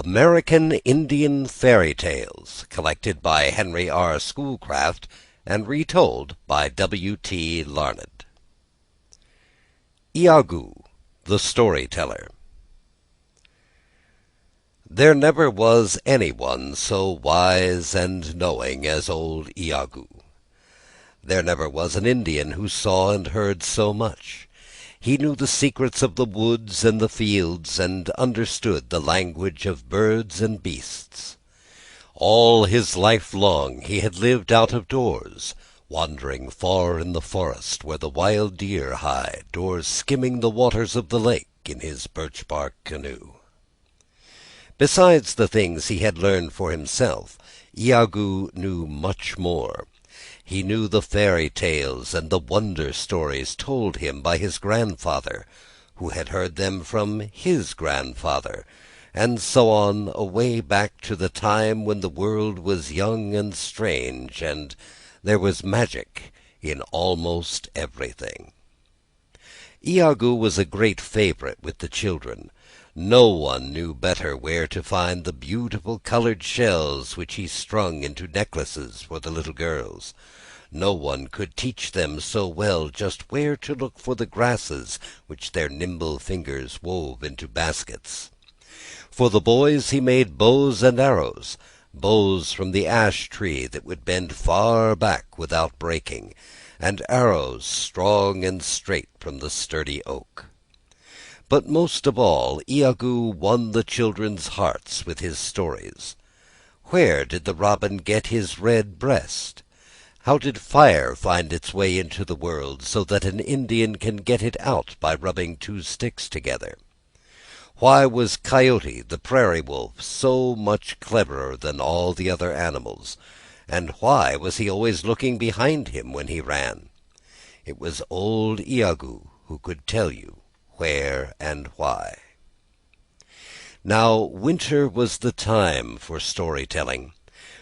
American Indian Fairy Tales, collected by Henry R Schoolcraft and retold by W.T. Larned. Iagoo, the Storyteller. There never was anyone so wise and knowing as old Iagoo. There never was an Indian who saw and heard so much. He knew the secrets of the woods and the fields, and understood the language of birds and beasts. All his life long he had lived out of doors, wandering far in the forest where the wild deer hide, or skimming the waters of the lake in his birch-bark canoe. Besides the things he had learned for himself, Iagoo knew much more. He knew the fairy tales and the wonder stories told him by his grandfather, who had heard them from his grandfather, and so on away back to the time when the world was young and strange, and there was magic in almost everything. Iagoo was a great favorite with the children. No one knew better where to find the beautiful colored shells which he strung into necklaces for the little girls. No one could teach them so well just where to look for the grasses which their nimble fingers wove into baskets. For the boys he made bows and arrows, bows from the ash tree that would bend far back without breaking, and arrows strong and straight from the sturdy oak. But most of all, Iagoo won the children's hearts with his stories. Where did the robin get his red breast? How did fire find its way into the world so that an Indian can get it out by rubbing two sticks together? Why was Coyote, the prairie wolf, so much cleverer than all the other animals? And why was he always looking behind him when he ran? It was old Iagoo who could tell you where and why. Now winter was the time for storytelling.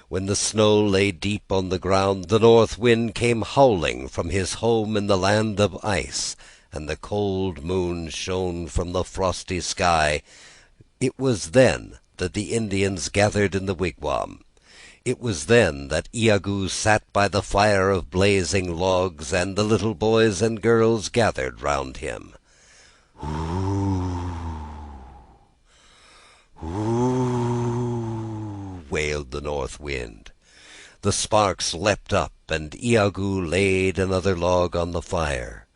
When the snow lay deep on the ground, the north wind came howling from his home in the land of ice, and the cold moon shone from the frosty sky. It was then that the Indians gathered in the wigwam. It was then that Iagoo sat by the fire of blazing logs, and the little boys and girls gathered round him. "Ooh, ooh," wailed the north wind. The sparks leapt up, and Iagoo laid another log on the fire.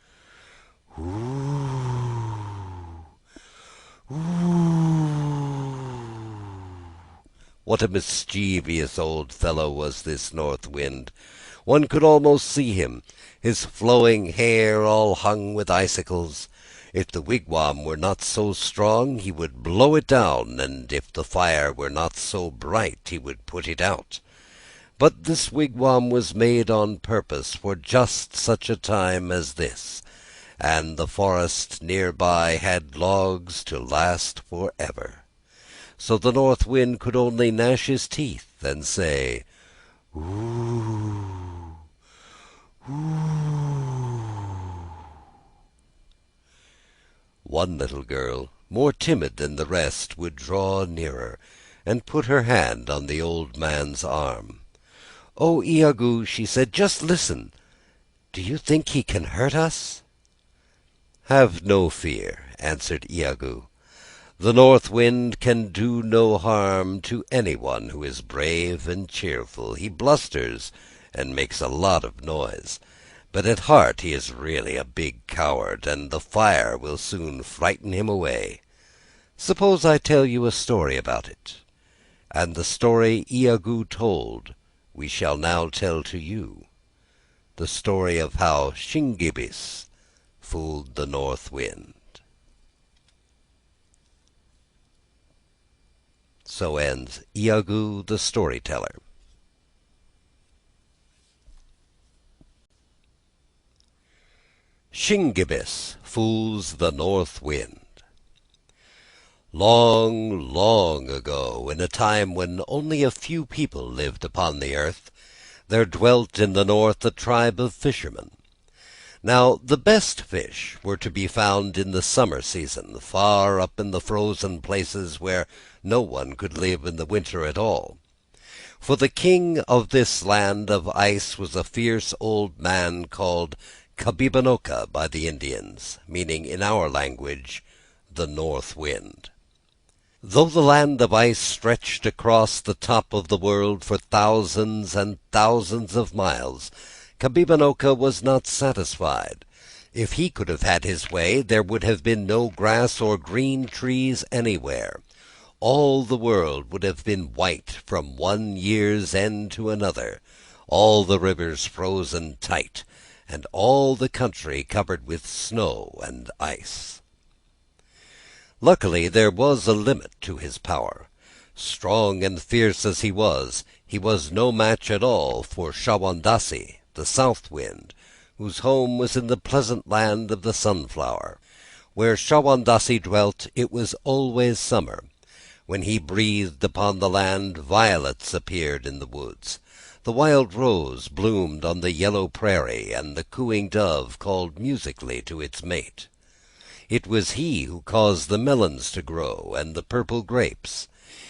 "Ooh, ooh." What a mischievous old fellow was this north wind! One could almost see him, his flowing hair all hung with icicles. If the wigwam were not so strong, he would blow it down, and if the fire were not so bright, he would put it out. But this wigwam was made on purpose for just such a time as this, and the forest near by had logs to last forever. So the north wind could only gnash his teeth and say, "Ooh, ooh." One little girl, more timid than the rest, would draw nearer, and put her hand on the old man's arm. "Oh, Iagoo," she said, "just listen. Do you think he can hurt us?" "Have no fear," answered Iagoo. "The north wind can do no harm to anyone who is brave and cheerful. He blusters and makes a lot of noise, but at heart he is really a big coward, and the fire will soon frighten him away. Suppose I tell you a story about it?" And the story Iagoo told we shall now tell to you, the story of how Shin-ge-bis fooled the north wind. So ends Iagoo the Storyteller. Shin-ge-bis Fools the North Wind. Long, long ago, in a time when only a few people lived upon the earth, there dwelt in the north a tribe of fishermen. Now the best fish were to be found in the summer season, far up in the frozen places where no one could live in the winter at all. For the king of this land of ice was a fierce old man called Kabibanoka by the Indians, meaning in our language, the North Wind. Though the land of ice stretched across the top of the world for thousands and thousands of miles, Kabibanoka was not satisfied. If he could have had his way, there would have been no grass or green trees anywhere. All the world would have been white from one year's end to another, all the rivers frozen tight, and all the country covered with snow and ice. Luckily there was a limit to his power. Strong and fierce as he was no match at all for Shawondasee, the South Wind, whose home was in the pleasant land of the sunflower. Where Shawondasee dwelt, it was always summer. When he breathed upon the land, violets appeared in the woods. The wild rose bloomed on the yellow prairie, and the cooing dove called musically to its mate. It was he who caused the melons to grow, and the purple grapes.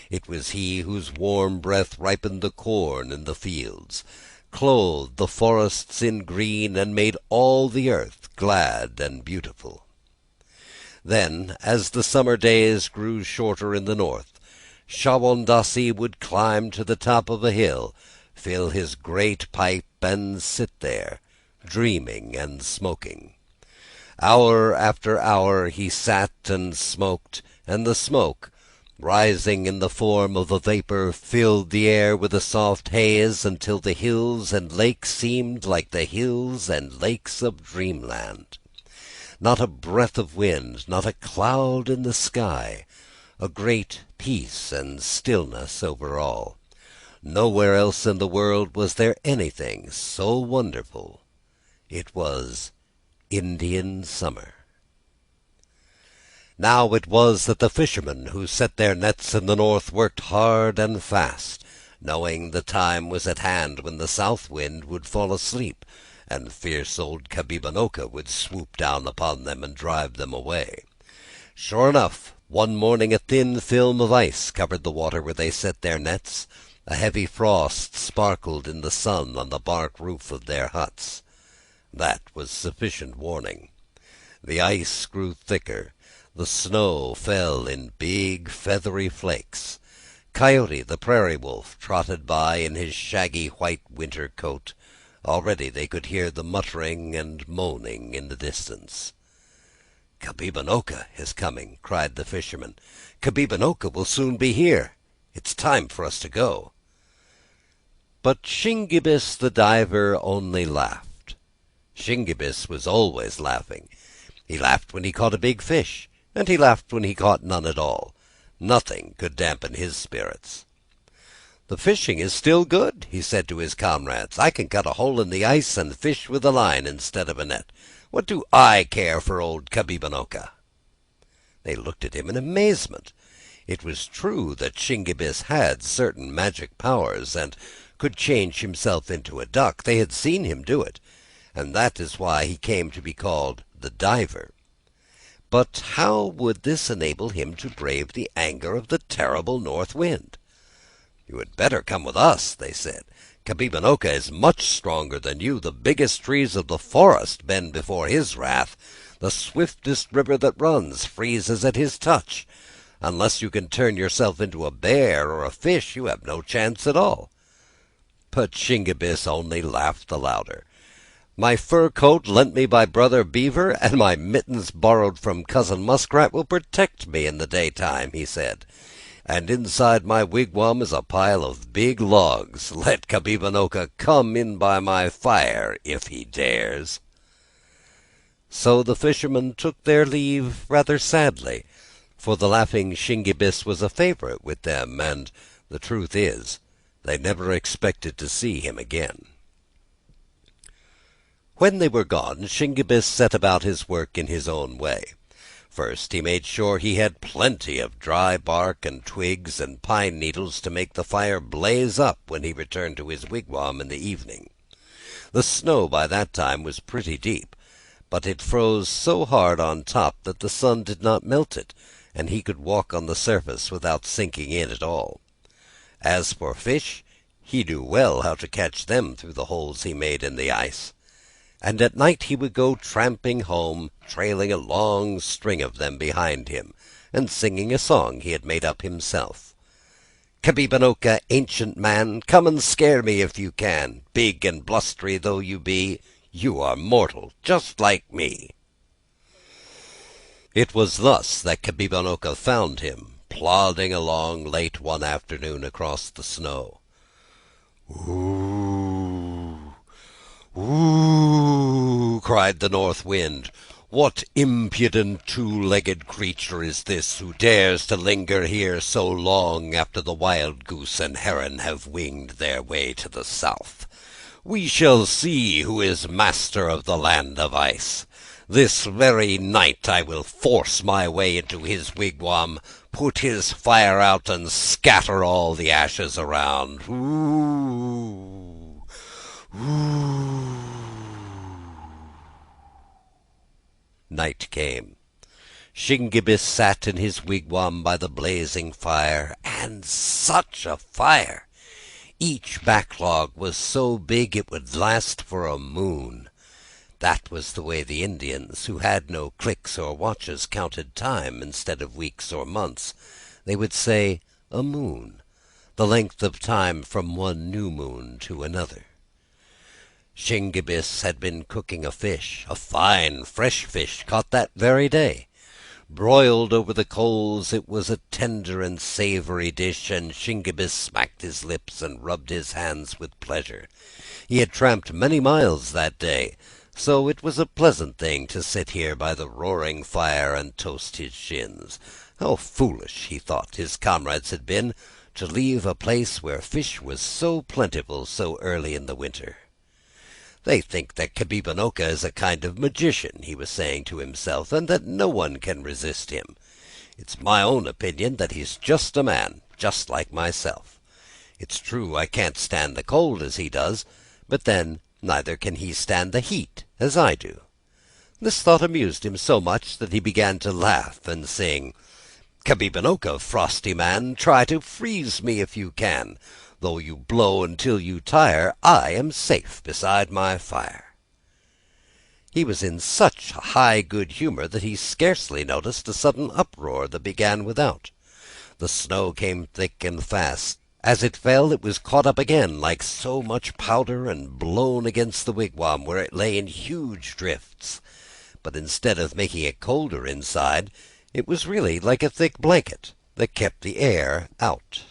It was he whose warm breath ripened the corn in the fields, clothed the forests in green, and made all the earth glad and beautiful. Then, as the summer days grew shorter in the north, Shawondasee would climb to the top of a hill, fill his great pipe, and sit there, dreaming and smoking. Hour after hour he sat and smoked, and the smoke, rising in the form of a vapor, filled the air with a soft haze until the hills and lakes seemed like the hills and lakes of dreamland. Not a breath of wind, not a cloud in the sky, a great peace and stillness over all. Nowhere else in the world was there anything so wonderful. It was Indian summer. Now it was that the fishermen who set their nets in the north worked hard and fast, knowing the time was at hand when the south wind would fall asleep, and fierce old Kabibanoka would swoop down upon them and drive them away. Sure enough, one morning a thin film of ice covered the water where they set their nets. A heavy frost sparkled in the sun on the bark roof of their huts. That was sufficient warning. The ice grew thicker. The snow fell in big feathery flakes. Coyote, the prairie wolf, trotted by in his shaggy white winter coat. Already they could hear the muttering and moaning in the distance. "Kabibanoka is coming," cried the fisherman. "Kabibanoka will soon be here. It's time for us to go." But Shin-ge-bis the diver only laughed. Shin-ge-bis was always laughing. He laughed when he caught a big fish, and he laughed when he caught none at all. Nothing could dampen his spirits. "The fishing is still good," he said to his comrades. "I can cut a hole in the ice and fish with a line instead of a net. What do I care for old Kabibanoka?" They looked at him in amazement. It was true that Shin-ge-bis had certain magic powers, and could change himself into a duck. They had seen him do it, and that is why he came to be called the diver. But how would this enable him to brave the anger of the terrible north wind? "You had better come with us," they said. "Kabibanoka is much stronger than you. The biggest trees of the forest bend before his wrath. The swiftest river that runs freezes at his touch. Unless you can turn yourself into a bear or a fish, you have no chance at all." But Shin-ge-bis only laughed the louder. "My fur coat lent me by Brother Beaver, and my mittens borrowed from Cousin Muskrat, will protect me in the daytime," he said. "And inside my wigwam is a pile of big logs. Let Kabibanoka come in by my fire if he dares." So the fishermen took their leave rather sadly, for the laughing Shin-ge-bis was a favorite with them, and the truth is, they never expected to see him again. When they were gone, Shin-ge-bis set about his work in his own way. First he made sure he had plenty of dry bark and twigs and pine needles to make the fire blaze up when he returned to his wigwam in the evening. The snow by that time was pretty deep, but it froze so hard on top that the sun did not melt it, and he could walk on the surface without sinking in at all. As for fish, he knew well how to catch them through the holes he made in the ice. And at night he would go tramping home, trailing a long string of them behind him, and singing a song he had made up himself. "Kabibanoka, ancient man, come and scare me if you can. Big and blustery though you be, you are mortal, just like me." It was thus that Kabibanoka found him, plodding along late one afternoon across the snow. "Ooh, ooh!" cried the north wind. "What impudent two-legged creature is this who dares to linger here so long after the wild goose and heron have winged their way to the south? We shall see who is master of the land of ice. This very night I will force my way into his wigwam, put his fire out, and scatter all the ashes around. Ooh, ooh." Night came. Shin-ge-bis sat in his wigwam by the blazing fire, and such a fire! Each backlog was so big it would last for a moon. That was the way the Indians, who had no clocks or watches, counted time instead of weeks or months. They would say a moon, the length of time from one new moon to another. Shin-ge-bis had been cooking a fish, a fine fresh fish caught that very day. Broiled over the coals, it was a tender and savory dish, and Shin-ge-bis smacked his lips and rubbed his hands with pleasure. He had tramped many miles that day, so it was a pleasant thing to sit here by the roaring fire and toast his shins. How foolish, he thought, his comrades had been to leave a place where fish was so plentiful so early in the winter. "They think that Kabibanoka is a kind of magician," he was saying to himself, "and that no one can resist him. It's my own opinion that he's just a man, just like myself. It's true I can't stand the cold as he does, but then neither can he stand the heat as I do." This thought amused him so much that he began to laugh and sing, "Kabibanoka, frosty man, try to freeze me if you can. Though you blow until you tire, I am safe beside my fire." He was in such high good humor that he scarcely noticed a sudden uproar that began without. The snow came thick and fast. As it fell, it was caught up again like so much powder and blown against the wigwam, where it lay in huge drifts. But instead of making it colder inside, it was really like a thick blanket that kept the air out.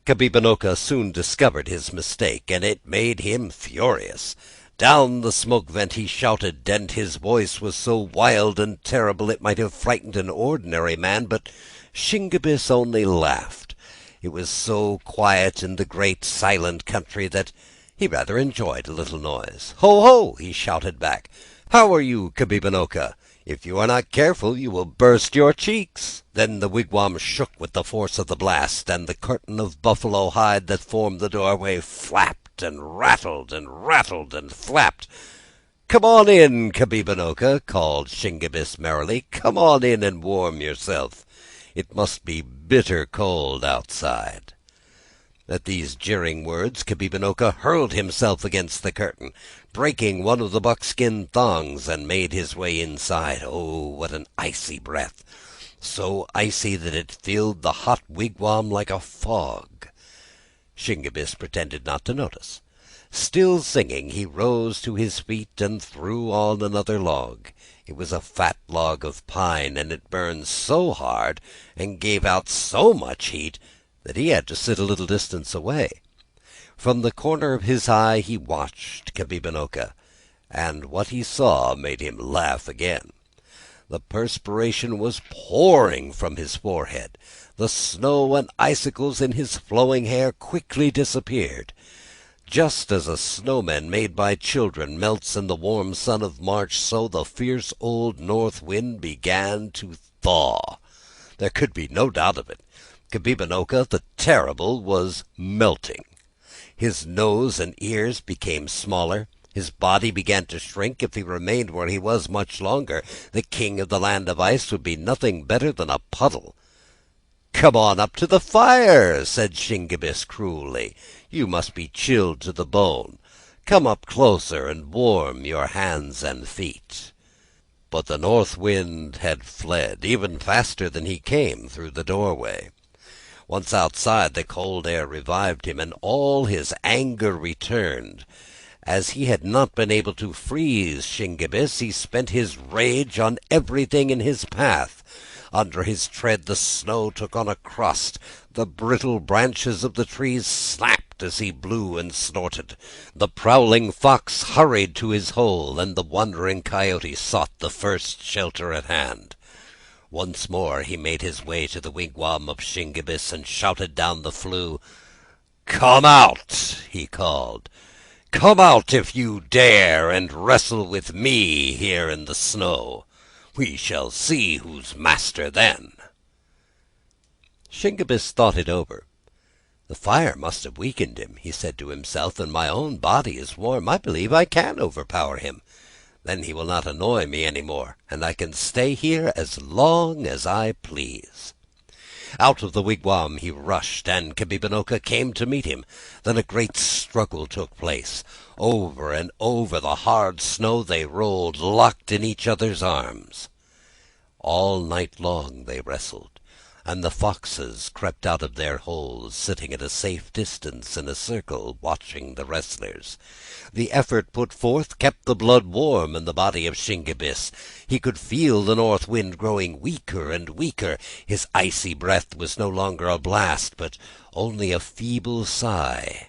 Kabibanoka soon discovered his mistake, and it made him furious. Down the smoke vent he shouted, and his voice was so wild and terrible it might have frightened an ordinary man, but Shin-ge-bis only laughed. It was so quiet in the great silent country that he rather enjoyed a little noise. "Ho, ho!" he shouted back. "How are you, Kabibanoka? If you are not careful, you will burst your cheeks." Then the wigwam shook with the force of the blast, and the curtain of buffalo hide that formed the doorway flapped and rattled and rattled and flapped. "Come on in, Kabibanoka," called Shin-ge-bis merrily. "Come on in and warm yourself. It must be bitter cold outside." At these jeering words, Kabibanoka hurled himself against the curtain, breaking one of the buckskin thongs, and made his way inside. Oh, what an icy breath! So icy that it filled the hot wigwam like a fog. Shin-ge-bis pretended not to notice. Still singing, he rose to his feet and threw on another log. It was a fat log of pine, and it burned so hard and gave out so much heat that he had to sit a little distance away. From the corner of his eye he watched Kabibanoka, and what he saw made him laugh again. The perspiration was pouring from his forehead. The snow and icicles in his flowing hair quickly disappeared. Just as a snowman made by children melts in the warm sun of March, so the fierce old north wind began to thaw. There could be no doubt of it. Kabibanoka the Terrible was melting. His nose and ears became smaller, His body began to shrink. If he remained where he was much longer, the king of the land of ice would be nothing better than a puddle. "Come on up to the fire," said Shin-ge-bis cruelly. "You must be chilled to the bone. Come up closer and warm your hands and feet." But the north wind had fled even faster than he came through the doorway. Once outside, the cold air revived him, and all his anger returned. As he had not been able to freeze Shin-ge-bis, he spent his rage on everything in his path. Under his tread the snow took on a crust. The brittle branches of the trees snapped as he blew and snorted. The prowling fox hurried to his hole, and the wandering coyote sought the first shelter at hand. Once more he made his way to the wigwam of Shin-ge-bis and shouted down the flue. "Come out!" he called. "Come out if you dare, and wrestle with me here in the snow. We shall see who's master then." Shin-ge-bis thought it over. "The fire must have weakened him," he said to himself, "and my own body is warm. I believe I can overpower him. Then he will not annoy me any more, and I can stay here as long as I please." Out of the wigwam he rushed, and Kabibinoka came to meet him. Then a great struggle took place. Over and over the hard snow they rolled, locked in each other's arms. All night long they wrestled, and the foxes crept out of their holes, sitting at a safe distance in a circle, watching the wrestlers. The effort put forth kept the blood warm in the body of Shin-ge-bis. He could feel the north wind growing weaker and weaker. His icy breath was no longer a blast, but only a feeble sigh.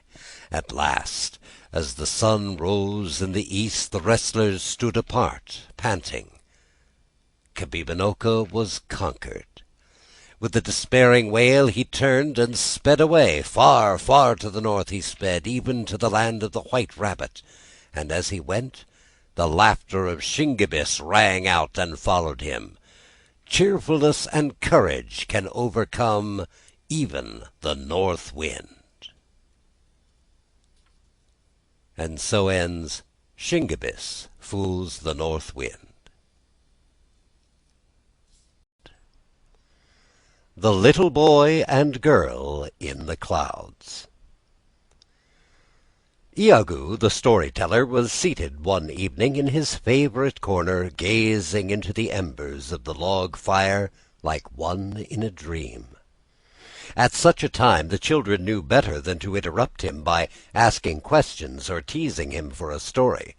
At last, as the sun rose in the east, the wrestlers stood apart, panting. Kabibinoka was conquered. With a despairing wail he turned and sped away. Far, far to the north he sped, even to the land of the white rabbit. And as he went, the laughter of Shin-ge-bis rang out and followed him. Cheerfulness and courage can overcome even the north wind. And so ends Shin-ge-bis Fools the North Wind. The Little Boy and Girl in the Clouds. Iagoo, the storyteller, was seated one evening in his favorite corner, gazing into the embers of the log fire like one in a dream. At such a time the children knew better than to interrupt him by asking questions or teasing him for a story.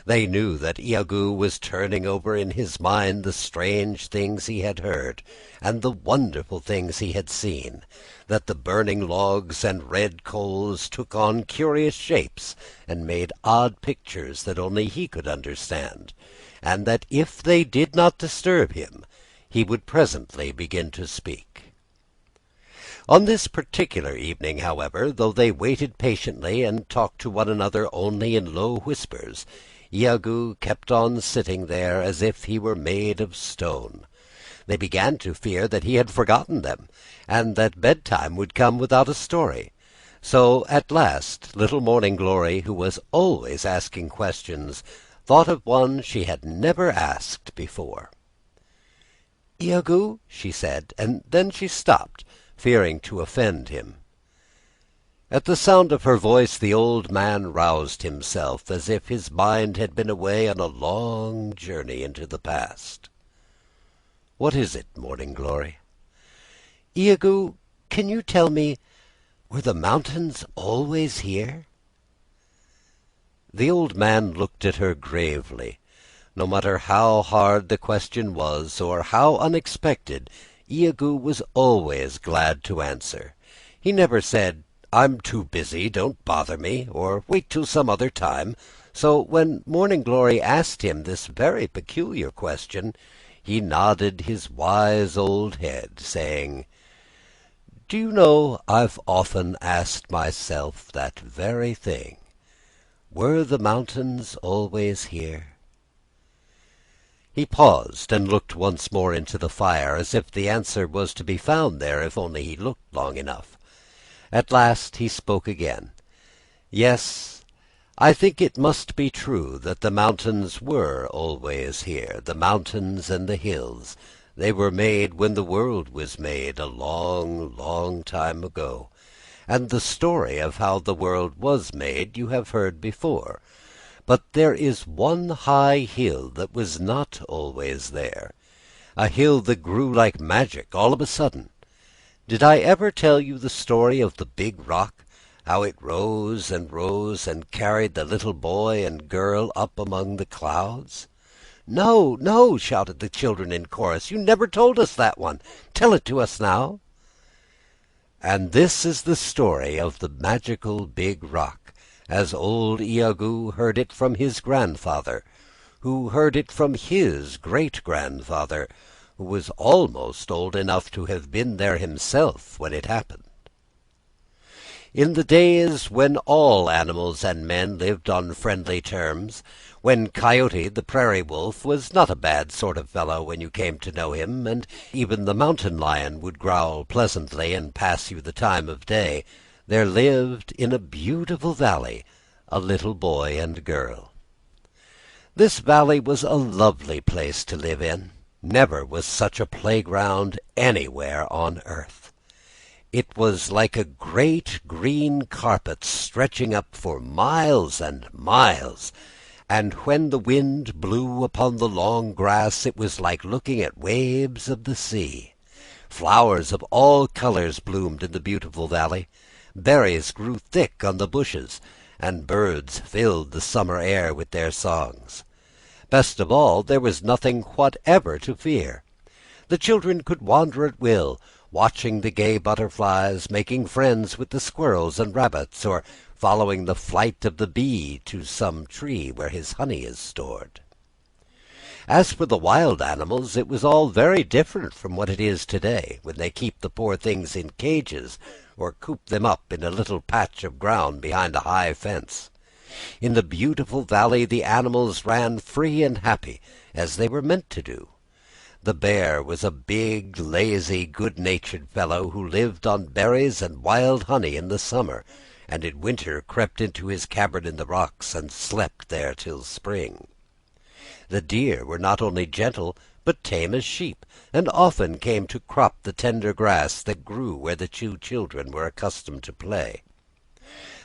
They knew that Iagoo was turning over in his mind the strange things he had heard, and the wonderful things he had seen, that the burning logs and red coals took on curious shapes and made odd pictures that only he could understand, and that if they did not disturb him, he would presently begin to speak. On this particular evening, however, though they waited patiently and talked to one another only in low whispers, Iagoo kept on sitting there as if he were made of stone. They began to fear that he had forgotten them, and that bedtime would come without a story. So at last little Morning Glory, who was always asking questions, thought of one she had never asked before. "Iagoo," she said, and then she stopped, fearing to offend him. At the sound of her voice the old man roused himself, as if his mind had been away on a long journey into the past. "What is it, Morning Glory?" "Iagoo, can you tell me, were the mountains always here?" The old man looked at her gravely. No matter how hard the question was, or how unexpected, Iagoo was always glad to answer. He never said, "I'm too busy, don't bother me," or "wait till some other time." So when Morning Glory asked him this very peculiar question, he nodded his wise old head, saying, "Do you know, I've often asked myself that very thing. Were the mountains always here?" He paused and looked once more into the fire, as if the answer was to be found there if only he looked long enough. At last he spoke again. "Yes, I think it must be true that the mountains were always here, the mountains and the hills. They were made when the world was made, a long, long time ago. And the story of how the world was made you have heard before. But there is one high hill that was not always there, a hill that grew like magic all of a sudden. Did I ever tell you the story of the big rock? How it rose and rose and carried the little boy and girl up among the clouds? "No, no!" shouted the children in chorus. "You never told us that one. Tell it to us now." And this is the story of the magical big rock, as old Iagoo heard it from his grandfather, who heard it from his great-grandfather, who was almost old enough to have been there himself when it happened. In the days when all animals and men lived on friendly terms, when Coyote the prairie wolf was not a bad sort of fellow when you came to know him, and even the mountain lion would growl pleasantly and pass you the time of day, there lived in a beautiful valley a little boy and girl. This valley was a lovely place to live in. Never was such a playground anywhere on earth. It was like a great green carpet stretching up for miles and miles, and when the wind blew upon the long grass it was like looking at waves of the sea. Flowers of all colors bloomed in the beautiful valley. Berries grew thick on the bushes, and birds filled the summer air with their songs. Best of all, there was nothing whatever to fear. The children could wander at will, watching the gay butterflies, making friends with the squirrels and rabbits, or following the flight of the bee to some tree where his honey is stored. As for the wild animals, it was all very different from what it is today, when they keep the poor things in cages, or coop them up in a little patch of ground behind a high fence. In the beautiful valley the animals ran free and happy, as they were meant to do. The bear was a big, lazy, good-natured fellow who lived on berries and wild honey in the summer, and in winter crept into his cavern in the rocks and slept there till spring. The deer were not only gentle, but tame as sheep, and often came to crop the tender grass that grew where the two children were accustomed to play.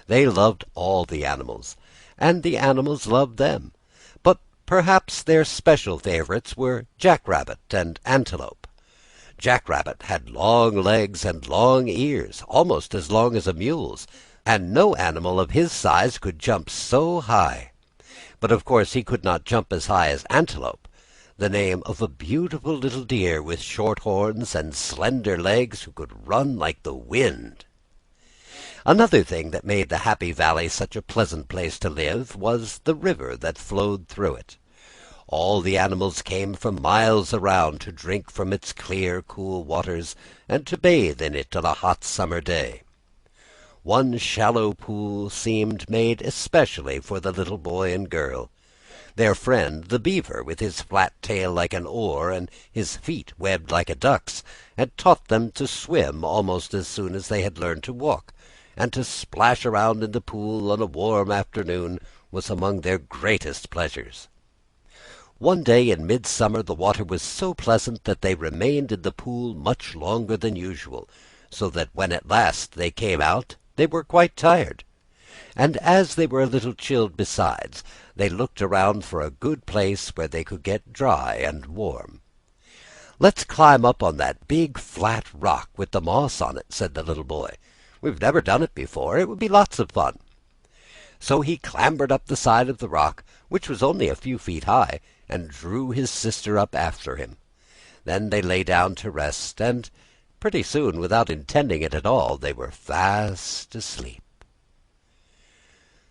They loved all the animals, and the animals loved them. But perhaps their special favorites were Jack-Rabbit and Antelope. Jack-Rabbit had long legs and long ears, almost as long as a mule's, and no animal of his size could jump so high. But of course he could not jump as high as Antelope, the name of a beautiful little deer with short horns and slender legs who could run like the wind. Another thing that made the Happy Valley such a pleasant place to live was the river that flowed through it. All the animals came from miles around to drink from its clear, cool waters and to bathe in it on a hot summer day. One shallow pool seemed made especially for the little boy and girl. Their friend, the beaver, with his flat tail like an oar and his feet webbed like a duck's, had taught them to swim almost as soon as they had learned to walk, and to splash around in the pool on a warm afternoon was among their greatest pleasures. One day in midsummer the water was so pleasant that they remained in the pool much longer than usual, so that when at last they came out they were quite tired. And as they were a little chilled besides, they looked around for a good place where they could get dry and warm. "Let's climb up on that big flat rock with the moss on it," said the little boy. "We've never done it before. It would be lots of fun." So he clambered up the side of the rock, which was only a few feet high, and drew his sister up after him. Then they lay down to rest, and pretty soon, without intending it at all, they were fast asleep.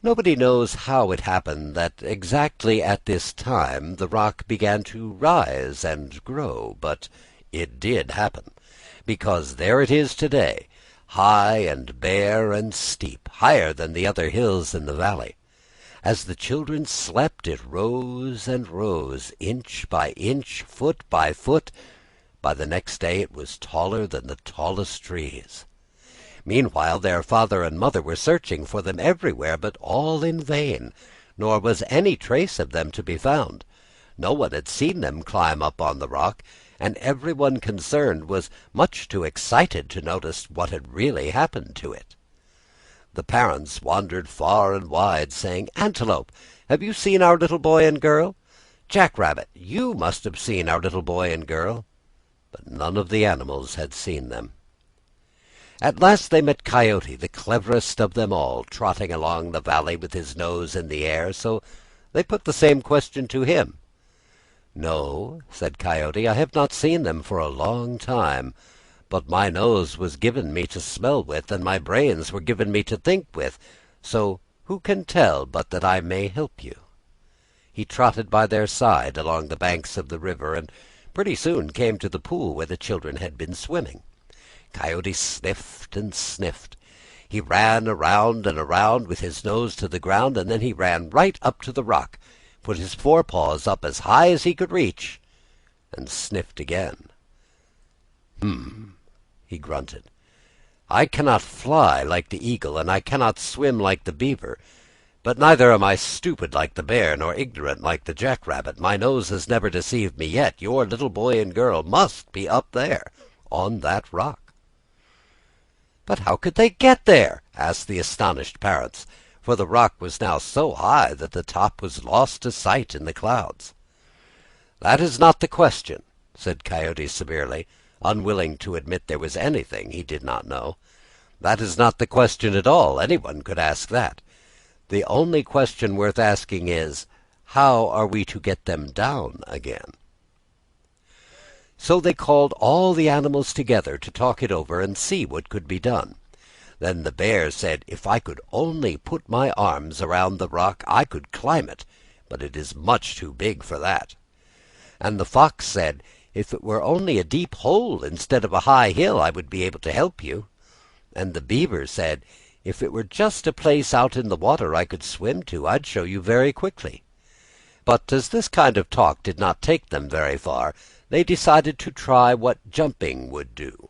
Nobody knows how it happened that exactly at this time the rock began to rise and grow, but it did happen, because there it is today, high and bare and steep, higher than the other hills in the valley. As the children slept, it rose and rose, inch by inch, foot by foot. By the next day it was taller than the tallest trees. Meanwhile their father and mother were searching for them everywhere, but all in vain, nor was any trace of them to be found. No one had seen them climb up on the rock, and everyone concerned was much too excited to notice what had really happened to it. The parents wandered far and wide, saying, "Antelope, have you seen our little boy and girl? Jack-rabbit, you must have seen our little boy and girl." But none of the animals had seen them. At last they met Coyote, the cleverest of them all, trotting along the valley with his nose in the air, so they put the same question to him. "No," said Coyote, "I have not seen them for a long time, but my nose was given me to smell with, and my brains were given me to think with, so who can tell but that I may help you?" He trotted by their side along the banks of the river, and pretty soon came to the pool where the children had been swimming. Coyote sniffed and sniffed. He ran around and around with his nose to the ground, and then he ran right up to the rock, put his forepaws up as high as he could reach, and sniffed again. He grunted. "I cannot fly like the eagle, and I cannot swim like the beaver, but neither am I stupid like the bear, nor ignorant like the jack-rabbit. My nose has never deceived me yet. Your little boy and girl must be up there, on that rock." "But how could they get there?" asked the astonished parents, for the rock was now so high that the top was lost to sight in the clouds. "That is not the question," said Coyote severely, unwilling to admit there was anything he did not know. "That is not the question at all. Anyone could ask that. The only question worth asking is, how are we to get them down again?" So they called all the animals together to talk it over and see what could be done. Then the bear said, "If I could only put my arms around the rock, I could climb it, but it is much too big for that." And the fox said, "If it were only a deep hole instead of a high hill, I would be able to help you." And the beaver said, "If it were just a place out in the water I could swim to, I'd show you very quickly." But as this kind of talk did not take them very far, they decided to try what jumping would do.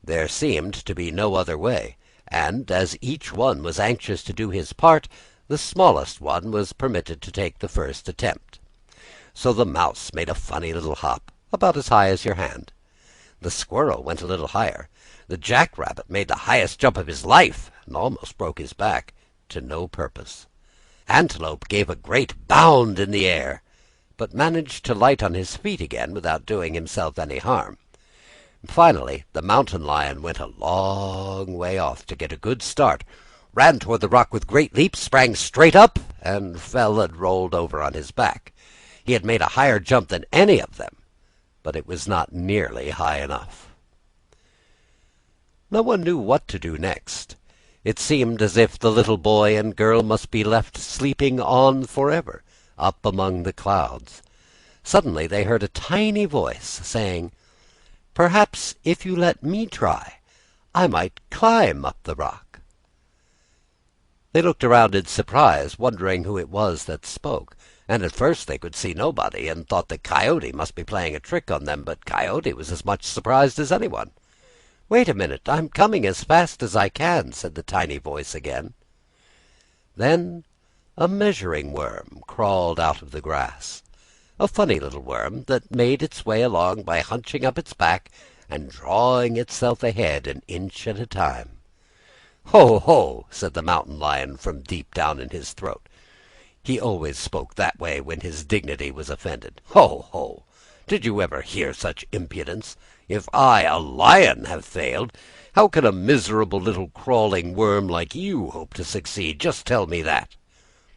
There seemed to be no other way, and as each one was anxious to do his part, the smallest one was permitted to take the first attempt. So the mouse made a funny little hop, about as high as your hand. The squirrel went a little higher. The jack-rabbit made the highest jump of his life, and almost broke his back, to no purpose. Antelope gave a great bound in the air, but managed to light on his feet again without doing himself any harm. Finally, the mountain lion went a long way off to get a good start, ran toward the rock with great leaps, sprang straight up, and fell and rolled over on his back. He had made a higher jump than any of them, but it was not nearly high enough. No one knew what to do next. It seemed as if the little boy and girl must be left sleeping on forever, up among the clouds. Suddenly they heard a tiny voice saying, "Perhaps if you let me try, I might climb up the rock." They looked around in surprise, wondering who it was that spoke, and at first they could see nobody, and thought that Coyote must be playing a trick on them, but Coyote was as much surprised as anyone. "Wait a minute, I'm coming as fast as I can," said the tiny voice again. Then a measuring worm crawled out of the grass, a funny little worm that made its way along by hunching up its back and drawing itself ahead an inch at a time. "Ho, ho!" said the mountain lion from deep down in his throat. He always spoke that way when his dignity was offended. "Ho, ho! Did you ever hear such impudence? If I, a lion, have failed, how can a miserable little crawling worm like you hope to succeed? Just tell me that."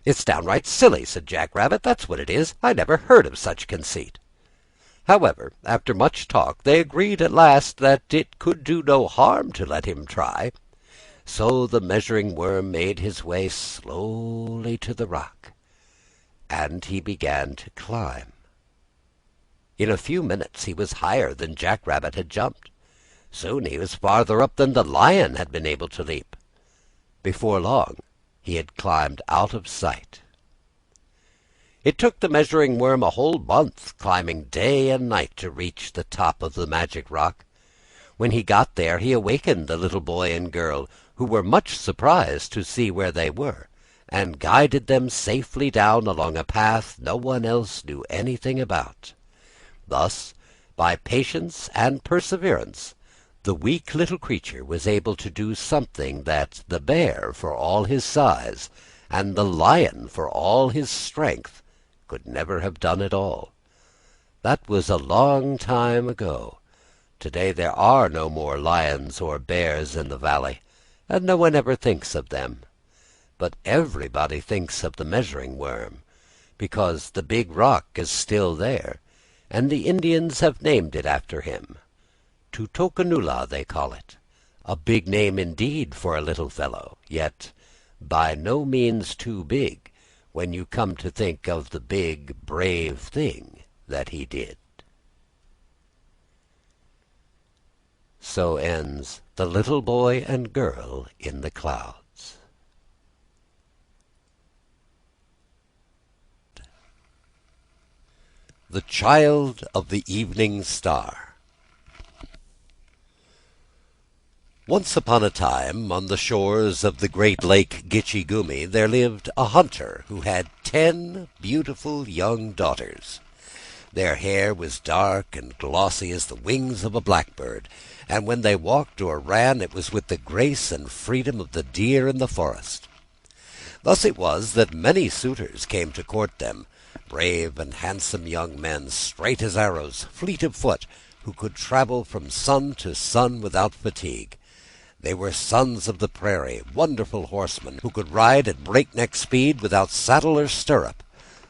"It's downright silly," said Jack Rabbit. "That's what it is. I never heard of such conceit." However, after much talk, they agreed at last that it could do no harm to let him try. So the measuring worm made his way slowly to the rock, and he began to climb. In a few minutes he was higher than Jack Rabbit had jumped. Soon he was farther up than the lion had been able to leap. Before long he had climbed out of sight. It took the measuring worm a whole month, climbing day and night, to reach the top of the magic rock. When he got there, he awakened the little boy and girl, who were much surprised to see where they were, and guided them safely down along a path no one else knew anything about. Thus, by patience and perseverance, the weak little creature was able to do something that the bear, for all his size, and the lion, for all his strength, could never have done at all. That was a long time ago. Today there are no more lions or bears in the valley, and no one ever thinks of them. But everybody thinks of the measuring worm, because the big rock is still there, and the Indians have named it after him. Tutokanula they call it, a big name indeed for a little fellow, yet by no means too big when you come to think of the big, brave thing that he did. So ends The Little Boy and Girl in the Clouds. The Child of the Evening Star. Once upon a time, on the shores of the great lake Gitche-gumee, there lived a hunter who had 10 beautiful young daughters. Their hair was dark and glossy as the wings of a blackbird, and when they walked or ran, it was with the grace and freedom of the deer in the forest. Thus it was that many suitors came to court them, brave and handsome young men, straight as arrows, fleet of foot, who could travel from sun to sun without fatigue. They were sons of the prairie, wonderful horsemen, who could ride at breakneck speed without saddle or stirrup.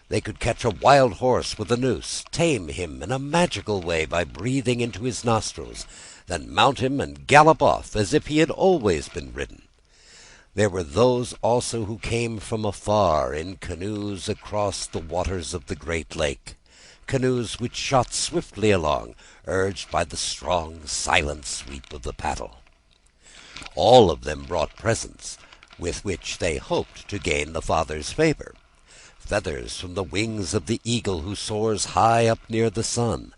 They could catch a wild horse with a noose, tame him in a magical way by breathing into his nostrils, then mount him and gallop off as if he had always been ridden. There were those also who came from afar in canoes across the waters of the great lake, canoes which shot swiftly along, urged by the strong, silent sweep of the paddle. All of them brought presents, with which they hoped to gain the father's favor. Feathers from the wings of the eagle who soars high up near the sun,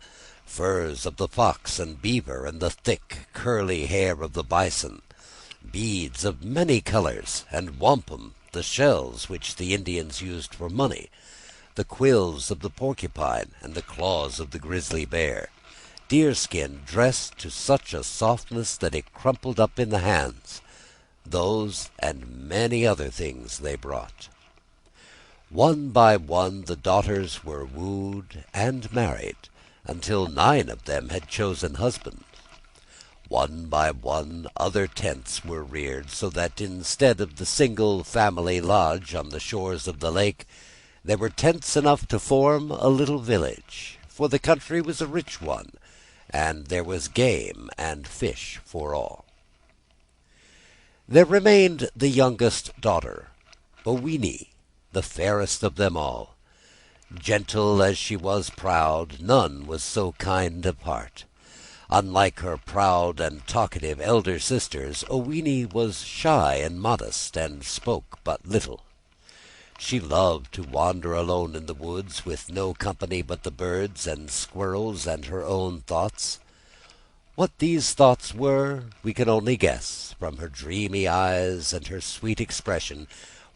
furs of the fox and beaver, and the thick, curly hair of the bison, beads of many colors, and wampum, the shells which the Indians used for money, the quills of the porcupine, and the claws of the grizzly bear, deerskin dressed to such a softness that it crumpled up in the hands. Those and many other things they brought. One by one the daughters were wooed and married, until 9 of them had chosen husbands. One by one other tents were reared, so that instead of the single family lodge on the shores of the lake, there were tents enough to form a little village, for the country was a rich one, and there was game and fish for all. There remained the youngest daughter, Oweenee, the fairest of them all. Gentle as she was proud, none was so kind of heart. Unlike her proud and talkative elder sisters, Oweenee was shy and modest, and spoke but little. She loved to wander alone in the woods, with no company but the birds and squirrels and her own thoughts. What these thoughts were, we can only guess from her dreamy eyes and her sweet expression.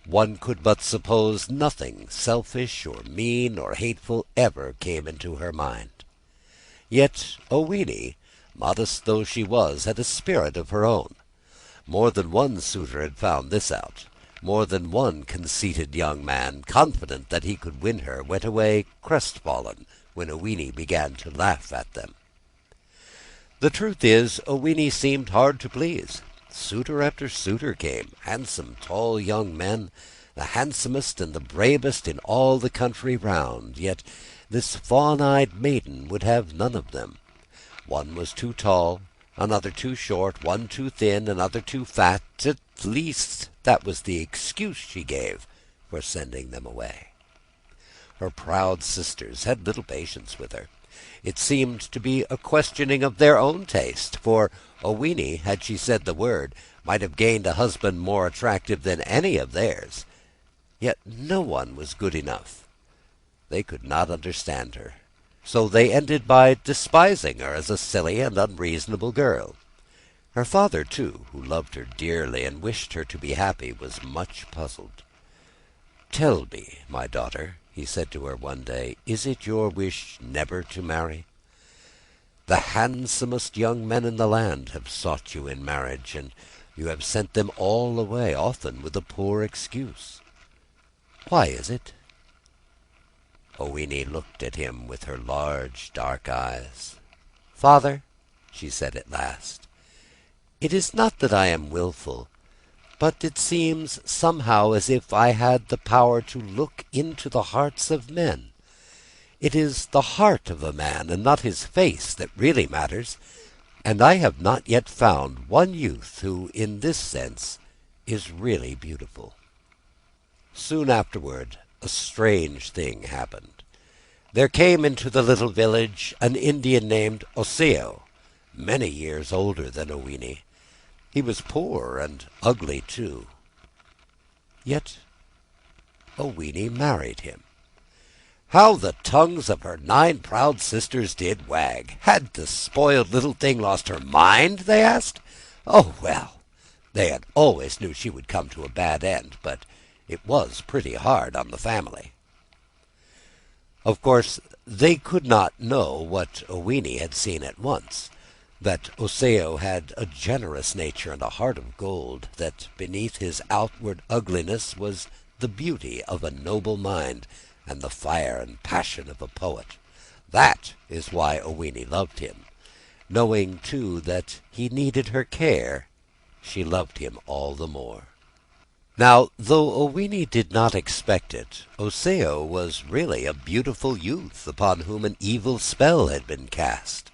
One could but suppose nothing selfish or mean or hateful ever came into her mind. Yet Oweenee, modest though she was, had a spirit of her own. More than one suitor had found this out. More than one conceited young man, confident that he could win her, went away crestfallen when Oweenee began to laugh at them. The truth is, Oweenee seemed hard to please. Suitor after suitor came, handsome, tall young men, the handsomest and the bravest in all the country round, yet this fawn-eyed maiden would have none of them. One was too tall, another too short, one too thin, another too fat. At least that was the excuse she gave for sending them away. Her proud sisters had little patience with her. It seemed to be a questioning of their own taste, for Oweenee, had she said the word, might have gained a husband more attractive than any of theirs. Yet no one was good enough. They could not understand her, so they ended by despising her as a silly and unreasonable girl. Her father, too, who loved her dearly and wished her to be happy, was much puzzled. "Tell me, my daughter," he said to her one day, "is it your wish never to marry? The handsomest young men in the land have sought you in marriage, and you have sent them all away, often with a poor excuse. Why is it?" Owini looked at him with her large dark eyes. "Father," she said at last, "it is not that I am wilful, but it seems somehow as if I had the power to look into the hearts of men. It is the heart of a man, and not his face, that really matters, and I have not yet found one youth who, in this sense, is really beautiful." Soon afterward, a strange thing happened. There came into the little village an Indian named Osseo, many years older than Owini. He was poor and ugly too. Yet Owini married him. How the tongues of her 9 proud sisters did wag! Had the spoiled little thing lost her mind, they asked? Oh, well, they had always knew she would come to a bad end, but it was pretty hard on the family. Of course, they could not know what Owini had seen at once, that Osseo had a generous nature and a heart of gold, that beneath his outward ugliness was the beauty of a noble mind, and the fire and passion of a poet. That is why Owini loved him. Knowing, too, that he needed her care, she loved him all the more. Now, though Owini did not expect it, Osseo was really a beautiful youth upon whom an evil spell had been cast.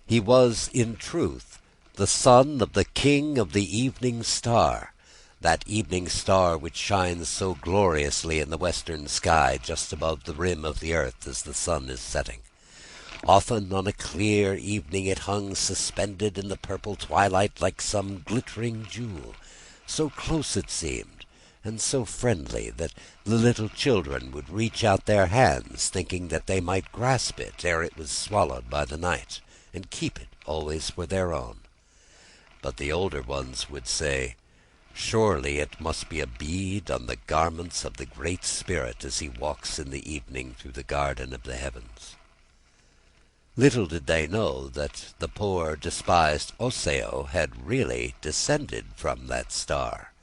He was, in truth, the son of the king of the evening star, that evening star which shines so gloriously in the western sky just above the rim of the earth as the sun is setting. Often on a clear evening it hung suspended in the purple twilight like some glittering jewel, so close it seemed, and so friendly that the little children would reach out their hands, thinking that they might grasp it ere it was swallowed by the night, and keep it always for their own. But the older ones would say, "Surely it must be a bead on the garments of the Great Spirit as he walks in the evening through the garden of the heavens." Little did they know that the poor despised Osseo had really descended from that star,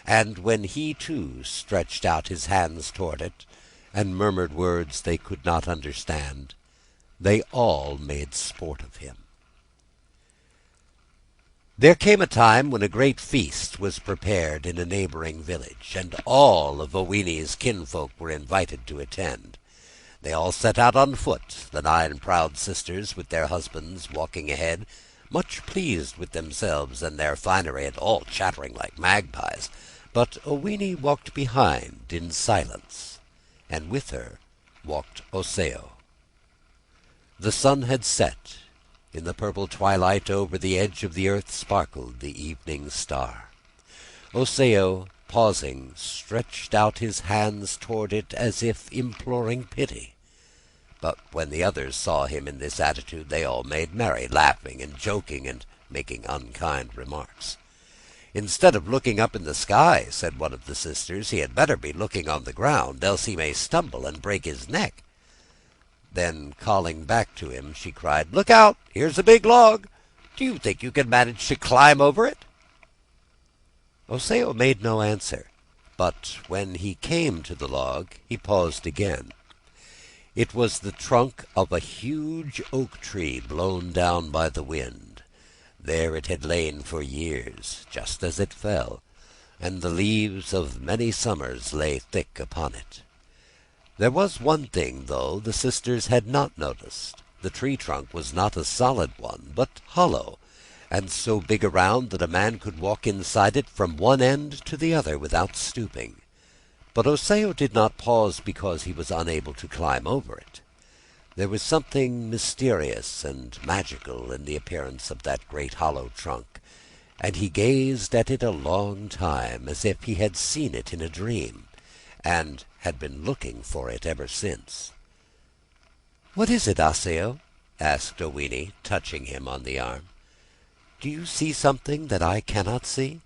and when he too stretched out his hands toward it, and murmured words they could not understand, they all made sport of him. There came a time when a great feast was prepared in a neighboring village, and all of Owini's kinfolk were invited to attend. They all set out on foot, the 9 proud sisters with their husbands walking ahead, much pleased with themselves and their finery, and all chattering like magpies. But Owini walked behind in silence, and with her walked Osseo. The sun had set. In the purple twilight over the edge of the earth sparkled the evening star. Osseo, pausing, stretched out his hands toward it as if imploring pity. But when the others saw him in this attitude, they all made merry, laughing and joking and making unkind remarks. "Instead of looking up in the sky," said one of the sisters, "he had better be looking on the ground, else he may stumble and break his neck." Then, calling back to him, she cried, "Look out! Here's a big log. Do you think you can manage to climb over it?" Osseo made no answer, but when he came to the log, he paused again. It was the trunk of a huge oak tree blown down by the wind. There it had lain for years, just as it fell, and the leaves of many summers lay thick upon it. There was one thing, though, the sisters had not noticed. The tree trunk was not a solid one, but hollow, and so big around that a man could walk inside it from one end to the other without stooping. But Osseo did not pause because he was unable to climb over it. There was something mysterious and magical in the appearance of that great hollow trunk, and he gazed at it a long time, as if he had seen it in a dream, and had been looking for it ever since. "What is it, Osseo?" asked Owini, touching him on the arm. Do you see something that I cannot see?"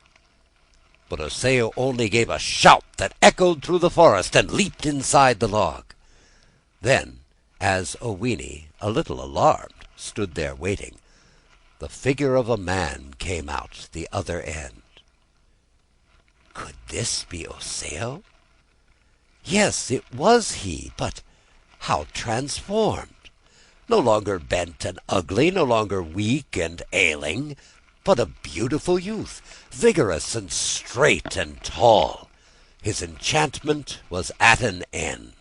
But Osseo only gave a shout that echoed through the forest, and leaped inside the log. Then, as Oweenee, a little alarmed, stood there waiting, the figure of a man came out the other end. Could this be Osseo? Yes, it was he, but how transformed! No longer bent and ugly, no longer weak and ailing, but a beautiful youth, vigorous and straight and tall. His enchantment was at an end.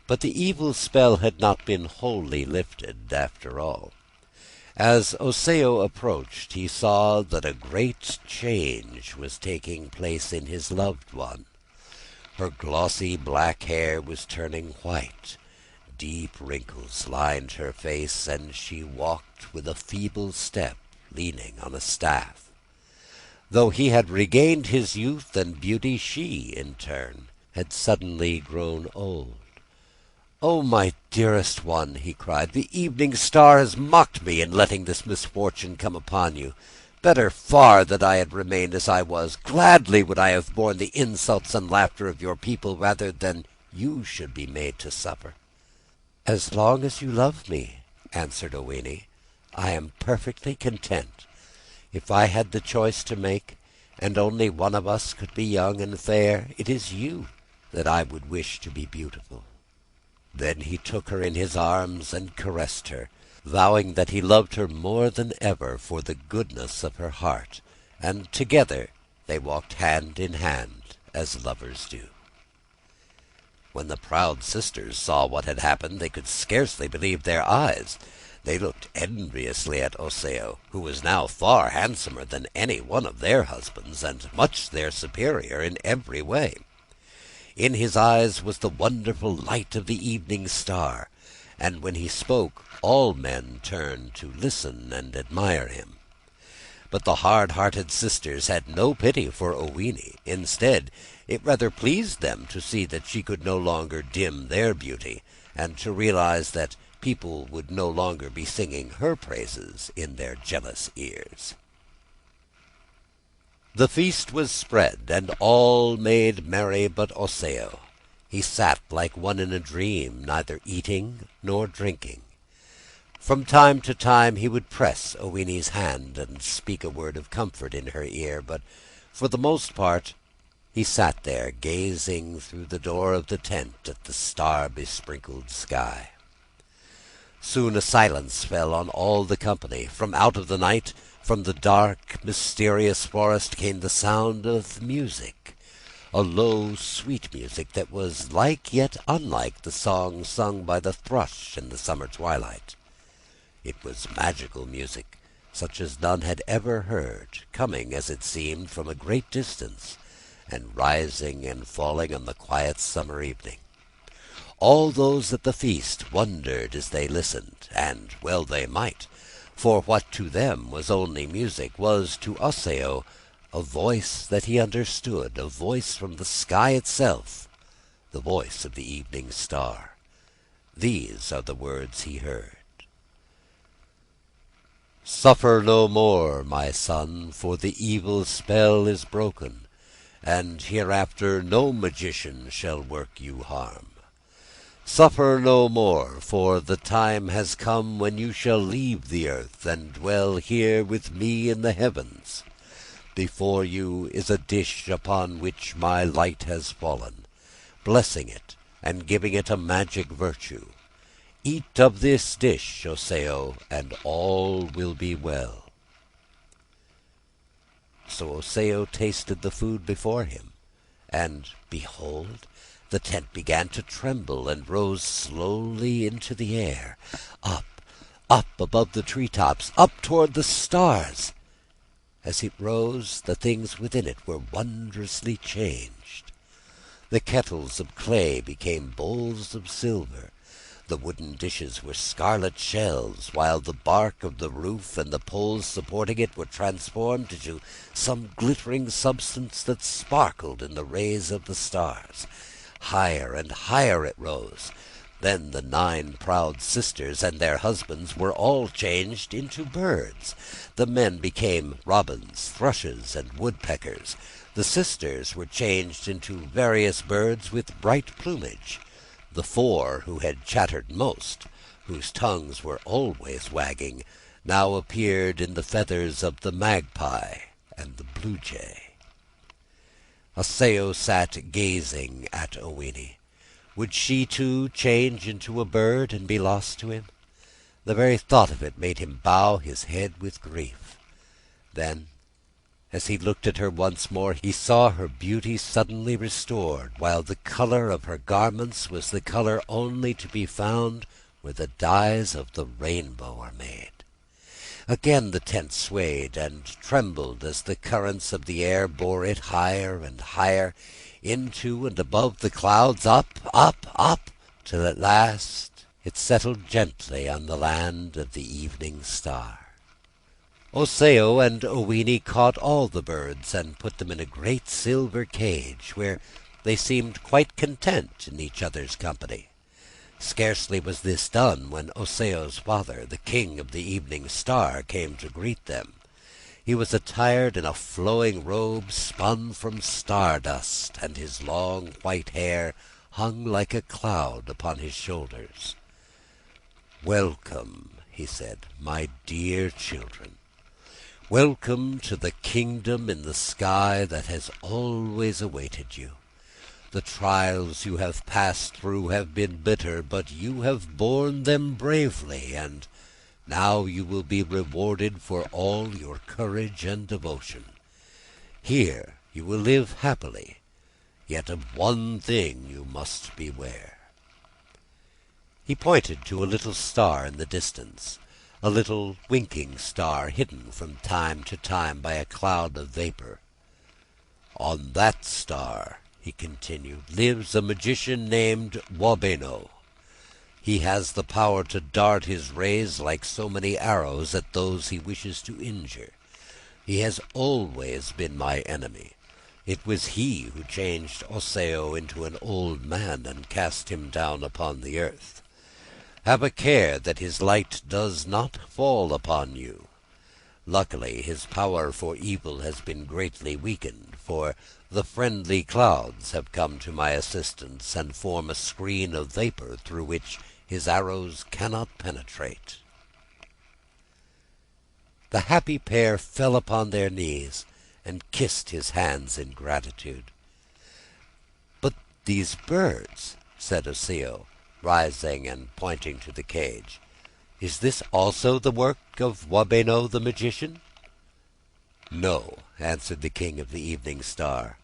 But the evil spell had not been wholly lifted, after all. As Osseo approached, he saw that a great change was taking place in his loved one. Her glossy black hair was turning white. Deep wrinkles lined her face, and she walked with a feeble step, leaning on a staff. Though he had regained his youth and beauty, she, in turn, had suddenly grown old. "Oh, my dearest one," he cried, "the evening star has mocked me in letting this misfortune come upon you. Better far that I had remained as I was. Gladly would I have borne the insults and laughter of your people rather than you should be made to suffer." "As long as you love me," answered Oweenee, "I am perfectly content. If I had the choice to make, and only one of us could be young and fair, it is you that I would wish to be beautiful." Then he took her in his arms and caressed her, vowing that he loved her more than ever for the goodness of her heart, and together they walked hand in hand as lovers do. When the proud sisters saw what had happened, they could scarcely believe their eyes. They looked enviously at Osseo, who was now far handsomer than any one of their husbands, and much their superior in every way. In his eyes was the wonderful light of the evening star, and when he spoke, all men turned to listen and admire him. But the hard-hearted sisters had no pity for Oweenee. Instead, it rather pleased them to see that she could no longer dim their beauty, and to realize that people would no longer be singing her praises in their jealous ears. The feast was spread, and all made merry but Osseo. He sat like one in a dream, neither eating nor drinking. From time to time he would press Oweenee's hand and speak a word of comfort in her ear, but for the most part he sat there gazing through the door of the tent at the star-besprinkled sky. Soon a silence fell on all the company. From out of the night, from the dark, mysterious forest, came the sound of music, a low, sweet music that was like yet unlike the song sung by the thrush in the summer twilight. It was magical music, such as none had ever heard, coming, as it seemed, from a great distance, and rising and falling on the quiet summer evening. All those at the feast wondered as they listened, and well they might, for what to them was only music was to Osseo a voice that he understood, a voice from the sky itself, the voice of the evening star. These are the words he heard. "Suffer no more, my son, for the evil spell is broken, and hereafter no magician shall work you harm. Suffer no more, for the time has come when you shall leave the earth and dwell here with me in the heavens. Before you is a dish upon which my light has fallen, blessing it and giving it a magic virtue. Eat of this dish, Osseo, and all will be well." So Osseo tasted the food before him, and behold, the tent began to tremble and rose slowly into the air, up, up above the treetops, up toward the stars. As it rose, the things within it were wondrously changed. The kettles of clay became bowls of silver. The wooden dishes were scarlet shells, while the bark of the roof and the poles supporting it were transformed into some glittering substance that sparkled in the rays of the stars. Higher and higher it rose. Then the 9 proud sisters and their husbands were all changed into birds. The men became robins, thrushes, and woodpeckers. The sisters were changed into various birds with bright plumage. The 4 who had chattered most, whose tongues were always wagging, now appeared in the feathers of the magpie and the blue jay. Osseo sat gazing at Owini. Would she too change into a bird and be lost to him? The very thought of it made him bow his head with grief. Then, as he looked at her once more, he saw her beauty suddenly restored, while the color of her garments was the color only to be found where the dyes of the rainbow are made. Again the tent swayed and trembled as the currents of the air bore it higher and higher, into and above the clouds, up, up, up, till at last it settled gently on the land of the evening star. Osseo and Owini caught all the birds and put them in a great silver cage, where they seemed quite content in each other's company. Scarcely was this done when Osseo's father, the king of the evening star, came to greet them. He was attired in a flowing robe spun from stardust, and his long white hair hung like a cloud upon his shoulders. "Welcome," he said, "my dear children. Welcome to the kingdom in the sky that has always awaited you. The trials you have passed through have been bitter, but you have borne them bravely, and now you will be rewarded for all your courage and devotion. Here you will live happily, yet of one thing you must beware." He pointed to a little star in the distance, a little winking star hidden from time to time by a cloud of vapor. "On that star," he continued, "lives a magician named Wabeno. He has the power to dart his rays like so many arrows at those he wishes to injure. He has always been my enemy. It was he who changed Osseo into an old man and cast him down upon the earth. Have a care that his light does not fall upon you. Luckily his power for evil has been greatly weakened, for the friendly clouds have come to my assistance and form a screen of vapor through which his arrows cannot penetrate." The happy pair fell upon their knees and kissed his hands in gratitude. "But these birds," said Osseo, rising and pointing to the cage, "is this also the work of Wabeno the magician?" "No," answered the king of the evening star.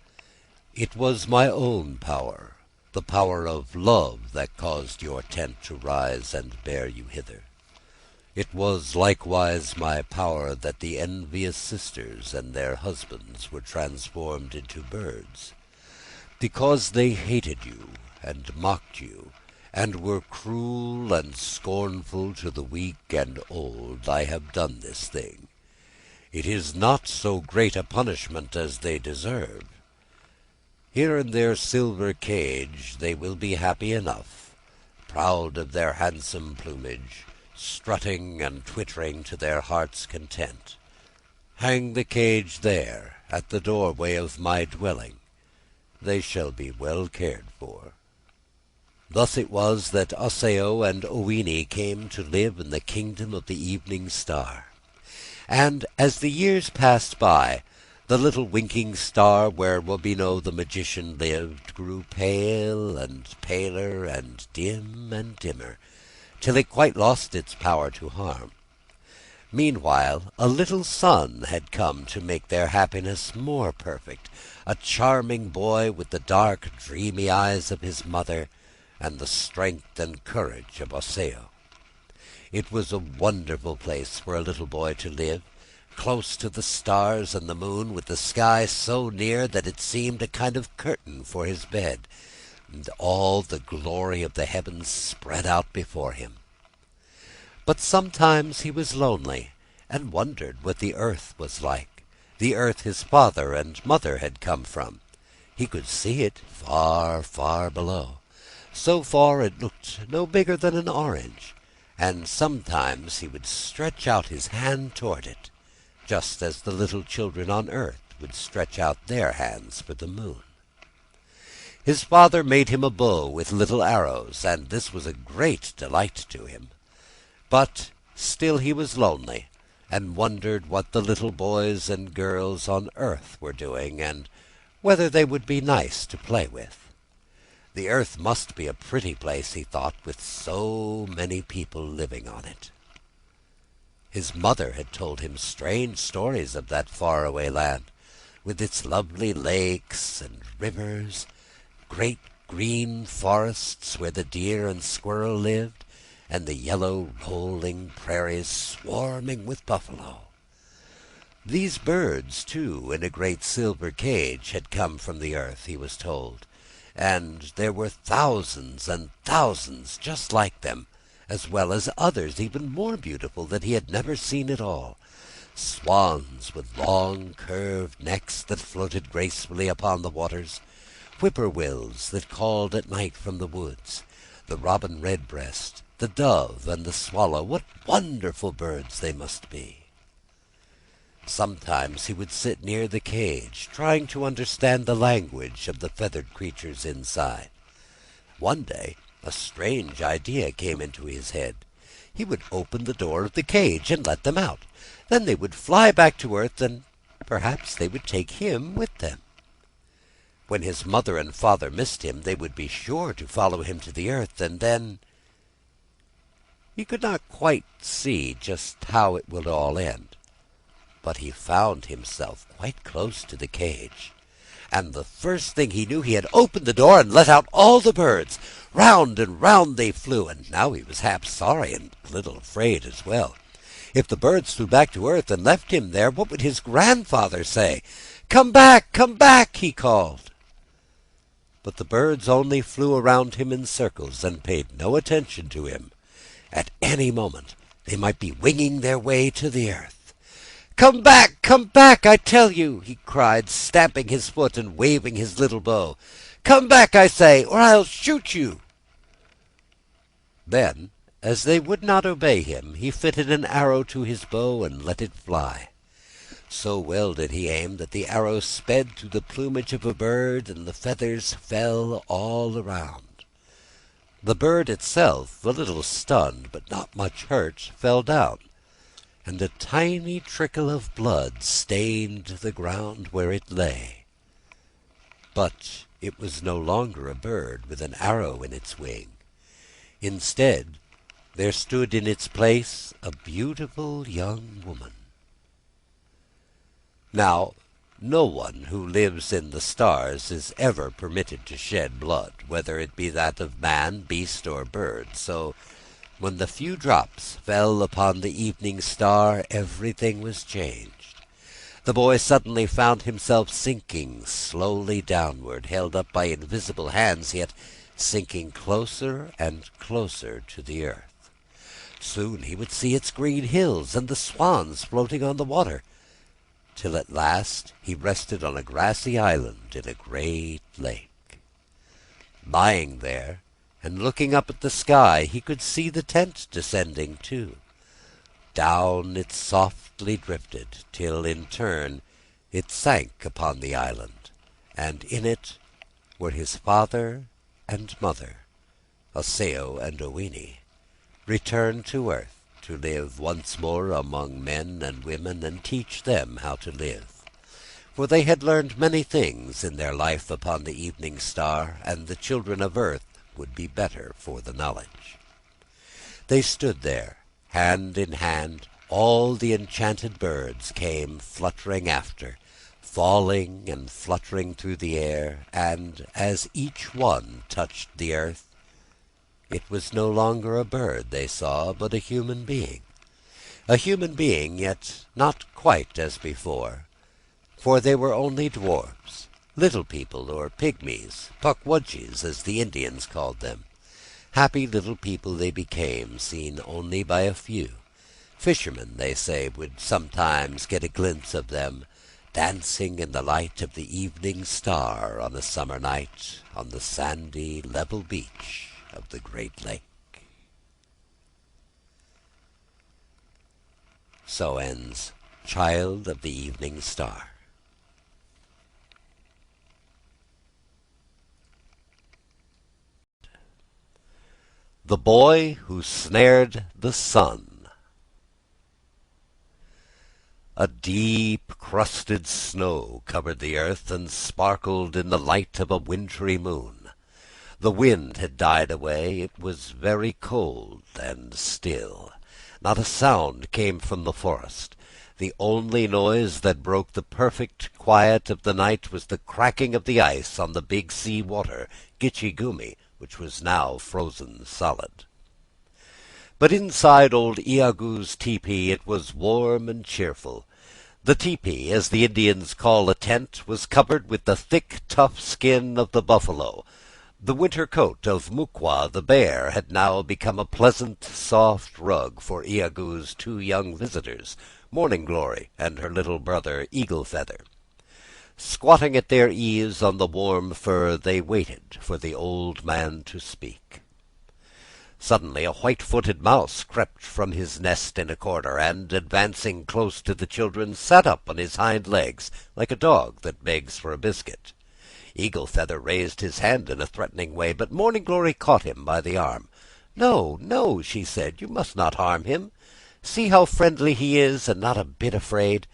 "It was my own power, the power of love, that caused your tent to rise and bear you hither. It was likewise my power that the envious sisters and their husbands were transformed into birds. Because they hated you and mocked you, and were cruel and scornful to the weak and old, I have done this thing. It is not so great a punishment as they deserve. Here in their silver cage they will be happy enough, proud of their handsome plumage, strutting and twittering to their heart's content. Hang the cage there, at the doorway of my dwelling. They shall be well cared for." Thus it was that Osseo and Owini came to live in the kingdom of the evening star. And as the years passed by, the little winking star where Wabeno the magician lived grew pale and paler and dimmer, till it quite lost its power to harm. Meanwhile a little son had come to make their happiness more perfect, a charming boy with the dark, dreamy eyes of his mother, and the strength and courage of Osseo. It was a wonderful place for a little boy to live, close to the stars and the moon, with the sky so near that it seemed a kind of curtain for his bed, and all the glory of the heavens spread out before him. But sometimes he was lonely, and wondered what the earth was like, the earth his father and mother had come from. He could see it far, far below. So far it looked no bigger than an orange, and sometimes he would stretch out his hand toward it, just as the little children on earth would stretch out their hands for the moon. His father made him a bow with little arrows, and this was a great delight to him. But still he was lonely, and wondered what the little boys and girls on earth were doing, and whether they would be nice to play with. The earth must be a pretty place, he thought, with so many people living on it. His mother had told him strange stories of that faraway land, with its lovely lakes and rivers, great green forests where the deer and squirrel lived, and the yellow rolling prairies swarming with buffalo. These birds, too, in a great silver cage, had come from the earth, he was told, and there were thousands and thousands just like them, as well as others even more beautiful that he had never seen at all. Swans with long curved necks that floated gracefully upon the waters, whippoorwills that called at night from the woods, the robin redbreast, the dove, and the swallow. What wonderful birds they must be! Sometimes he would sit near the cage, trying to understand the language of the feathered creatures inside. One day a strange idea came into his head. He would open the door of the cage and let them out. Then they would fly back to earth, and perhaps they would take him with them. When his mother and father missed him, they would be sure to follow him to the earth, and then... He could not quite see just how it would all end, but he found himself quite close to the cage, and the first thing he knew he had opened the door and let out all the birds. Round and round they flew, and now he was half sorry and a little afraid as well. If the birds flew back to earth and left him there, what would his grandfather say? "Come back," he called. But the birds only flew around him in circles and paid no attention to him. At any moment they might be winging their way to the earth. Come back, I tell you," he cried, stamping his foot and waving his little bow. "Come back, I say, or I'll shoot you." Then, as they would not obey him, he fitted an arrow to his bow and let it fly. So well did he aim that the arrow sped through the plumage of a bird, and the feathers fell all around. The bird itself, a little stunned but not much hurt, fell down, and a tiny trickle of blood stained the ground where it lay. But it was no longer a bird with an arrow in its wing. Instead, there stood in its place a beautiful young woman. Now, no one who lives in the stars is ever permitted to shed blood, whether it be that of man, beast, or bird, so when the few drops fell upon the evening star, everything was changed. The boy suddenly found himself sinking slowly downward, held up by invisible hands, yet sinking closer and closer to the earth. Soon he would see its green hills and the swans floating on the water, till at last he rested on a grassy island in a great lake. Lying there and looking up at the sky, he could see the tent descending too. Down it softly drifted, till in turn it sank upon the island, and in it were his father and mother, Osseo and Owini, returned to earth to live once more among men and women and teach them how to live. For they had learned many things in their life upon the evening star, and the children of earth would be better for the knowledge. They stood there, hand in hand. All the enchanted birds came fluttering after, falling and fluttering through the air, and as each one touched the earth, it was no longer a bird they saw, but a human being. A human being, yet not quite as before, for they were only dwarfs, little people, or pygmies, pukwudgies, as the Indians called them. Happy little people they became, seen only by a few. Fishermen, they say, would sometimes get a glimpse of them, dancing in the light of the evening star on a summer night on the sandy, level beach of the Great Lake. So ends Child of the Evening Star. The Boy Who Snared the Sun. A deep crusted snow covered the earth and sparkled in the light of a wintry moon. The wind had died away. It was very cold and still. Not a sound came from the forest. The only noise that broke the perfect quiet of the night was the cracking of the ice on the big sea water, Gitchi-gumi, which was now frozen solid. But inside old Iagoo's tepee it was warm and cheerful. The tepee, as the Indians call a tent, was covered with the thick, tough skin of the buffalo. The winter coat of Mukwa the bear had now become a pleasant, soft rug for Iagoo's two young visitors, Morning Glory and her little brother Eagle Feather. Squatting at their ease on the warm fur, they waited for the old man to speak. Suddenly a white-footed mouse crept from his nest in a corner, and, advancing close to the children, sat up on his hind legs, like a dog that begs for a biscuit. Eagle Feather raised his hand in a threatening way, but Morning Glory caught him by the arm. "No, no," she said, "you must not harm him. See how friendly he is, and not a bit afraid.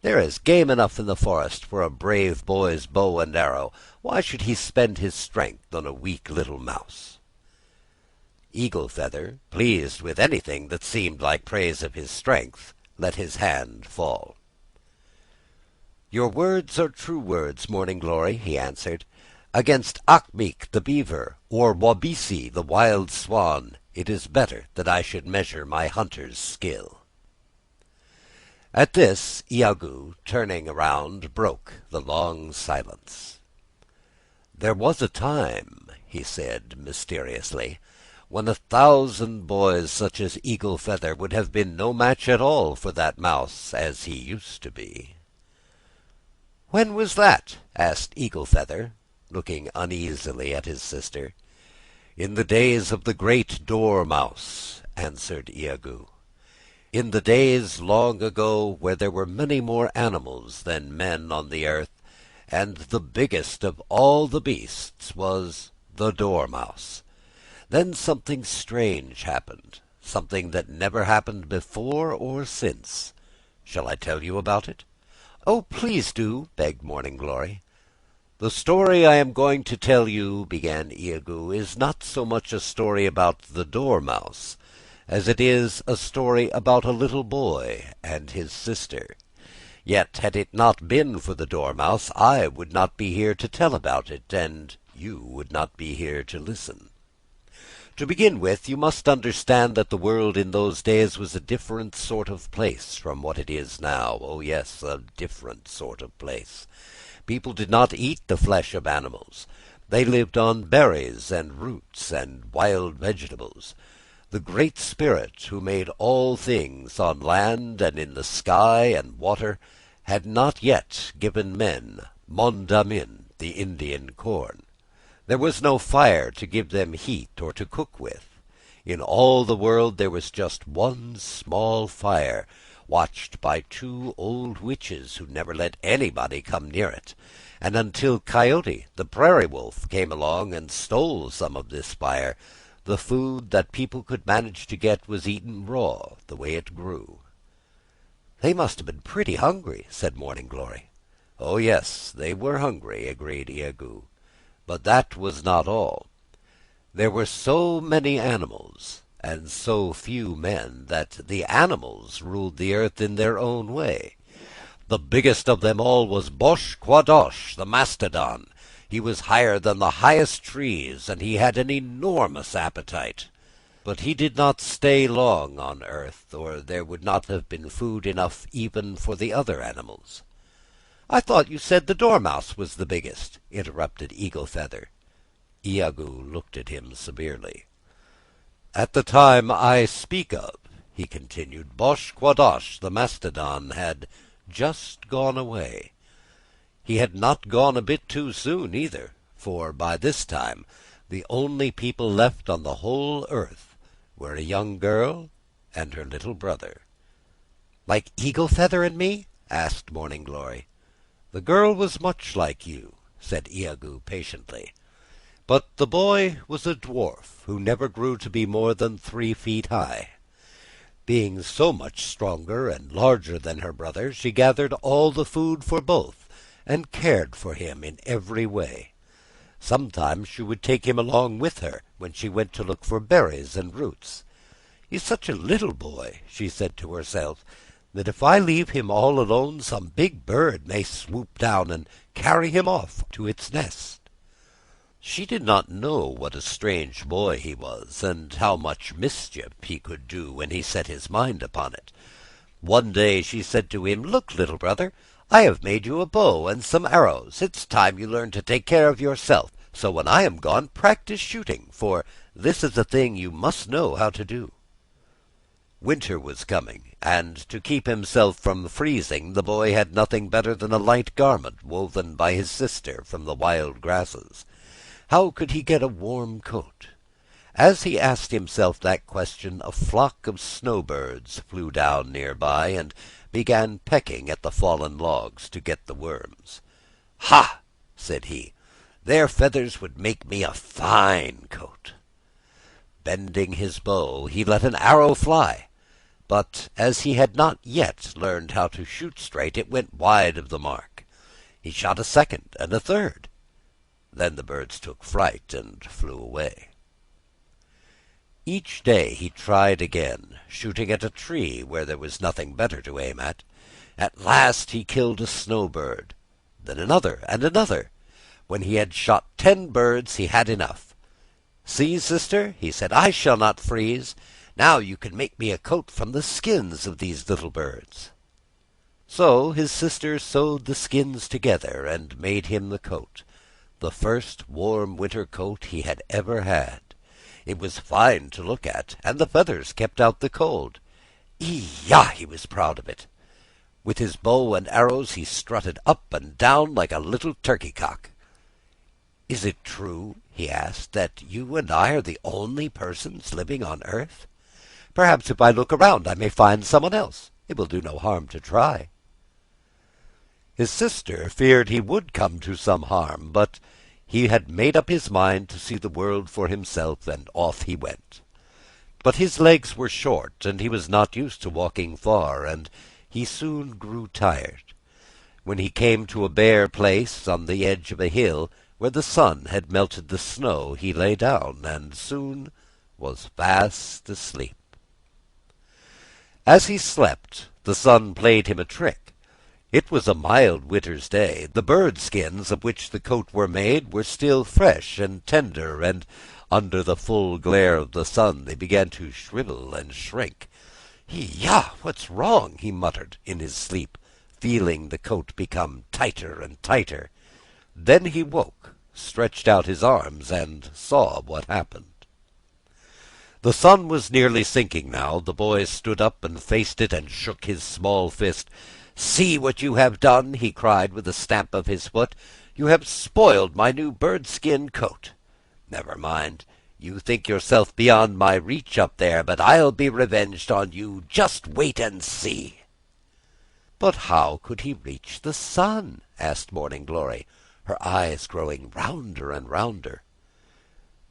There is game enough in the forest for a brave boy's bow and arrow. Why should he spend his strength on a weak little mouse?" Eagle Feather, pleased with anything that seemed like praise of his strength, let his hand fall. "Your words are true words, Morning Glory," he answered. "Against Akmeek the beaver, or Wabisi the wild swan, it is better that I should measure my hunter's skill." At this, Iagoo, turning around, broke the long silence. "There was a time," he said mysteriously, "when 1,000 boys such as Eagle Feather would have been no match at all for that mouse as he used to be." "When was that?" asked Eagle Feather, looking uneasily at his sister. "In the days of the great dormouse," answered Iagoo. "In the days long ago when there were many more animals than men on the earth, and the biggest of all the beasts was the dormouse. Then something strange happened, something that never happened before or since. Shall I tell you about it?" "Oh, please do," begged Morning Glory. "The story I am going to tell you," began Iagoo, "is not so much a story about the dormouse as it is a story about a little boy and his sister. Yet had it not been for the dormouse, I would not be here to tell about it, and you would not be here to listen. To begin with, you must understand that the world in those days was a different sort of place from what it is now. Oh yes, a different sort of place. People did not eat the flesh of animals. They lived on berries and roots and wild vegetables. The Great Spirit, who made all things on land and in the sky and water, had not yet given men mondamin, the Indian corn. There was no fire to give them heat or to cook with. In all the world there was just one small fire, watched by 2 old witches who never let anybody come near it, and until Coyote, the prairie wolf, came along and stole some of this fire, the food that people could manage to get was eaten raw, the way it grew." "They must have been pretty hungry," said Morning Glory. "Oh yes, they were hungry," agreed Iagoo. "But that was not all. There were so many animals and so few men that the animals ruled the earth in their own way. The biggest of them all was Bosh-quadosh, the mastodon. He was higher than the highest trees, and he had an enormous appetite. But he did not stay long on earth, or there would not have been food enough even for the other animals." "I thought you said the dormouse was the biggest," interrupted Eagle Feather. Iagoo looked at him severely. "At the time I speak of," he continued, "Bosh-quadosh, the mastodon, had just gone away. He had not gone a bit too soon, either, for by this time the only people left on the whole earth were a young girl and her little brother. "Like Eagle Feather and me?" asked Morning Glory. "The girl was much like you," said Iagoo patiently. "But the boy was a dwarf who never grew to be more than 3 feet high. Being so much stronger and larger than her brother, she gathered all the food for both, and cared for him in every way. Sometimes she would take him along with her when she went to look for berries and roots. 'He's such a little boy,' she said to herself, 'that if I leave him all alone, some big bird may swoop down and carry him off to its nest.' She did not know what a strange boy he was, and how much mischief he could do when he set his mind upon it. One day she said to him, 'Look, little brother, I have made you a bow and some arrows. It's time you learned to take care of yourself, so when I am gone, practice shooting, for this is a thing you must know how to do.' Winter was coming, and to keep himself from freezing, the boy had nothing better than a light garment woven by his sister from the wild grasses. How could he get a warm coat? As he asked himself that question, a flock of snowbirds flew down near by and began pecking at the fallen logs to get the worms. 'Ha!' said he, 'their feathers would make me a fine coat.' Bending his bow, he let an arrow fly, but as he had not yet learned how to shoot straight, it went wide of the mark. He shot a second and a third. Then the birds took fright and flew away. Each day he tried again, shooting at a tree where there was nothing better to aim at. At last he killed a snowbird, then another and another. When he had shot 10 birds, he had enough. 'See, sister,' he said, 'I shall not freeze. Now you can make me a coat from the skins of these little birds.' So his sister sewed the skins together and made him the coat, the first warm winter coat he had ever had. It was fine to look at, and the feathers kept out the cold. Ee-yah! He was proud of it. With his bow and arrows he strutted up and down like a little turkey-cock. 'Is it true,' he asked, 'that you and I are the only persons living on earth? Perhaps if I look around I may find someone else. It will do no harm to try.' His sister feared he would come to some harm, but he had made up his mind to see the world for himself, and off he went. But his legs were short, and he was not used to walking far, and he soon grew tired. When he came to a bare place on the edge of a hill, where the sun had melted the snow, he lay down, and soon was fast asleep. As he slept, the sun played him a trick. It was a mild winter's day. The bird skins of which the coat were made were still fresh and tender, and under the full glare of the sun they began to shrivel and shrink. "Yah! What's wrong?" he muttered in his sleep, feeling the coat become tighter and tighter. Then he woke, stretched out his arms, and saw what happened. The sun was nearly sinking now. The boy stood up and faced it and shook his small fist. "See what you have done!" he cried with a stamp of his foot. "You have spoiled my new bird-skin coat. Never mind, you think yourself beyond my reach up there, but I'll be revenged on you. Just wait and see." "But how could he reach the sun?" asked Morning Glory, her eyes growing rounder and rounder.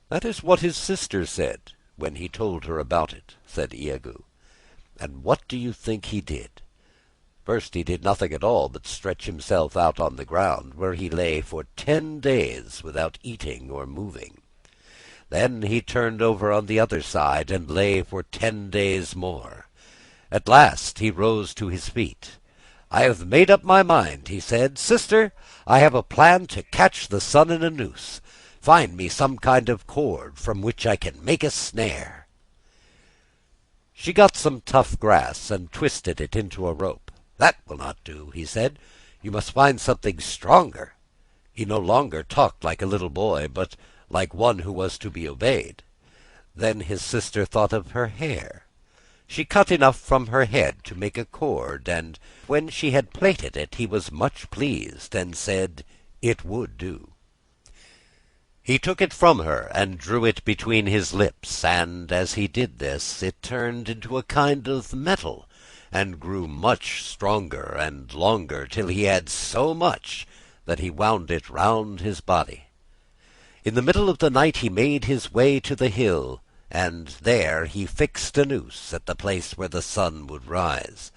"That is what his sister said when he told her about it," said Iagoo. "And what do you think he did? First he did nothing at all but stretch himself out on the ground, where he lay for 10 days without eating or moving. Then he turned over on the other side and lay for 10 days more. At last he rose to his feet. 'I have made up my mind,' he said. 'Sister, I have a plan to catch the sun in a noose. Find me some kind of cord from which I can make a snare.' She got some tough grass and twisted it into a rope. 'That will not do,' he said. 'You must find something stronger.' He no longer talked like a little boy, but like one who was to be obeyed. Then his sister thought of her hair. She cut enough from her head to make a cord, and when she had plaited it he was much pleased, and said it would do. He took it from her and drew it between his lips, and as he did this it turned into a kind of metal, and grew much stronger and longer, till he had so much that he wound it round his body. In the middle of the night he made his way to the hill, and there he fixed a noose at the place where the sun would rise.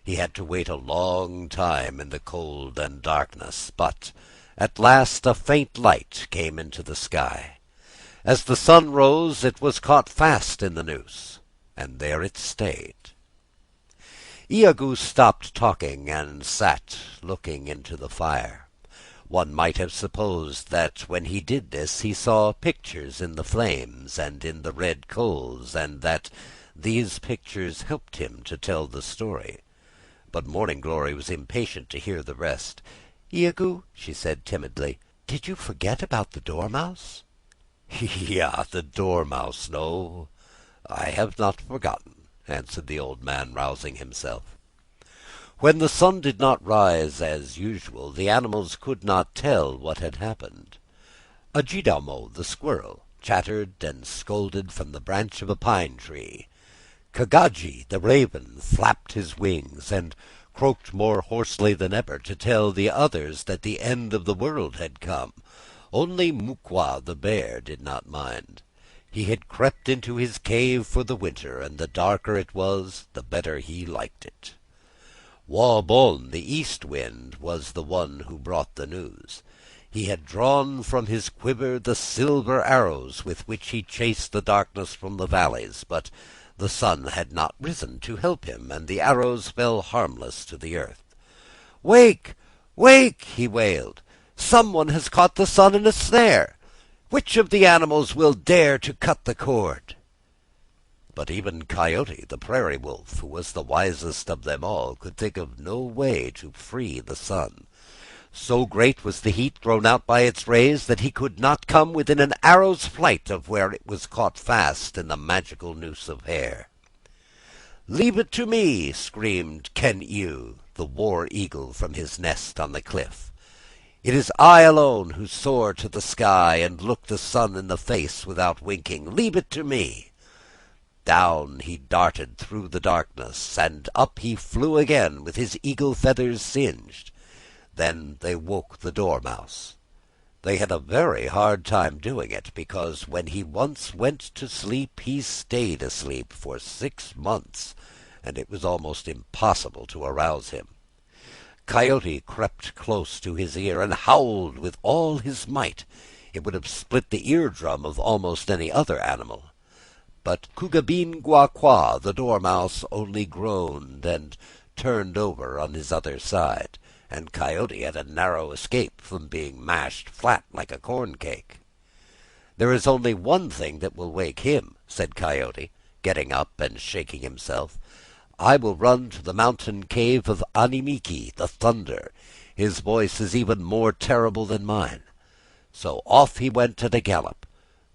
He had to wait a long time in the cold and darkness, but at last a faint light came into the sky. As the sun rose it was caught fast in the noose, and there it stayed. Iagoo stopped talking and sat looking into the fire. One might have supposed that when he did this he saw pictures in the flames and in the red coals, and that these pictures helped him to tell the story. But Morning Glory was impatient to hear the rest. "Iagoo," she said timidly, "did you forget about the dormouse?" "Yeah, the dormouse, no, I have not forgotten," answered the old man, rousing himself. When the sun did not rise as usual, the animals could not tell what had happened. Ajidamo, the squirrel, chattered and scolded from the branch of a pine tree. Kagaji, the raven, flapped his wings and croaked more hoarsely than ever to tell the others that the end of the world had come. Only Mukwa, the bear, did not mind. He had crept into his cave for the winter, and the darker it was, the better he liked it. Wabon, the east wind, was the one who brought the news. He had drawn from his quiver the silver arrows with which he chased the darkness from the valleys, but the sun had not risen to help him, and the arrows fell harmless to the earth. "Wake! Wake!" he wailed. "Someone has caught the sun in a snare. Which of the animals will dare to cut the cord?" But even Coyote, the prairie wolf, who was the wisest of them all, could think of no way to free the sun. So great was the heat thrown out by its rays that he could not come within an arrow's flight of where it was caught fast in the magical noose of hair. "Leave it to me!" screamed Ken-yu, the war eagle, from his nest on the cliff. "It is I alone who soar to the sky and look the sun in the face without winking. Leave it to me!" Down he darted through the darkness, and up he flew again with his eagle feathers singed. Then they woke the dormouse. They had a very hard time doing it, because when he once went to sleep he stayed asleep for 6 months, and it was almost impossible to arouse him. Coyote crept close to his ear and howled with all his might. It would have split the eardrum of almost any other animal. But Kugabin-gwa-kwa, the dormouse, only groaned and turned over on his other side, and Coyote had a narrow escape from being mashed flat like a corn cake. "There is only one thing that will wake him," said Coyote, getting up and shaking himself. "I will run to the mountain cave of Animiki, the thunder. His voice is even more terrible than mine." So off he went at a gallop.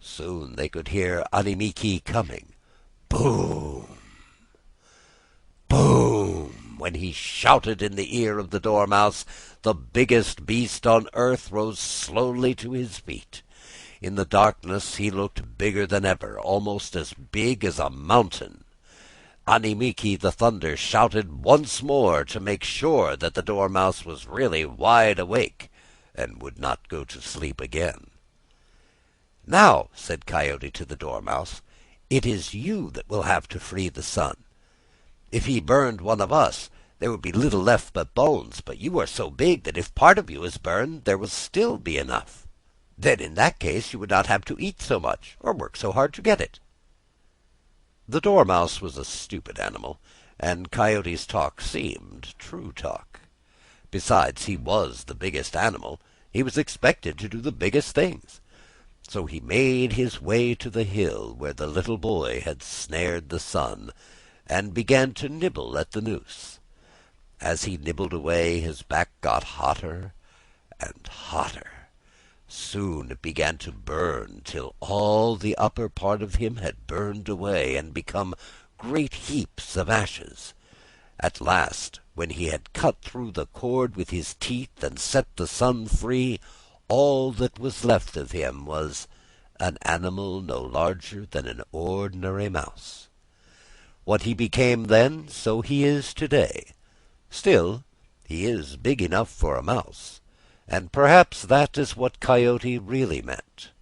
Soon they could hear Animiki coming. Boom! Boom! When he shouted in the ear of the dormouse, the biggest beast on earth rose slowly to his feet. In the darkness he looked bigger than ever, almost as big as a mountain. Animiki the thunder shouted once more to make sure that the dormouse was really wide awake and would not go to sleep again. "Now," said Coyote to the dormouse, "it is you that will have to free the sun. If he burned one of us, there would be little left but bones, but you are so big that if part of you is burned, there will still be enough. Then in that case you would not have to eat so much, or work so hard to get it." The dormouse was a stupid animal, and Coyote's talk seemed true talk. Besides, he was the biggest animal. He was expected to do the biggest things. So he made his way to the hill where the little boy had snared the sun, and began to nibble at the noose. As he nibbled away, his back got hotter and hotter. Soon it began to burn, till all the upper part of him had burned away and become great heaps of ashes. At last, when he had cut through the cord with his teeth and set the sun free, all that was left of him was an animal no larger than an ordinary mouse. What he became then, so he is today. Still, he is big enough for a mouse, and perhaps that is what Coyote really meant.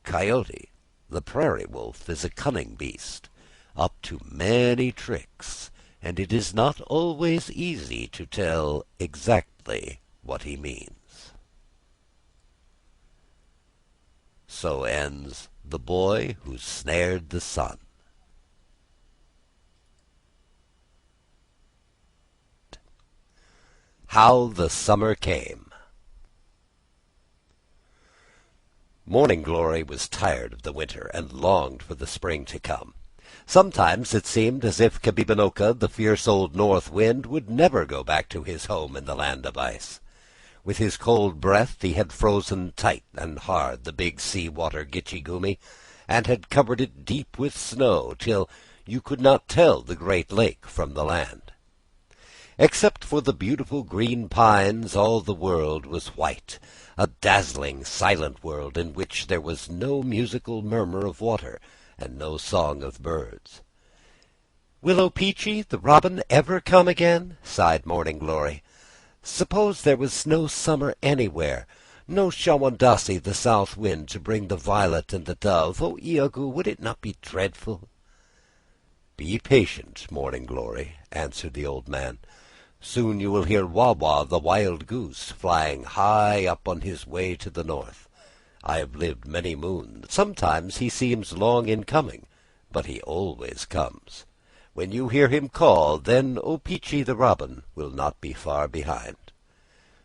Coyote, the prairie wolf, is a cunning beast, up to many tricks, and it is not always easy to tell exactly what he means. So ends The Boy Who Snared the Sun. How the Summer Came. Morning Glory was tired of the winter and longed for the spring to come. Sometimes it seemed as if Kabibanoka, the fierce old north wind, would never go back to his home in the land of ice. With his cold breath he had frozen tight and hard the big sea-water Gitchigumi, and had covered it deep with snow till you could not tell the great lake from the land. Except for the beautiful green pines, all the world was white, a dazzling, silent world in which there was no musical murmur of water and no song of birds. "Will O-Pee-chee, the robin, ever come again?" sighed Morning Glory. "Suppose there was no summer anywhere, no Shawondasee, the south wind, to bring the violet and the dove. Oh, Iagoo, would it not be dreadful?" "Be patient, Morning Glory," answered the old man. "Soon you will hear Wawa, the wild goose, flying high up on his way to the north. I have lived many moons. Sometimes he seems long in coming, but he always comes. When you hear him call, then O-Pee-chee the robin will not be far behind."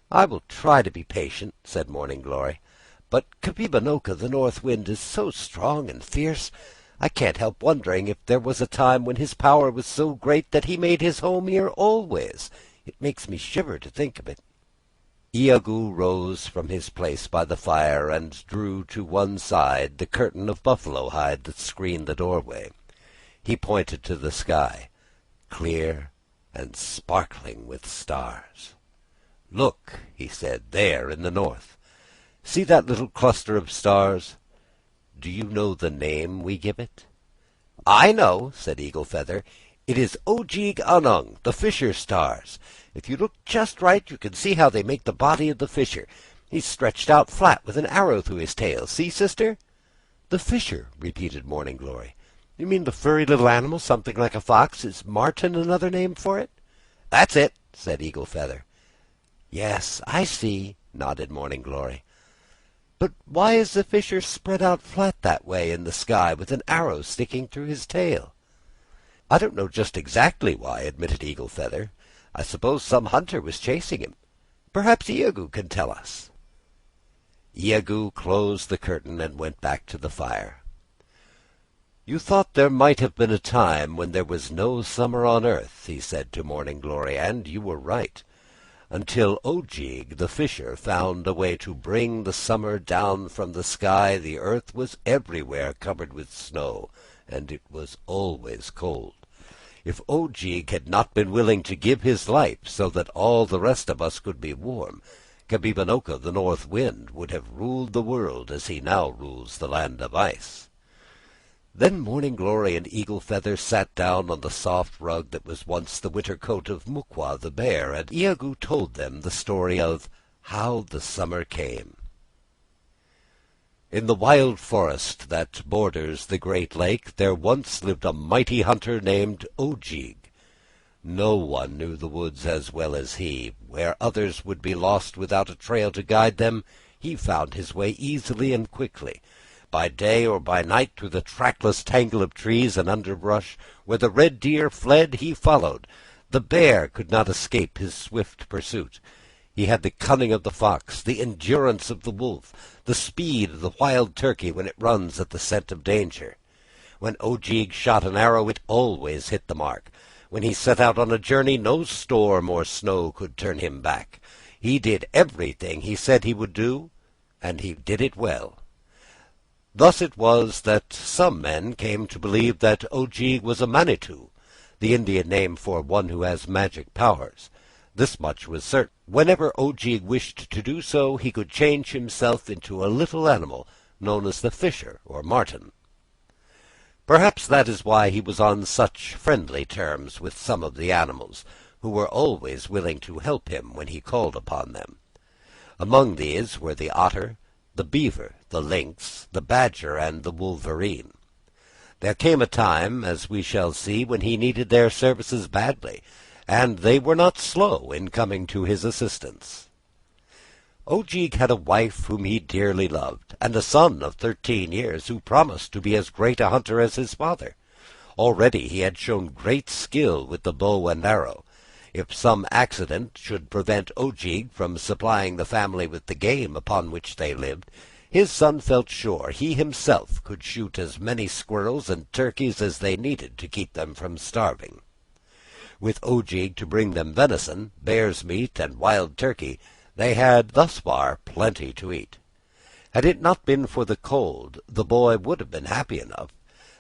"I will try to be patient," said Morning Glory. "But Kabibanoka, the north wind, is so strong and fierce, I can't help wondering if there was a time when his power was so great that he made his home here always. It makes me shiver to think of it." Iagoo rose from his place by the fire and drew to one side the curtain of buffalo hide that screened the doorway. He pointed to the sky, clear and sparkling with stars. "Look," he said, "there in the north. See that little cluster of stars? Do you know the name we give it?" "I know," said Eagle Feather. "It is Ojeeg-Anung, the fisher stars. If you look just right, you can see how they make the body of the fisher. He's stretched out flat with an arrow through his tail. See, sister?" "The fisher," repeated Morning Glory. "You mean the furry little animal, something like a fox? Is marten another name for it?" "That's it," said Eagle Feather. "Yes, I see," nodded Morning Glory. "But why is the fisher spread out flat that way in the sky with an arrow sticking through his tail?" "I don't know just exactly why," admitted Eagle Feather. "I suppose some hunter was chasing him. Perhaps Iagoo can tell us." Iagoo closed the curtain and went back to the fire. "You thought there might have been a time when there was no summer on earth," he said to Morning Glory, "and you were right. Until Ojeeg, the fisher, found a way to bring the summer down from the sky, the earth was everywhere covered with snow, and it was always cold. If Ojeeg had not been willing to give his life so that all the rest of us could be warm, Kabibanoka, the north wind, would have ruled the world as he now rules the land of ice." Then Morning Glory and Eagle Feather sat down on the soft rug that was once the winter coat of Mukwa the bear, and Iagoo told them the story of How the Summer Came. In the wild forest that borders the great lake there once lived a mighty hunter named Ojeeg. No one knew the woods as well as he. Where others would be lost without a trail to guide them, he found his way easily and quickly. By day or by night, through the trackless tangle of trees and underbrush, where the red deer fled, he followed. The bear could not escape his swift pursuit. He had the cunning of the fox, the endurance of the wolf, the speed of the wild turkey when it runs at the scent of danger. When Ojeeg shot an arrow, it always hit the mark. When he set out on a journey, no storm or snow could turn him back. He did everything he said he would do, and he did it well. Thus it was that some men came to believe that Ojeeg was a Manitou, the Indian name for one who has magic powers. This much was certain. Whenever Ojeeg wished to do so, he could change himself into a little animal known as the fisher or marten. Perhaps that is why he was on such friendly terms with some of the animals, who were always willing to help him when he called upon them. Among these were the otter, the beaver, the lynx, the badger, and the wolverine. There came a time, as we shall see, when he needed their services badly, and they were not slow in coming to his assistance. Ojeeg had a wife whom he dearly loved, and a son of 13 years who promised to be as great a hunter as his father. Already he had shown great skill with the bow and arrow. If some accident should prevent Ojeeg from supplying the family with the game upon which they lived, his son felt sure he himself could shoot as many squirrels and turkeys as they needed to keep them from starving. With Ojeeg to bring them venison, bear's meat, and wild turkey, they had thus far plenty to eat. Had it not been for the cold, the boy would have been happy enough.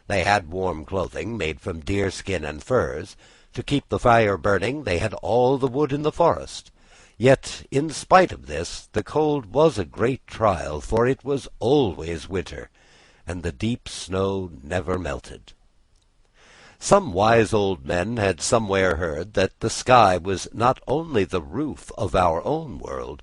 They had warm clothing made from deerskin and furs. To keep the fire burning, they had all the wood in the forest. Yet, in spite of this, the cold was a great trial, for it was always winter, and the deep snow never melted. Some wise old men had somewhere heard that the sky was not only the roof of our own world,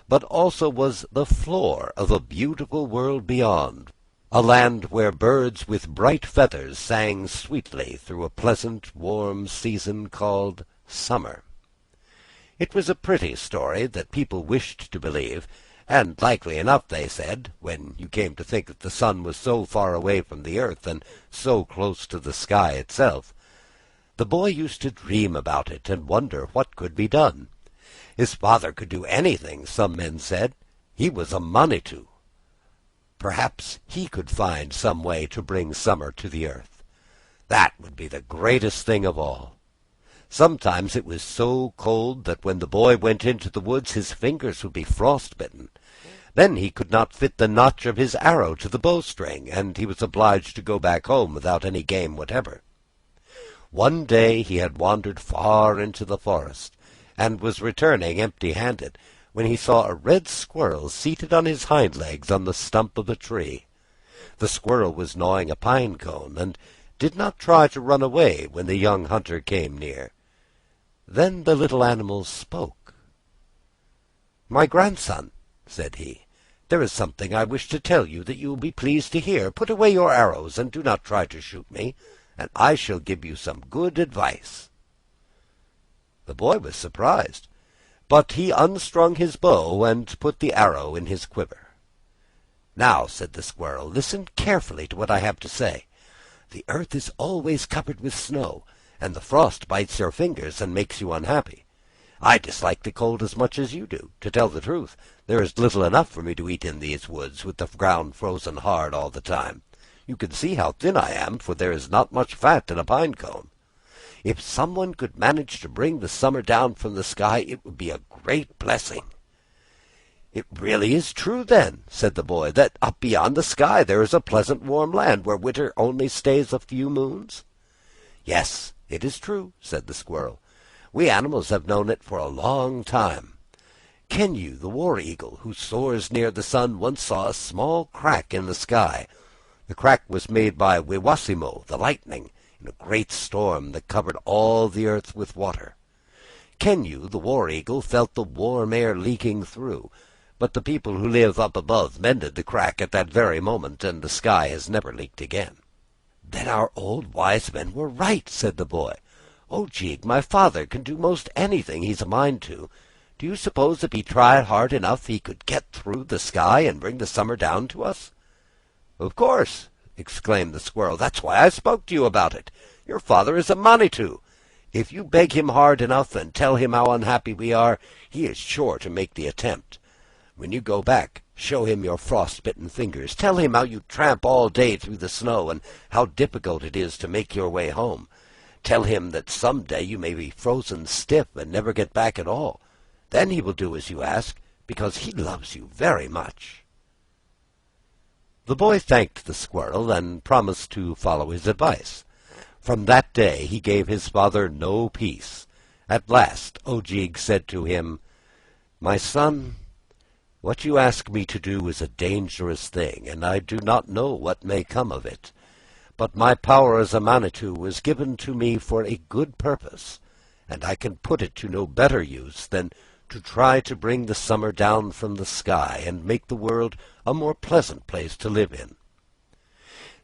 but also was the floor of a beautiful world beyond, a land where birds with bright feathers sang sweetly through a pleasant, warm season called summer. It was a pretty story that people wished to believe, and likely enough, they said, when you came to think that the sun was so far away from the earth and so close to the sky itself. The boy used to dream about it and wonder what could be done. His father could do anything, some men said. He was a Manitou. Perhaps he could find some way to bring summer to the earth. That would be the greatest thing of all. Sometimes it was so cold that when the boy went into the woods his fingers would be frostbitten. Then he could not fit the notch of his arrow to the bowstring, and he was obliged to go back home without any game whatever. One day he had wandered far into the forest, and was returning empty-handed, when he saw a red squirrel seated on his hind legs on the stump of a tree. The squirrel was gnawing a pine cone, and did not try to run away when the young hunter came near. Then the little animal spoke. "My grandson," said he, "there is something I wish to tell you that you will be pleased to hear. Put away your arrows, and do not try to shoot me, and I shall give you some good advice." The boy was surprised, but he unstrung his bow and put the arrow in his quiver. "Now," said the squirrel, "listen carefully to what I have to say. The earth is always covered with snow, and the frost bites your fingers and makes you unhappy. I dislike the cold as much as you do. To tell the truth, there is little enough for me to eat in these woods, with the ground frozen hard all the time. You can see how thin I am, for there is not much fat in a pine cone. If someone could manage to bring the summer down from the sky, it would be a great blessing." "It really is true, then," said the boy, "that up beyond the sky there is a pleasant warm land, where winter only stays a few moons?" "Yes, it is true," said the squirrel. "We animals have known it for a long time. Kenyu, the war-eagle, who soars near the sun, once saw a small crack in the sky. The crack was made by Wiwasimo, the lightning, in a great storm that covered all the earth with water. Kenyu, the war-eagle, felt the warm air leaking through, but the people who live up above mended the crack at that very moment, and the sky has never leaked again." "Then our old wise men were right," said the boy. "Ojeeg, my father, can do most anything he's a mind to. Do you suppose if he tried hard enough he could get through the sky and bring the summer down to us?" "Of course," exclaimed the squirrel. "That's why I spoke to you about it. Your father is a Manitou. If you beg him hard enough and tell him how unhappy we are, he is sure to make the attempt. When you go back, show him your frost-bitten fingers. Tell him how you tramp all day through the snow, and how difficult it is to make your way home. Tell him that some day you may be frozen stiff and never get back at all. Then he will do as you ask, because he loves you very much." The boy thanked the squirrel and promised to follow his advice. From that day he gave his father no peace. At last Ojeeg said to him, "My son, what you ask me to do is a dangerous thing, and I do not know what may come of it. But my power as a Manitou was given to me for a good purpose, and I can put it to no better use than to try to bring the summer down from the sky and make the world a more pleasant place to live in."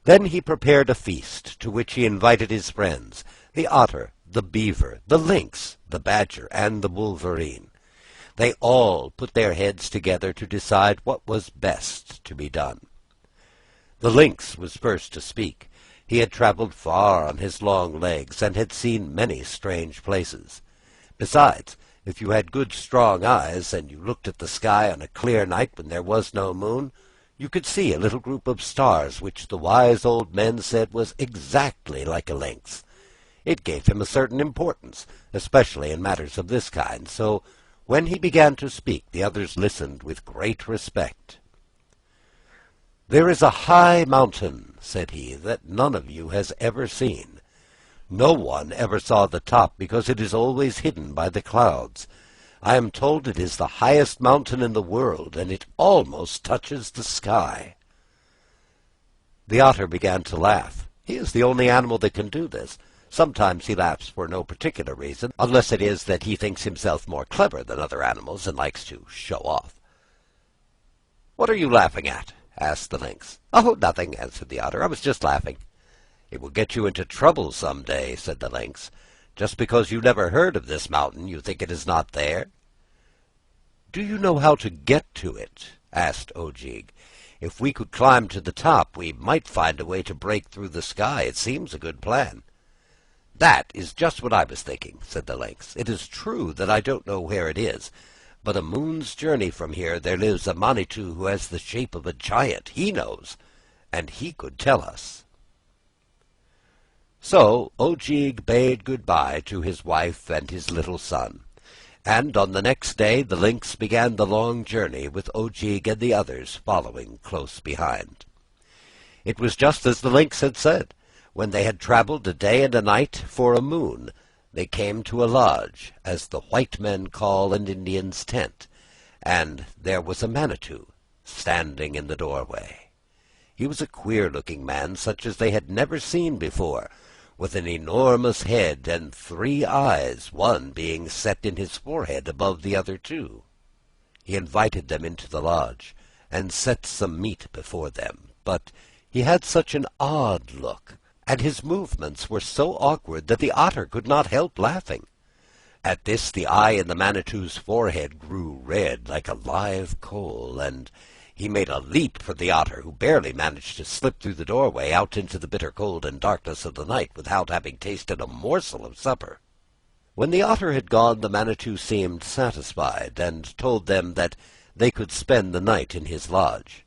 Then he prepared a feast, to which he invited his friends, the otter, the beaver, the lynx, the badger, and the wolverine. They all put their heads together to decide what was best to be done. The lynx was first to speak. He had traveled far on his long legs, and had seen many strange places. Besides, if you had good strong eyes, and you looked at the sky on a clear night when there was no moon, you could see a little group of stars which the wise old men said was exactly like a lynx. It gave him a certain importance, especially in matters of this kind, so when he began to speak, the others listened with great respect. "There is a high mountain," said he, "that none of you has ever seen. No one ever saw the top, because it is always hidden by the clouds. I am told it is the highest mountain in the world, and it almost touches the sky." The otter began to laugh. He is the only animal that can do this. Sometimes he laughs for no particular reason, unless it is that he thinks himself more clever than other animals and likes to show off. "What are you laughing at?" asked the lynx. "Oh, nothing," answered the otter. "I was just laughing." "It will get you into trouble some day," said the lynx. "Just because you never heard of this mountain, you think it is not there." "Do you know how to get to it?" asked Ojeeg. "If we could climb to the top, we might find a way to break through the sky. It seems a good plan." "That is just what I was thinking," said the lynx. "It is true that I don't know where it is, but a moon's journey from here there lives a Manitou who has the shape of a giant. He knows, and he could tell us." So Ojeeg bade good-bye to his wife and his little son, and on the next day the lynx began the long journey, with Ojeeg and the others following close behind. It was just as the lynx had said. When they had traveled a day and a night for a moon, they came to a lodge, as the white men call an Indian's tent, and there was a Manitou standing in the doorway. He was a queer-looking man, such as they had never seen before, with an enormous head and 3 eyes, one being set in his forehead above the other 2. He invited them into the lodge, and set some meat before them, but he had such an odd look, and his movements were so awkward that the otter could not help laughing. At this the eye in the Manitou's forehead grew red like a live coal, and he made a leap for the otter, who barely managed to slip through the doorway out into the bitter cold and darkness of the night without having tasted a morsel of supper. When the otter had gone, the Manitou seemed satisfied, and told them that they could spend the night in his lodge.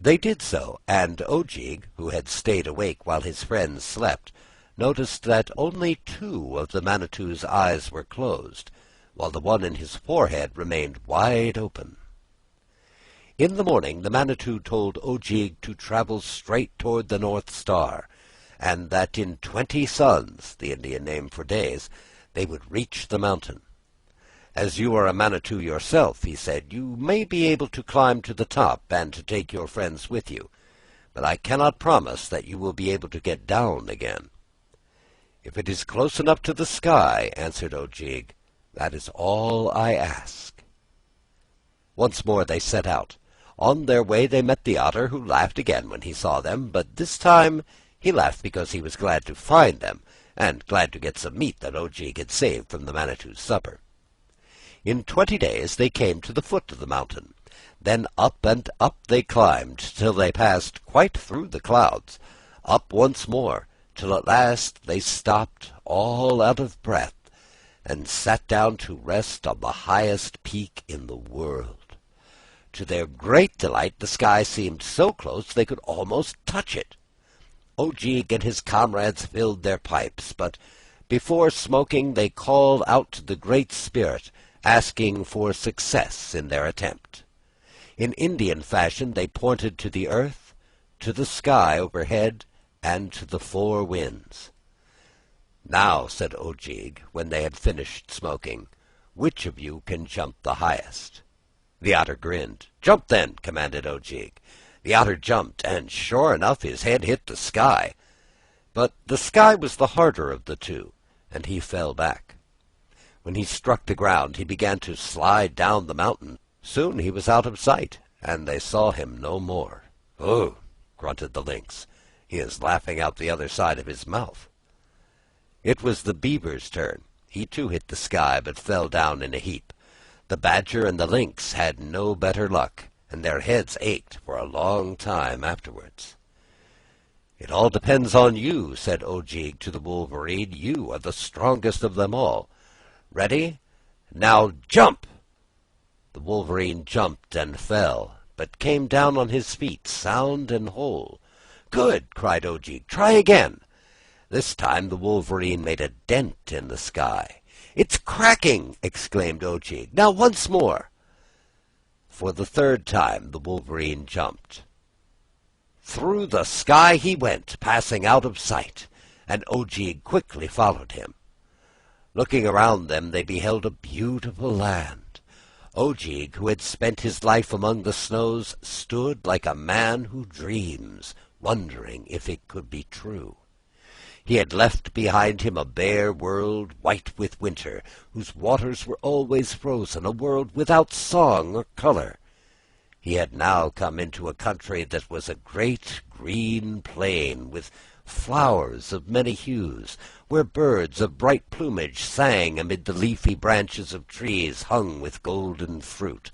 They did so, and Ojeeg, who had stayed awake while his friends slept, noticed that only 2 of the Manitou's eyes were closed, while the one in his forehead remained wide open. In the morning the Manitou told Ojeeg to travel straight toward the North Star, and that in 20 suns, the Indian name for days, they would reach the mountain. "As you are a Manitou yourself," he said, "you may be able to climb to the top and to take your friends with you, but I cannot promise that you will be able to get down again." "If it is close enough to the sky," answered Ojeeg, "that is all I ask." Once more they set out. On their way they met the otter, who laughed again when he saw them, but this time he laughed because he was glad to find them, and glad to get some meat that Ojeeg had saved from the Manitou's supper. In 20 days they came to the foot of the mountain. Then up and up they climbed, till they passed quite through the clouds. Up once more, till at last they stopped, all out of breath, and sat down to rest on the highest peak in the world. To their great delight, the sky seemed so close they could almost touch it. Ojeeg and his comrades filled their pipes, but before smoking they called out to the Great Spirit, asking for success in their attempt. In Indian fashion they pointed to the earth, to the sky overhead, and to the 4 winds. "Now," said Ojeeg, when they had finished smoking, "which of you can jump the highest?" The otter grinned. "Jump, then," commanded Ojeeg. The otter jumped, and sure enough his head hit the sky. But the sky was the harder of the two, and he fell back. When he struck the ground, he began to slide down the mountain. Soon he was out of sight, and they saw him no more. "Oh," grunted the lynx, "he is laughing out the other side of his mouth." It was the beaver's turn. He too hit the sky, but fell down in a heap. The badger and the lynx had no better luck, and their heads ached for a long time afterwards. "It all depends on you," said Ojeeg to the wolverine. "You are the strongest of them all. Ready? Now jump!" The wolverine jumped and fell, but came down on his feet, sound and whole. "Good!" cried Ojeeg. "Try again." This time the wolverine made a dent in the sky. "It's cracking!" exclaimed Ojeeg. "Now once more." For the third time the wolverine jumped. Through the sky he went, passing out of sight, and Ojeeg quickly followed him. Looking around them, they beheld a beautiful land. Ojeeg, who had spent his life among the snows, stood like a man who dreams, wondering if it could be true. He had left behind him a bare world, white with winter, whose waters were always frozen, a world without song or color. He had now come into a country that was a great green plain, with flowers of many hues, where birds of bright plumage sang amid the leafy branches of trees hung with golden fruit.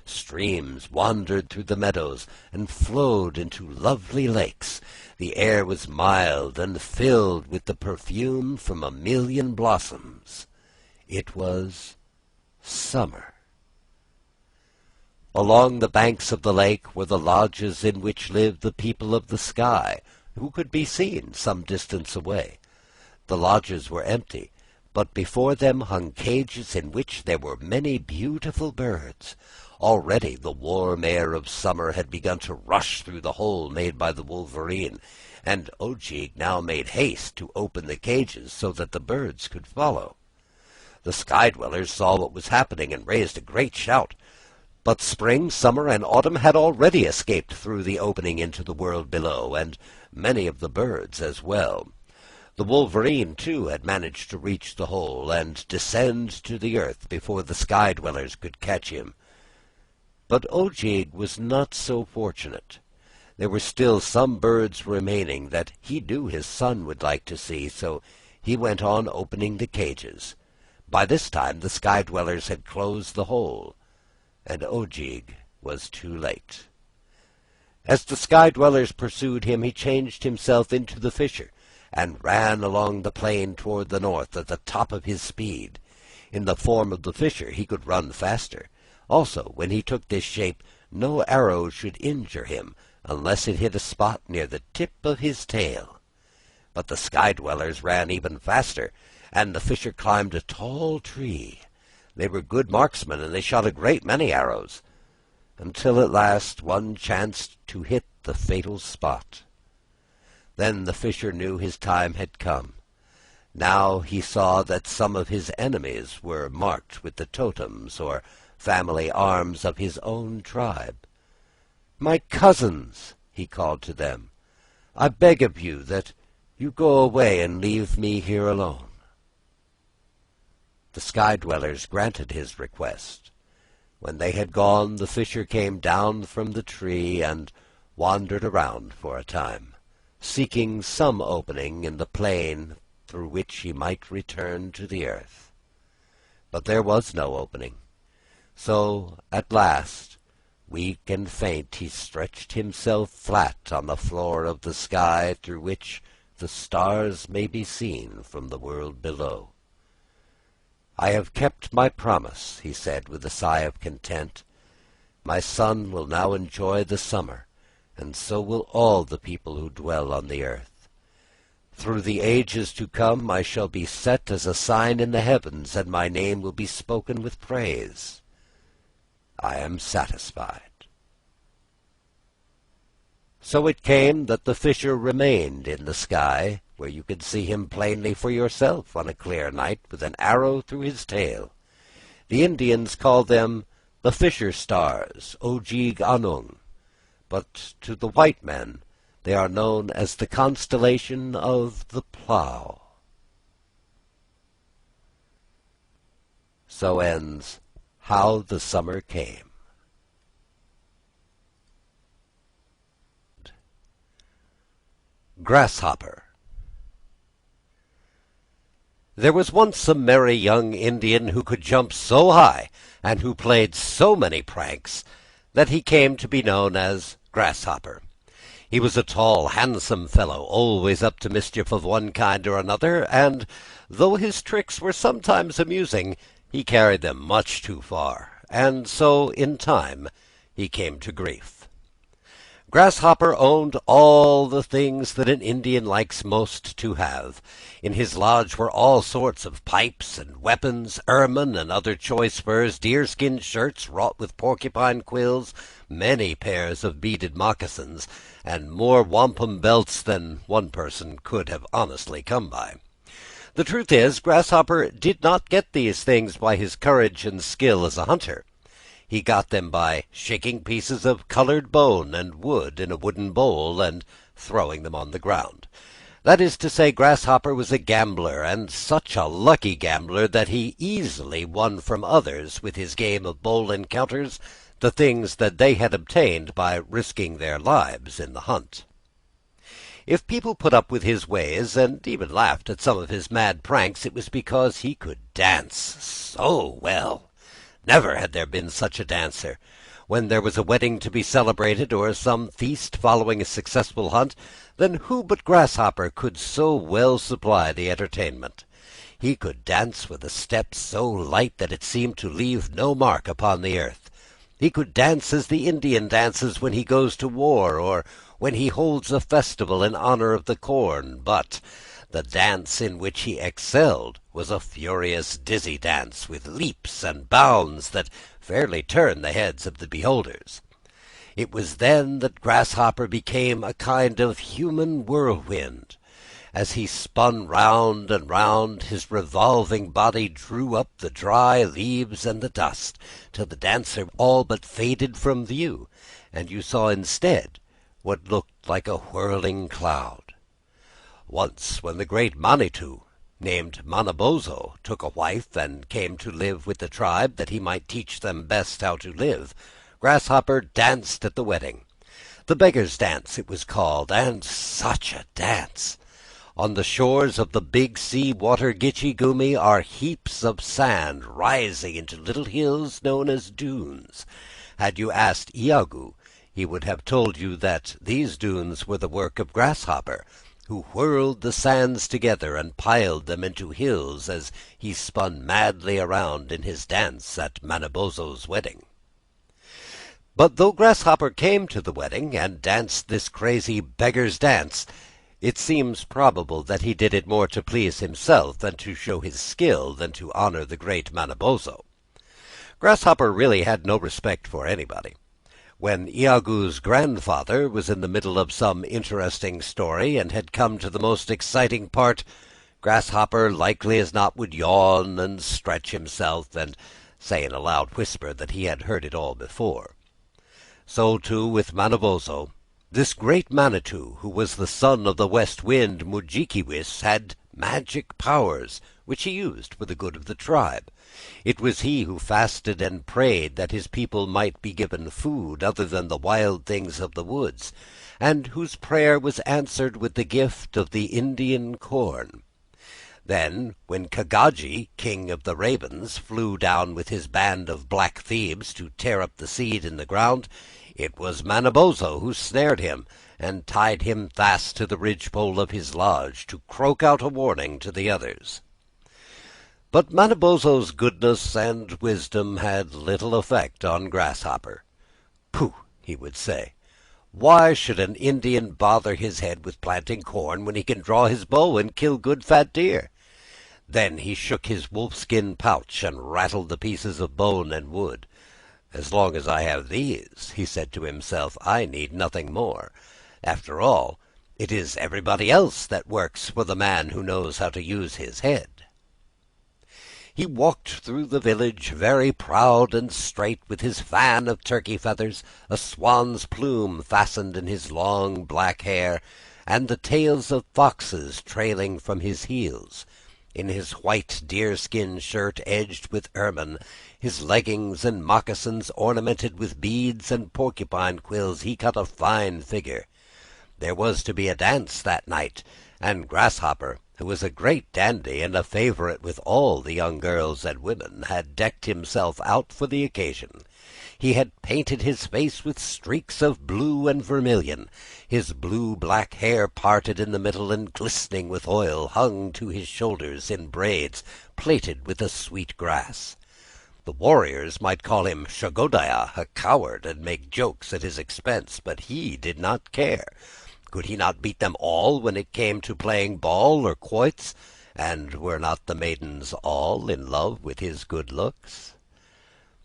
Streams wandered through the meadows and flowed into lovely lakes. The air was mild and filled with the perfume from a million blossoms. It was summer. Along the banks of the lake were the lodges in which lived the people of the sky, who could be seen some distance away. The lodges were empty, but before them hung cages in which there were many beautiful birds. Already the warm air of summer had begun to rush through the hole made by the wolverine, and Ojeeg now made haste to open the cages so that the birds could follow. The sky-dwellers saw what was happening and raised a great shout. But spring, summer, and autumn had already escaped through the opening into the world below, and many of the birds as well. The wolverine, too, had managed to reach the hole and descend to the earth before the sky-dwellers could catch him. But Ojeeg was not so fortunate. There were still some birds remaining that he knew his son would like to see, so he went on opening the cages. By this time the sky-dwellers had closed the hole, and Ojeeg was too late. As the sky-dwellers pursued him, he changed himself into the fisher, and ran along the plain toward the north at the top of his speed. In the form of the fisher he could run faster. Also, when he took this shape, no arrow should injure him, unless it hit a spot near the tip of his tail. But the sky-dwellers ran even faster, and the fisher climbed a tall tree. They were good marksmen, and they shot a great many arrows, until at last one chanced to hit the fatal spot. Then the fisher knew his time had come. Now he saw that some of his enemies were marked with the totems or family arms of his own tribe. "My cousins," he called to them, "I beg of you that you go away and leave me here alone." The sky-dwellers granted his request. When they had gone, the fisher came down from the tree and wandered around for a time, seeking some opening in the plain through which he might return to the earth. But there was no opening. So, at last, weak and faint, he stretched himself flat on the floor of the sky through which the stars may be seen from the world below. "I have kept my promise," he said with a sigh of content. "My son will now enjoy the summer, and so will all the people who dwell on the earth. Through the ages to come I shall be set as a sign in the heavens, and my name will be spoken with praise. I am satisfied." So it came that the fisher remained in the sky, where you could see him plainly for yourself on a clear night with an arrow through his tail. The Indians call them the fisher stars, Ojig-anung, but to the white men they are known as the constellation of the Plough. So ends How the Summer Came. Grasshopper. There was once a merry young Indian who could jump so high and who played so many pranks that he came to be known as Grasshopper. He was a tall, handsome fellow, always up to mischief of one kind or another, and though his tricks were sometimes amusing, he carried them much too far, and so in time he came to grief. Grasshopper owned all the things that an Indian likes most to have. In his lodge were all sorts of pipes and weapons, ermine and other choice furs, deerskin shirts wrought with porcupine quills, many pairs of beaded moccasins, and more wampum belts than one person could have honestly come by. The truth is, Grasshopper did not get these things by his courage and skill as a hunter. He got them by shaking pieces of colored bone and wood in a wooden bowl and throwing them on the ground. That is to say, Grasshopper was a gambler, and such a lucky gambler that he easily won from others with his game of bowl encounters the things that they had obtained by risking their lives in the hunt. If people put up with his ways, and even laughed at some of his mad pranks, it was because he could dance so well. Never had there been such a dancer. When there was a wedding to be celebrated, or some feast following a successful hunt, then who but Grasshopper could so well supply the entertainment? He could dance with a step so light that it seemed to leave no mark upon the earth. He could dance as the Indian dances when he goes to war, or when he holds a festival in honor of the corn, but the dance in which he excelled was a furious, dizzy dance, with leaps and bounds that fairly turned the heads of the beholders. It was then that Grasshopper became a kind of human whirlwind. As he spun round and round, his revolving body drew up the dry leaves and the dust, till the dancer all but faded from view, and you saw instead what looked like a whirling cloud. Once, when the great Manitou, named Manabozho, took a wife and came to live with the tribe that he might teach them best how to live, Grasshopper danced at the wedding. The beggar's dance it was called, and such a dance! On the shores of the big sea water Gitche-gumee are heaps of sand rising into little hills known as dunes. Had you asked Iagoo, he would have told you that these dunes were the work of Grasshopper, who whirled the sands together and piled them into hills as he spun madly around in his dance at Manabozho's wedding. But though Grasshopper came to the wedding and danced this crazy beggar's dance, it seems probable that he did it more to please himself and to show his skill than to honor the great Manabozho. Grasshopper really had no respect for anybody. When Iagoo's grandfather was in the middle of some interesting story and had come to the most exciting part, Grasshopper likely as not would yawn and stretch himself and say in a loud whisper that he had heard it all before. So too with Manabozho. This great Manitou, who was the son of the west wind Mudjikewis, had magic powers, which he used for the good of the tribe. It was he who fasted and prayed that his people might be given food other than the wild things of the woods, and whose prayer was answered with the gift of the Indian corn. Then, when Kagaji, king of the ravens, flew down with his band of black thieves to tear up the seed in the ground, it was Manabozho who snared him and tied him fast to the ridgepole of his lodge to croak out a warning to the others. But Manabozho's goodness and wisdom had little effect on Grasshopper. "Pooh!" he would say. "Why should an Indian bother his head with planting corn when he can draw his bow and kill good fat deer?" Then he shook his wolfskin pouch and rattled the pieces of bone and wood. "As long as I have these," he said to himself, "I need nothing more. After all, It is everybody else that works for the man who knows how to use his head." He walked through the village, very proud and straight, with his fan of turkey feathers, a swan's plume fastened in his long black hair, and the tails of foxes trailing from his heels. In his white deerskin shirt edged with ermine, his leggings and moccasins ornamented with beads and porcupine quills, he cut a fine figure. There was to be a dance that night, and Grasshopper, who was a great dandy and a favorite with all the young girls and women, had decked himself out for the occasion. He had painted his face with streaks of blue and vermilion. His blue-black hair, parted in the middle and glistening with oil, hung to his shoulders in braids plaited with a sweet grass. The warriors might call him Shagodaya, a coward, and make jokes at his expense, but he did not care. Could he not beat them all when it came to playing ball or quoits? And were not the maidens all in love with his good looks?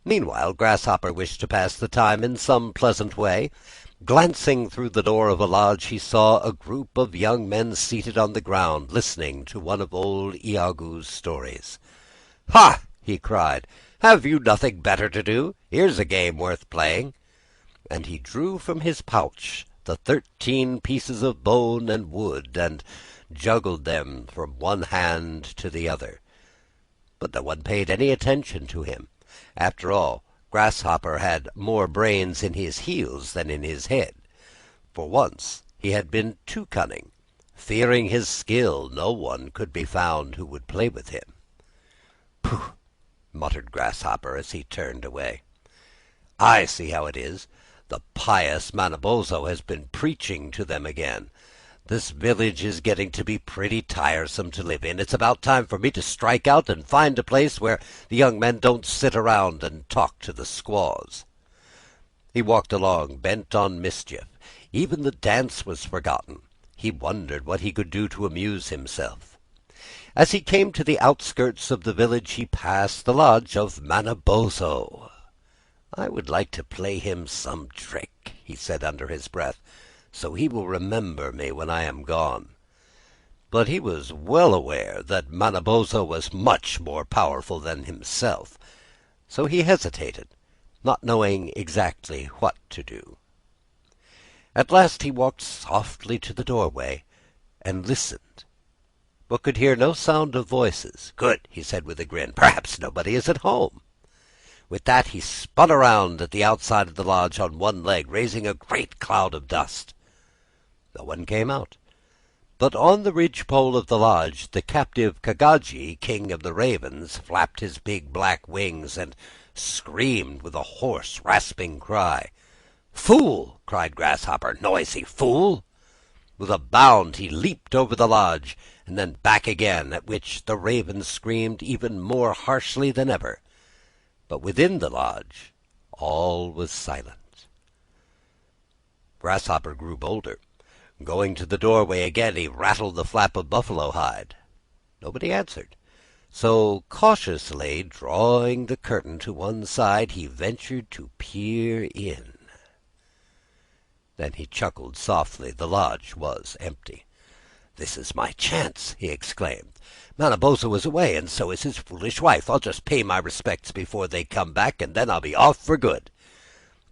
Meanwhile, Grasshopper wished to pass the time in some pleasant way. Glancing through the door of a lodge, he saw a group of young men seated on the ground, listening to one of old Iagoo's stories. "Ha!" he cried. "Have you nothing better to do? Here's a game worth playing." And he drew from his pouch the 13 pieces of bone and wood, and juggled them from one hand to the other. But no one paid any attention to him. After all, Grasshopper had more brains in his heels than in his head. For once he had been too cunning. Fearing his skill, no one could be found who would play with him. "Pooh!" muttered Grasshopper as he turned away. "I see how it is. The pious Manabozho has been preaching to them again. This village is getting to be pretty tiresome to live in. It's about time for me to strike out and find a place where the young men don't sit around and talk to the squaws." He walked along, bent on mischief. Even the dance was forgotten. He wondered what he could do to amuse himself. As he came to the outskirts of the village, he passed the lodge of Manabozho. "I would like to play him some trick," he said under his breath, "so he will remember me when I am gone." But he was well aware that Manabozho was much more powerful than himself, so he hesitated, not knowing exactly what to do. At last he walked softly to the doorway and listened, but could hear no sound of voices. "Good," he said with a grin. "Perhaps nobody is at home." With that he spun around at the outside of the lodge on one leg, raising a great cloud of dust. No one came out, but on the ridgepole of the lodge the captive Kagaji, king of the ravens, flapped his big black wings and screamed with a hoarse, rasping cry. "Fool!" cried Grasshopper. "Noisy fool!" With a bound he leaped over the lodge, and then back again, at which the ravens screamed even more harshly than ever. But within the lodge all was silent. Grasshopper grew bolder. Going to the doorway again, he rattled the flap of buffalo hide. Nobody answered, so cautiously drawing the curtain to one side, he ventured to peer in. Then he chuckled softly. The lodge was empty. "This is my chance!" he exclaimed. "Manabozho is away, and so is his foolish wife. I'll just pay my respects before they come back, and then I'll be off for good."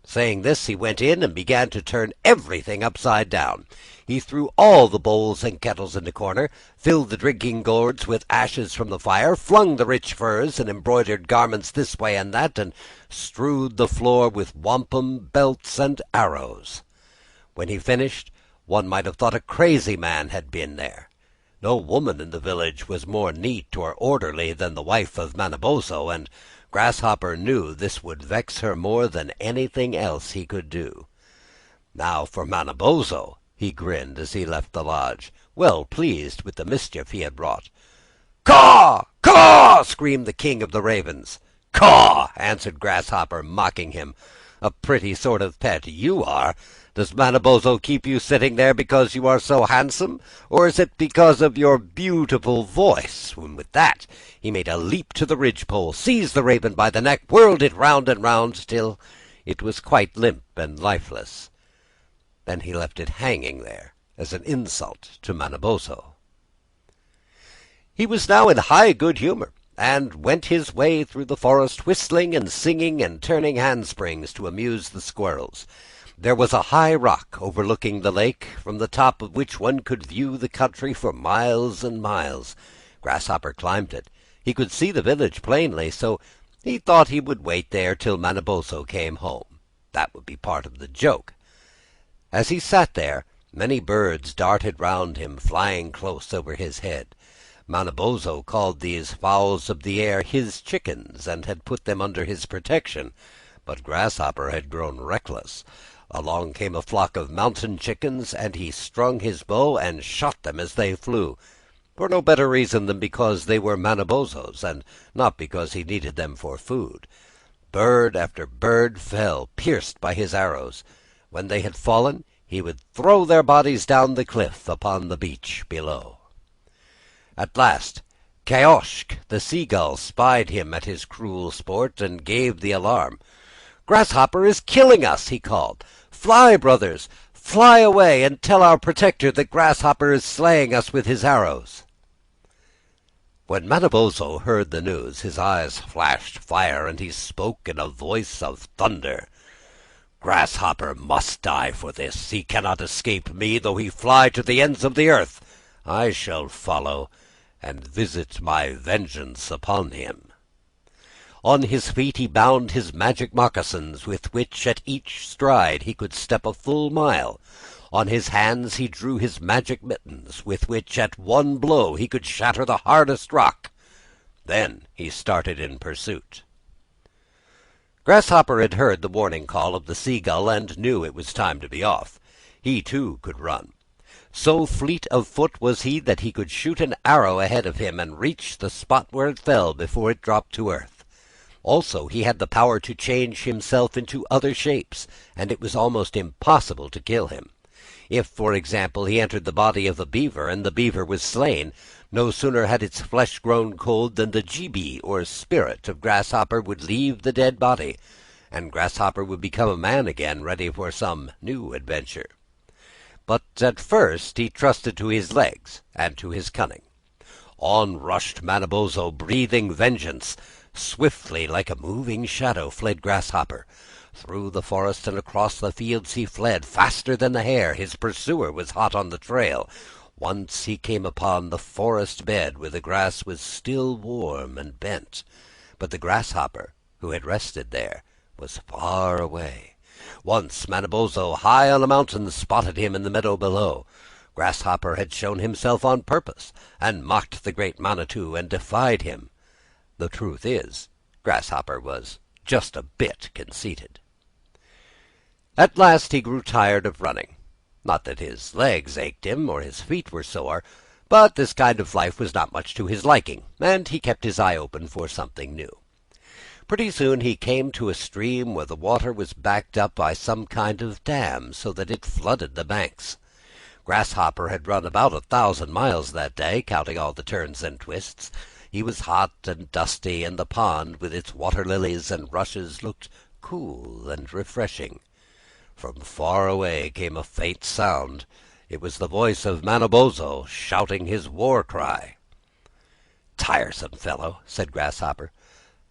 Saying this, he went in and began to turn everything upside down. He threw all the bowls and kettles in the corner, filled the drinking gourds with ashes from the fire, flung the rich furs and embroidered garments this way and that, and strewed the floor with wampum, belts, and arrows. When he finished, one might have thought a crazy man had been there. No woman in the village was more neat or orderly than the wife of Manabozho, and Grasshopper knew this would vex her more than anything else he could do. Now for Manabozho, he grinned as he left the lodge, well pleased with the mischief he had wrought. "Caw! Caw!" screamed the king of the ravens. "Caw!" answered Grasshopper, mocking him. "A pretty sort of pet you are! Does Manabozho keep you sitting there because you are so handsome, or is it because of your beautiful voice?" And with that he made a leap to the ridgepole, seized the raven by the neck, whirled it round and round till it was quite limp and lifeless. Then he left it hanging there as an insult to Manabozho. He was now in high good humor, and went his way through the forest, whistling and singing and turning handsprings to amuse the squirrels. There was a high rock overlooking the lake, from the top of which one could view the country for miles and miles. Grasshopper climbed it. He could see the village plainly, so he thought he would wait there till Manabozho came home. That would be part of the joke. As he sat there, many birds darted round him, flying close over his head. Manabozho called these fowls of the air his chickens, and had put them under his protection, but Grasshopper had grown reckless. Along came a flock of mountain chickens, and he strung his bow and shot them as they flew, for no better reason than because they were Manabozho's, and not because he needed them for food. Bird after bird fell, pierced by his arrows. When they had fallen, he would throw their bodies down the cliff upon the beach below. At last, Kaoshk, the seagull, spied him at his cruel sport, and gave the alarm. "Grasshopper is killing us!" he called. "Fly, brothers! Fly away, and tell our protector that Grasshopper is slaying us with his arrows." When Manabozho heard the news, his eyes flashed fire, and he spoke in a voice of thunder. "Grasshopper must die for this. He cannot escape me, though he fly to the ends of the earth. I shall follow, and visit my vengeance upon him." On his feet he bound his magic moccasins, with which at each stride he could step a full mile. On his hands he drew his magic mittens, with which at one blow he could shatter the hardest rock. Then he started in pursuit. Grasshopper had heard the warning call of the seagull, and knew it was time to be off. He too could run. So fleet of foot was he that he could shoot an arrow ahead of him, and reach the spot where it fell before it dropped to earth. Also he had the power to change himself into other shapes, and it was almost impossible to kill him. If, for example, he entered the body of a beaver, and the beaver was slain, no sooner had its flesh grown cold than the jibi, or spirit, of Grasshopper would leave the dead body, and Grasshopper would become a man again, ready for some new adventure. But at first he trusted to his legs and to his cunning. On rushed Manabozho, breathing vengeance. Swiftly, like a moving shadow, fled Grasshopper. Through the forest and across the fields he fled, faster than the hare. His pursuer was hot on the trail. Once he came upon the forest bed, where the grass was still warm and bent. But the Grasshopper, who had rested there, was far away. Once Manabozho, high on a mountain, spotted him in the meadow below. Grasshopper had shown himself on purpose, and mocked the great Manitou, and defied him. The truth is, Grasshopper was just a bit conceited. At last he grew tired of running. Not that his legs ached him, or his feet were sore, but this kind of life was not much to his liking, and he kept his eye open for something new. Pretty soon he came to a stream where the water was backed up by some kind of dam, so that it flooded the banks. Grasshopper had run about 1,000 miles that day, counting all the turns and twists. He was hot and dusty, and the pond, with its water lilies and rushes, looked cool and refreshing. From far away came a faint sound. It was the voice of Manabozho, shouting his war cry. "Tiresome fellow," said Grasshopper.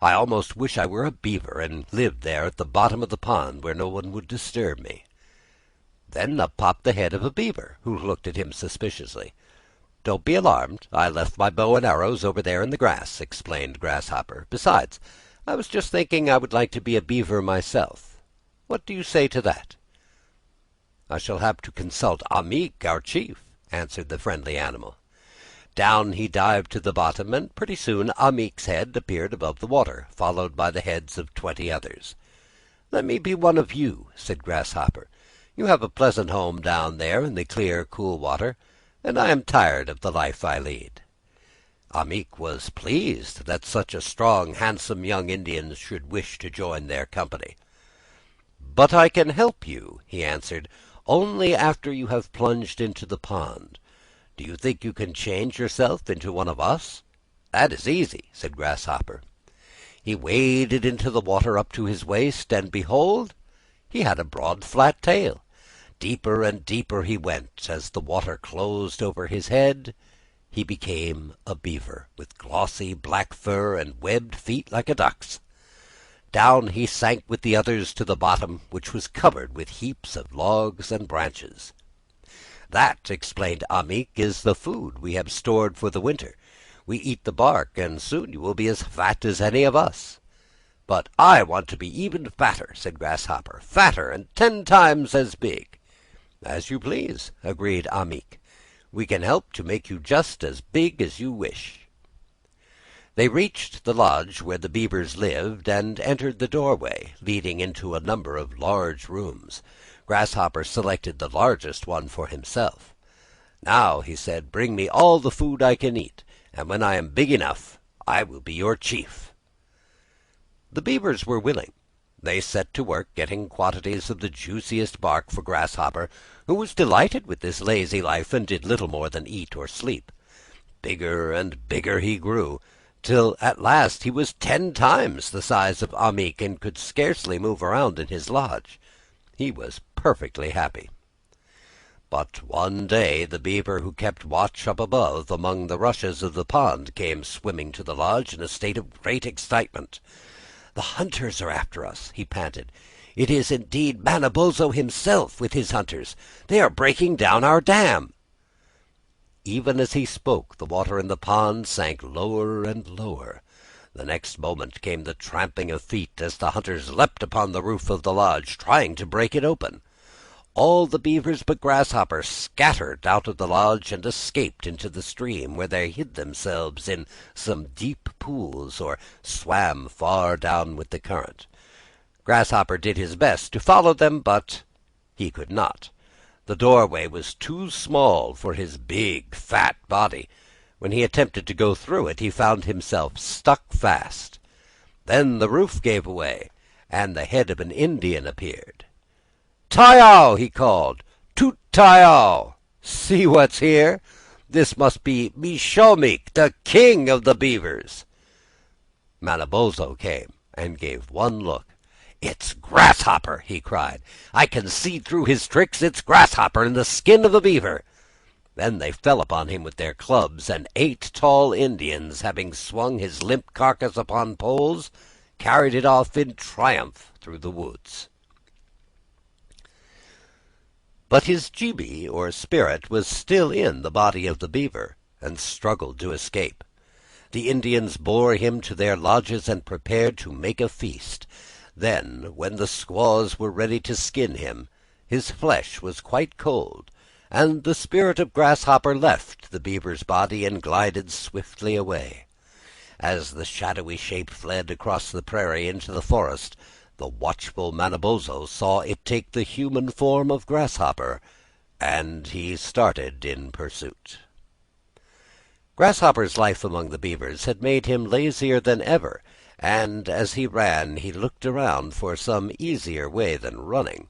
"I almost wish I were a beaver, and lived there at the bottom of the pond, where no one would disturb me." Then up popped the head of a beaver, who looked at him suspiciously. "Don't be alarmed. I left my bow and arrows over there in the grass," explained Grasshopper. "Besides, I was just thinking I would like to be a beaver myself. What do you say to that?" "I shall have to consult Amik, our chief," answered the friendly animal. Down he dived to the bottom, and pretty soon Amik's head appeared above the water, followed by the heads of 20 others. "Let me be one of you," said Grasshopper. "You have a pleasant home down there in the clear, cool water, and I am tired of the life I lead." Amik was pleased that such a strong, handsome young Indian should wish to join their company. "But I can help you," he answered, "only after you have plunged into the pond. Do you think you can change yourself into one of us?" "That is easy," said Grasshopper. He waded into the water up to his waist, and behold, he had a broad flat tail. deeper and deeper he went. As the water closed over his head, he became a beaver, with glossy black fur and webbed feet like a duck's. Down he sank with the others to the bottom, which was covered with heaps of logs and branches. "That," explained Amik, "is the food we have stored for the winter. We eat the bark, and soon you will be as fat as any of us." "But I want to be even fatter," said Grasshopper. "Fatter and 10 times as big." "As you please," agreed Amik. "We can help to make you just as big as you wish." They reached the lodge where the beavers lived, and entered the doorway, leading into a number of large rooms. Grasshopper selected the largest one for himself. "Now," he said, "bring me all the food I can eat, and when I am big enough, I will be your chief." The beavers were willing. They set to work getting quantities of the juiciest bark for Grasshopper, who was delighted with this lazy life and did little more than eat or sleep. Bigger and bigger he grew, till at last he was 10 times the size of Amik and could scarcely move around in his lodge. He was perfectly happy. But one day the beaver who kept watch up above among the rushes of the pond came swimming to the lodge in a state of great excitement. "The hunters are after us," he panted. "It is indeed Manabozho himself with his hunters. They are breaking down our dam." Even as he spoke, the water in the pond sank lower and lower. The next moment came the tramping of feet as the hunters leapt upon the roof of the lodge, trying to break it open. All the beavers but Grasshopper scattered out of the lodge and escaped into the stream, where they hid themselves in some deep pools or swam far down with the current. Grasshopper did his best to follow them, but he could not. The doorway was too small for his big, fat body. When he attempted to go through it, he found himself stuck fast. Then the roof gave way, and the head of an Indian appeared. "Tayo!" he called. "Toot Tayo! See what's here? This must be Mish-o-sha, the king of the beavers." Manabozho came and gave one look. "It's Grasshopper!" he cried. "I can see through his tricks. It's Grasshopper in the skin of a beaver." Then they fell upon him with their clubs, and 8 tall Indians, having swung his limp carcass upon poles, carried it off in triumph through the woods. But his jibi, or spirit, was still in the body of the beaver, and struggled to escape. The Indians bore him to their lodges and prepared to make a feast. Then, when the squaws were ready to skin him, his flesh was quite cold, and the spirit of Grasshopper left the beaver's body and glided swiftly away. As the shadowy shape fled across the prairie into the forest, the watchful Manabozho saw it take the human form of Grasshopper, and he started in pursuit. Grasshopper's life among the beavers had made him lazier than ever, and as he ran he looked around for some easier way than running.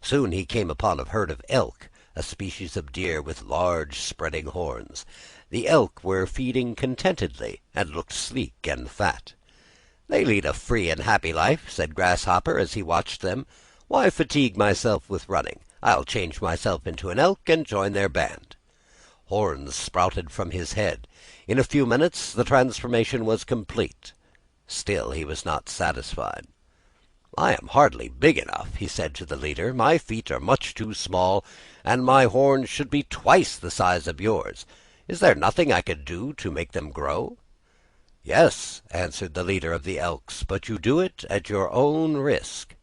Soon he came upon a herd of elk, a species of deer with large spreading horns. The elk were feeding contentedly, and looked sleek and fat. "They lead a free and happy life," said Grasshopper as he watched them. "Why fatigue myself with running? I'll change myself into an elk and join their band." Horns sprouted from his head. In a few minutes the transformation was complete. Still he was not satisfied. "I am hardly big enough," he said to the leader. "My feet are much too small, and my horns should be twice the size of yours. Is there nothing I could do to make them grow?" "Yes," answered the leader of the elks, "but you do it at your own risk."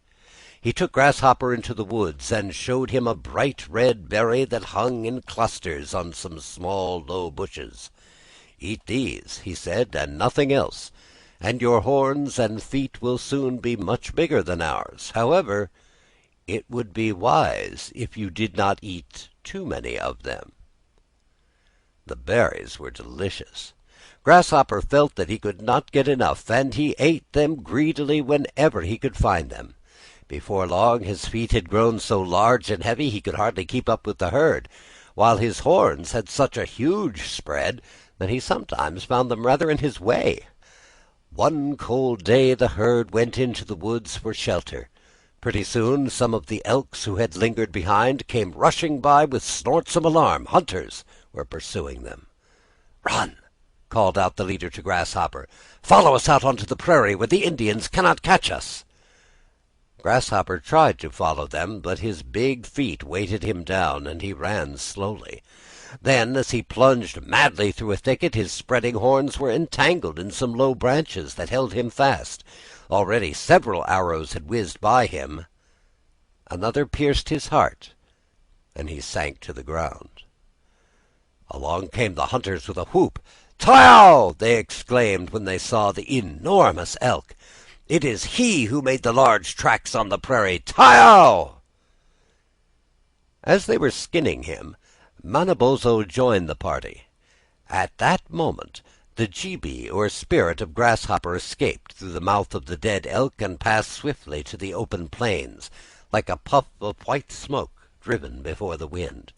He took Grasshopper into the woods and showed him a bright red berry that hung in clusters on some small low bushes. "Eat these," he said, "and nothing else, and your horns and feet will soon be much bigger than ours. However, it would be wise if you did not eat too many of them." The berries were delicious. Grasshopper felt that he could not get enough, and he ate them greedily whenever he could find them. Before long his feet had grown so large and heavy he could hardly keep up with the herd, while his horns had such a huge spread that he sometimes found them rather in his way. One cold day the herd went into the woods for shelter, Pretty soon some of the elks who had lingered behind came rushing by with snorts of alarm. Hunters were pursuing them. "Run!" called out the leader to Grasshopper. "Follow us out onto the prairie where the Indians cannot catch us." Grasshopper tried to follow them, but his big feet weighted him down, and he ran slowly. Then, as he plunged madly through a thicket, his spreading horns were entangled in some low branches that held him fast. Already several arrows had whizzed by him. Another pierced his heart, and he sank to the ground. Along came the hunters with a whoop. "Tow!" they exclaimed when they saw the enormous elk. "It is he who made the large tracks on the prairie. Tow!" As they were skinning him, Manabozho joined the party. At that moment, the jibi, or spirit of Grasshopper, escaped through the mouth of the dead elk and passed swiftly to the open plains, like a puff of white smoke driven before the wind.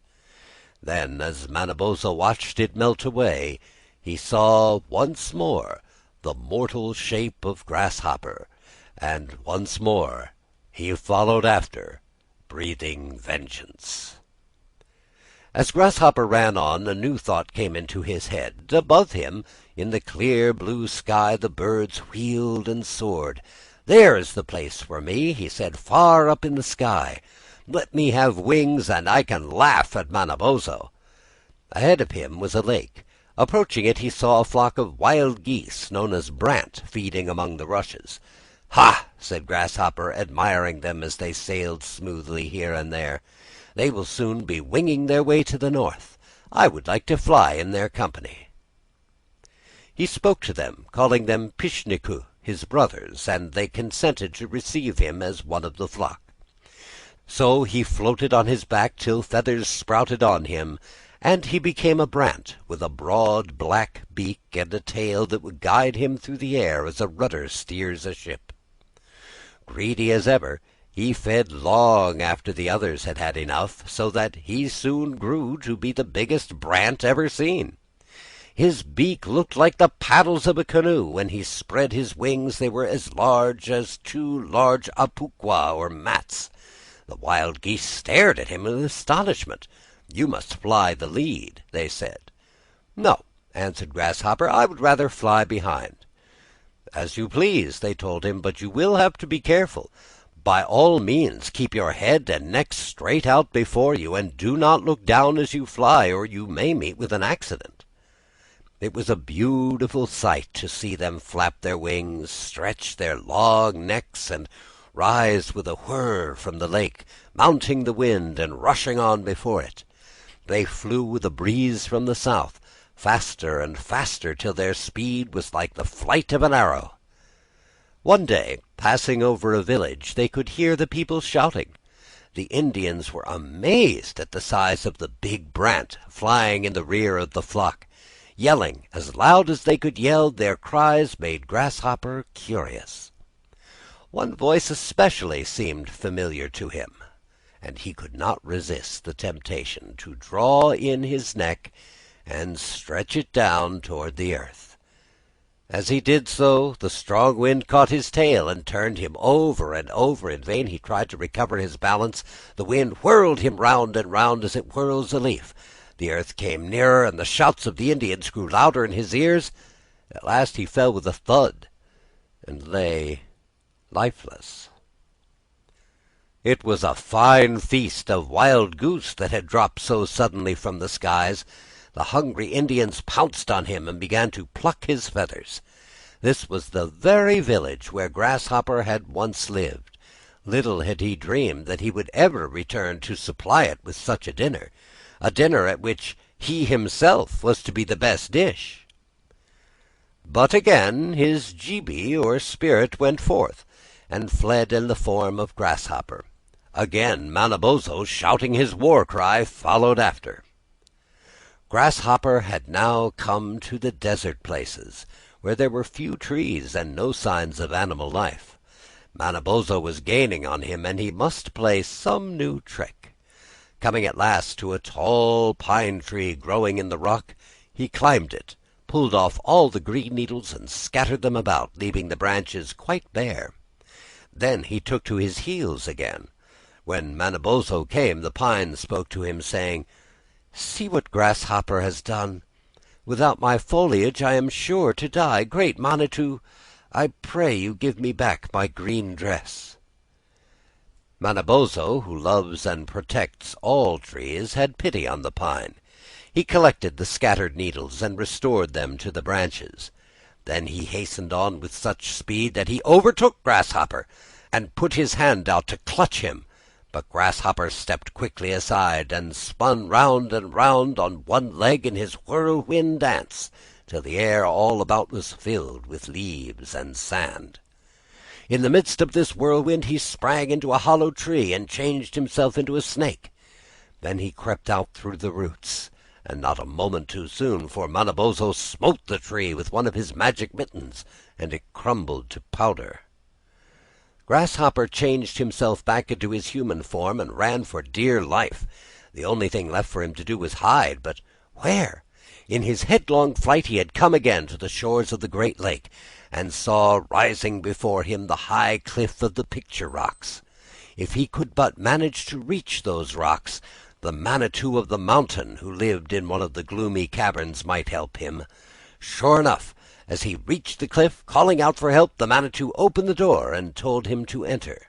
Then, as Manabozho watched it melt away, he saw once more the mortal shape of Grasshopper, and once more he followed after, breathing vengeance. As Grasshopper ran on, a new thought came into his head. Above him, in the clear blue sky, the birds wheeled and soared. "There is the place for me," he said, "far up in the sky. Let me have wings, and I can laugh at Manabozho." Ahead of him was a lake. Approaching it, he saw a flock of wild geese, known as brant, feeding among the rushes. "Ha!" said Grasshopper, admiring them as they sailed smoothly here and there. "They will soon be winging their way to the north. I would like to fly in their company." He spoke to them, calling them Pishniku, his brothers, and they consented to receive him as one of the flock. So he floated on his back till feathers sprouted on him, and he became a brant, with a broad black beak and a tail that would guide him through the air as a rudder steers a ship. Greedy as ever, he fed long after the others had had enough, so that he soon grew to be the biggest brant ever seen. His beak looked like the paddles of a canoe. When he spread his wings, they were as large as two large apukwa, or mats. The wild geese stared at him in astonishment. "You must fly the lead," they said. "No," answered Grasshopper, "I would rather fly behind." "As you please," they told him, "but you will have to be careful. By all means keep your head and neck straight out before you, and do not look down as you fly, or you may meet with an accident." It was a beautiful sight to see them flap their wings, stretch their long necks, and rise with a whir from the lake, mounting the wind and rushing on before it. They flew with a breeze from the south, faster and faster, till their speed was like the flight of an arrow. One day, passing over a village, they could hear the people shouting. The Indians were amazed at the size of the big brant flying in the rear of the flock. Yelling as loud as they could yell, their cries made Grasshopper curious. One voice especially seemed familiar to him, and he could not resist the temptation to draw in his neck and stretch it down toward the earth. As he did so, the strong wind caught his tail and turned him over and over. In vain he tried to recover his balance. The wind whirled him round and round as it whirls a leaf. The earth came nearer, and the shouts of the Indians grew louder in his ears. At last he fell with a thud and lay lifeless. It was a fine feast of wild goose that had dropped so suddenly from the skies. The hungry Indians pounced on him and began to pluck his feathers. This was the very village where Grasshopper had once lived. Little had he dreamed that he would ever return to supply it with such a dinner at which he himself was to be the best dish. But again his jibi, or spirit, went forth, and fled in the form of Grasshopper. Again Manabozho, shouting his war cry, followed after. Grasshopper had now come to the desert places, where there were few trees and no signs of animal life. Manabozho was gaining on him, and he must play some new trick. Coming at last to a tall pine tree growing in the rock, he climbed it, pulled off all the green needles, and scattered them about, leaving the branches quite bare. Then he took to his heels again. When Manabozho came, the pine spoke to him, saying, "See what Grasshopper has done. Without my foliage I am sure to die. Great Manitou, I pray you give me back my green dress." Manabozho, who loves and protects all trees, had pity on the pine. He collected the scattered needles and restored them to the branches. Then he hastened on with such speed that he overtook Grasshopper, and put his hand out to clutch him. But Grasshopper stepped quickly aside, and spun round and round on one leg in his whirlwind dance, till the air all about was filled with leaves and sand. In the midst of this whirlwind he sprang into a hollow tree, and changed himself into a snake. Then he crept out through the roots, and not a moment too soon, for Manabozho smote the tree with one of his magic mittens, and it crumbled to powder. Grasshopper changed himself back into his human form, and ran for dear life. The only thing left for him to do was hide, but where? In his headlong flight he had come again to the shores of the great lake, and saw rising before him the high cliff of the picture rocks. If he could but manage to reach those rocks, the Manitou of the mountain, who lived in one of the gloomy caverns, might help him. Sure enough, as he reached the cliff, calling out for help, the Manitou opened the door and told him to enter.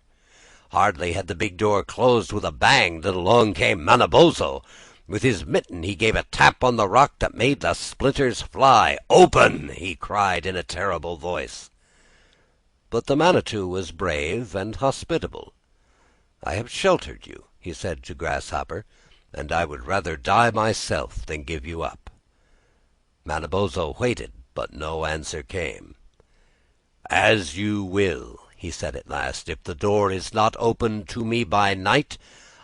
Hardly had the big door closed with a bang that along came Manabozho. With his mitten he gave a tap on the rock that made the splinters fly. "Open!" he cried in a terrible voice. But the Manitou was brave and hospitable. "I have sheltered you," he said to Grasshopper, "and I would rather die myself than give you up." Manabozho waited, but no answer came. "As you will," he said at last. "If the door is not opened to me by night,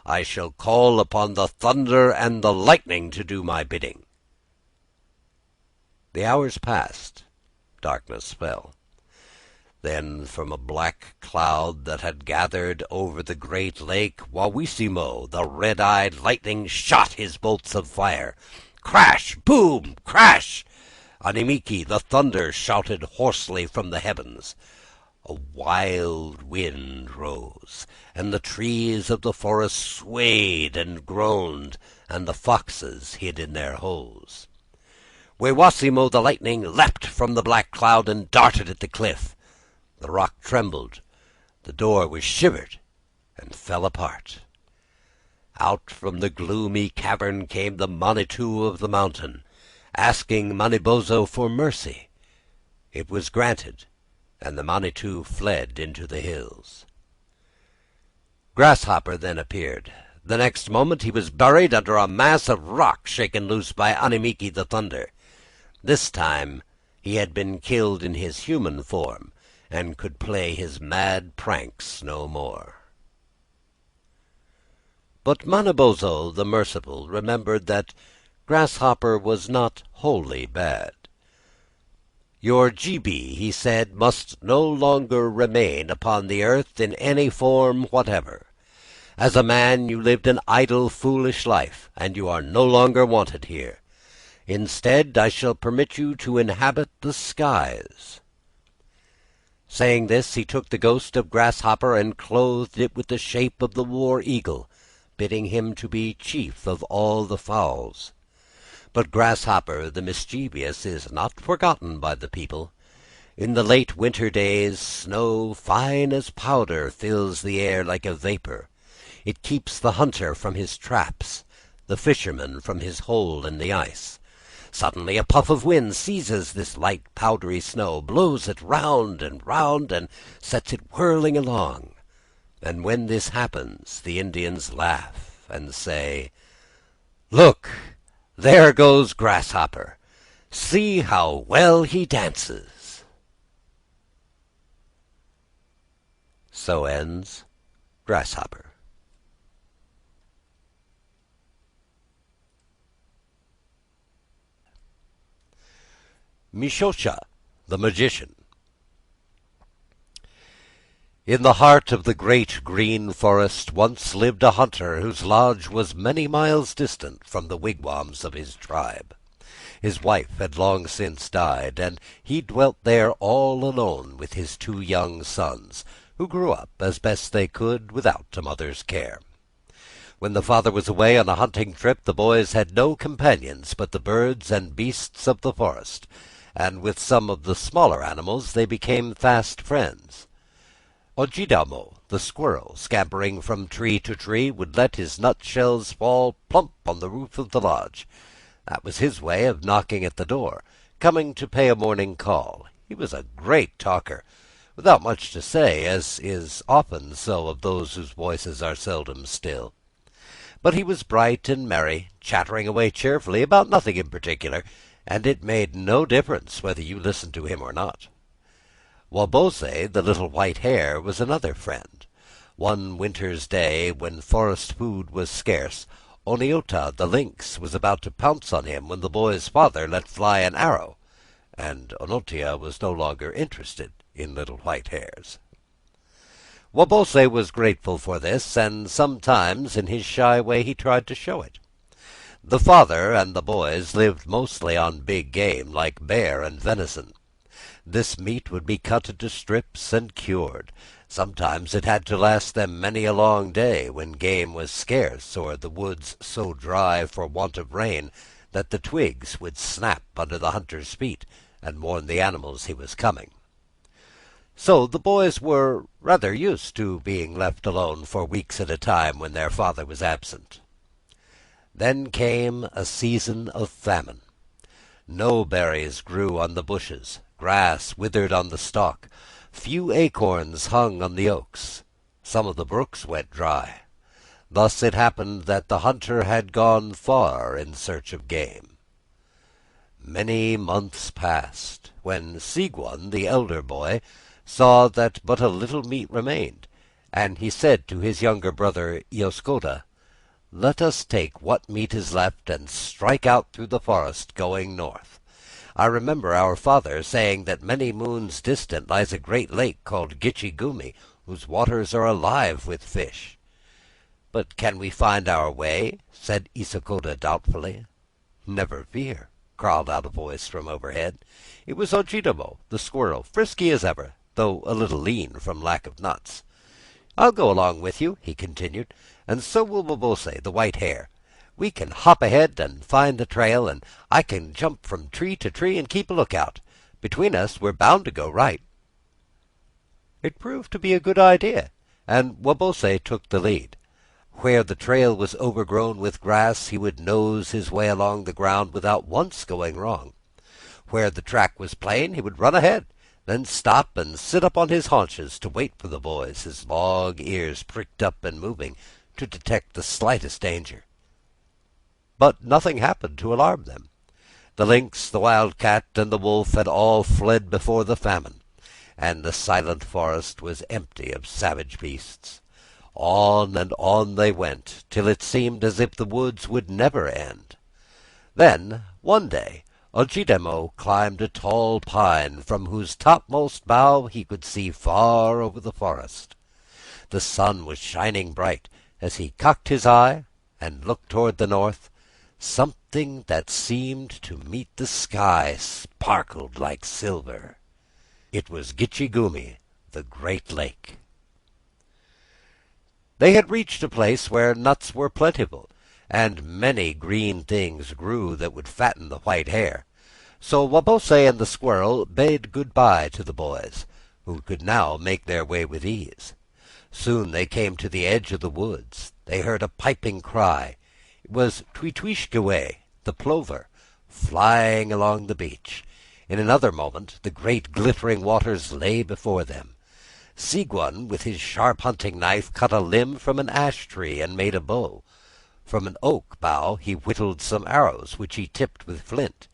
I shall call upon the thunder and the lightning to do my bidding." The hours passed. Darkness fell. Then from a black cloud that had gathered over the great lake, Wawissimo, the red-eyed lightning, shot his bolts of fire. Crash! Boom! Crash! Animiiki, the thunder, shouted hoarsely from the heavens. A wild wind rose, and the trees of the forest swayed and groaned, and the foxes hid in their holes. Wawissimo, the lightning, leapt from the black cloud and darted at the cliff. The rock trembled, the door was shivered, and fell apart. Out from the gloomy cavern came the Manitou of the mountain, asking Manabozho for mercy. It was granted, and the Manitou fled into the hills. Grasshopper then appeared. The next moment he was buried under a mass of rock shaken loose by Animiiki the thunder. This time he had been killed in his human form, and could play his mad pranks no more. But Manabozho the merciful remembered that Grasshopper was not wholly bad. "Your Gibi," he said, "must no longer remain upon the earth in any form whatever. As a man you lived an idle, foolish life, and you are no longer wanted here. Instead, I shall permit you to inhabit the skies." Saying this, he took the ghost of Grasshopper and clothed it with the shape of the war eagle, bidding him to be chief of all the fowls. But Grasshopper the mischievous is not forgotten by the people. In the late winter days, snow fine as powder fills the air like a vapor. It keeps the hunter from his traps, the fisherman from his hole in the ice. Suddenly a puff of wind seizes this light powdery snow, blows it round and round, and sets it whirling along. And when this happens, the Indians laugh and say, "Look, there goes Grasshopper. See how well he dances." So ends Grasshopper. Mish-o-sha, the magician. In the heart of the great green forest once lived a hunter whose lodge was many miles distant from the wigwams of his tribe. His wife had long since died, and he dwelt there all alone with his two young sons, who grew up as best they could without a mother's care. When the father was away on a hunting trip, the boys had no companions but the birds and beasts of the forest, and with some of the smaller animals they became fast friends. Ojidamo, the squirrel, scampering from tree to tree, would let his nutshells fall plump on the roof of the lodge. That was his way of knocking at the door, coming to pay a morning call. He was a great talker, without much to say, as is often so of those whose voices are seldom still. But he was bright and merry, chattering away cheerfully about nothing in particular, and it made no difference whether you listened to him or not. Wabose, the little white hare, was another friend. One winter's day, when forest food was scarce, Oniota, the lynx, was about to pounce on him when the boy's father let fly an arrow, and Onotia was no longer interested in little white hares. Wabose was grateful for this, and sometimes in his shy way he tried to show it. The father and the boys lived mostly on big game, like bear and venison. This meat would be cut into strips and cured. Sometimes it had to last them many a long day, when game was scarce, or the woods so dry for want of rain that the twigs would snap under the hunter's feet and warn the animals he was coming. So the boys were rather used to being left alone for weeks at a time when their father was absent. Then came a season of famine. No berries grew on the bushes, grass withered on the stalk, few acorns hung on the oaks. Some of the brooks went dry. Thus it happened that the hunter had gone far in search of game. Many months passed, when Sigwan, the elder boy, saw that but a little meat remained, and he said to his younger brother Yoskoda, "Let us take what meat is left and strike out through the forest, going north. I remember our father saying that many moons distant lies a great lake called Gichigumi, whose waters are alive with fish." "But can we find our way?" said Isokoda doubtfully. "Never fear," crawled out a voice from overhead. It was Ojidamo, the squirrel, frisky as ever, though a little lean from lack of nuts. "I'll go along with you," he continued, "and so will Wabose, the white hare. We can hop ahead and find the trail, and I can jump from tree to tree and keep a lookout. Between us, we're bound to go right." It proved to be a good idea, and Wabose took the lead. Where the trail was overgrown with grass, he would nose his way along the ground without once going wrong. Where the track was plain, he would run ahead, then stop and sit up on his haunches to wait for the boys, his long ears pricked up and moving to detect the slightest danger. But nothing happened to alarm them. The lynx, the wildcat, and the wolf had all fled before the famine, and the silent forest was empty of savage beasts. On and on they went, till it seemed as if the woods would never end. Then, one day, Ojidamo climbed a tall pine, from whose topmost bough he could see far over the forest. The sun was shining bright. As he cocked his eye and looked toward the north, something that seemed to meet the sky sparkled like silver. It was Gichigumi, the great lake. They had reached a place where nuts were plentiful, and many green things grew that would fatten the white hare. So Wabose and the squirrel bade good-bye to the boys, who could now make their way with ease. Soon they came to the edge of the woods. They heard a piping cry. It was Tweetweeshgeway, the plover, flying along the beach. In another moment the great glittering waters lay before them. Sigwan, with his sharp hunting knife, cut a limb from an ash tree and made a bow. From an oak bough he whittled some arrows, which he tipped with flint.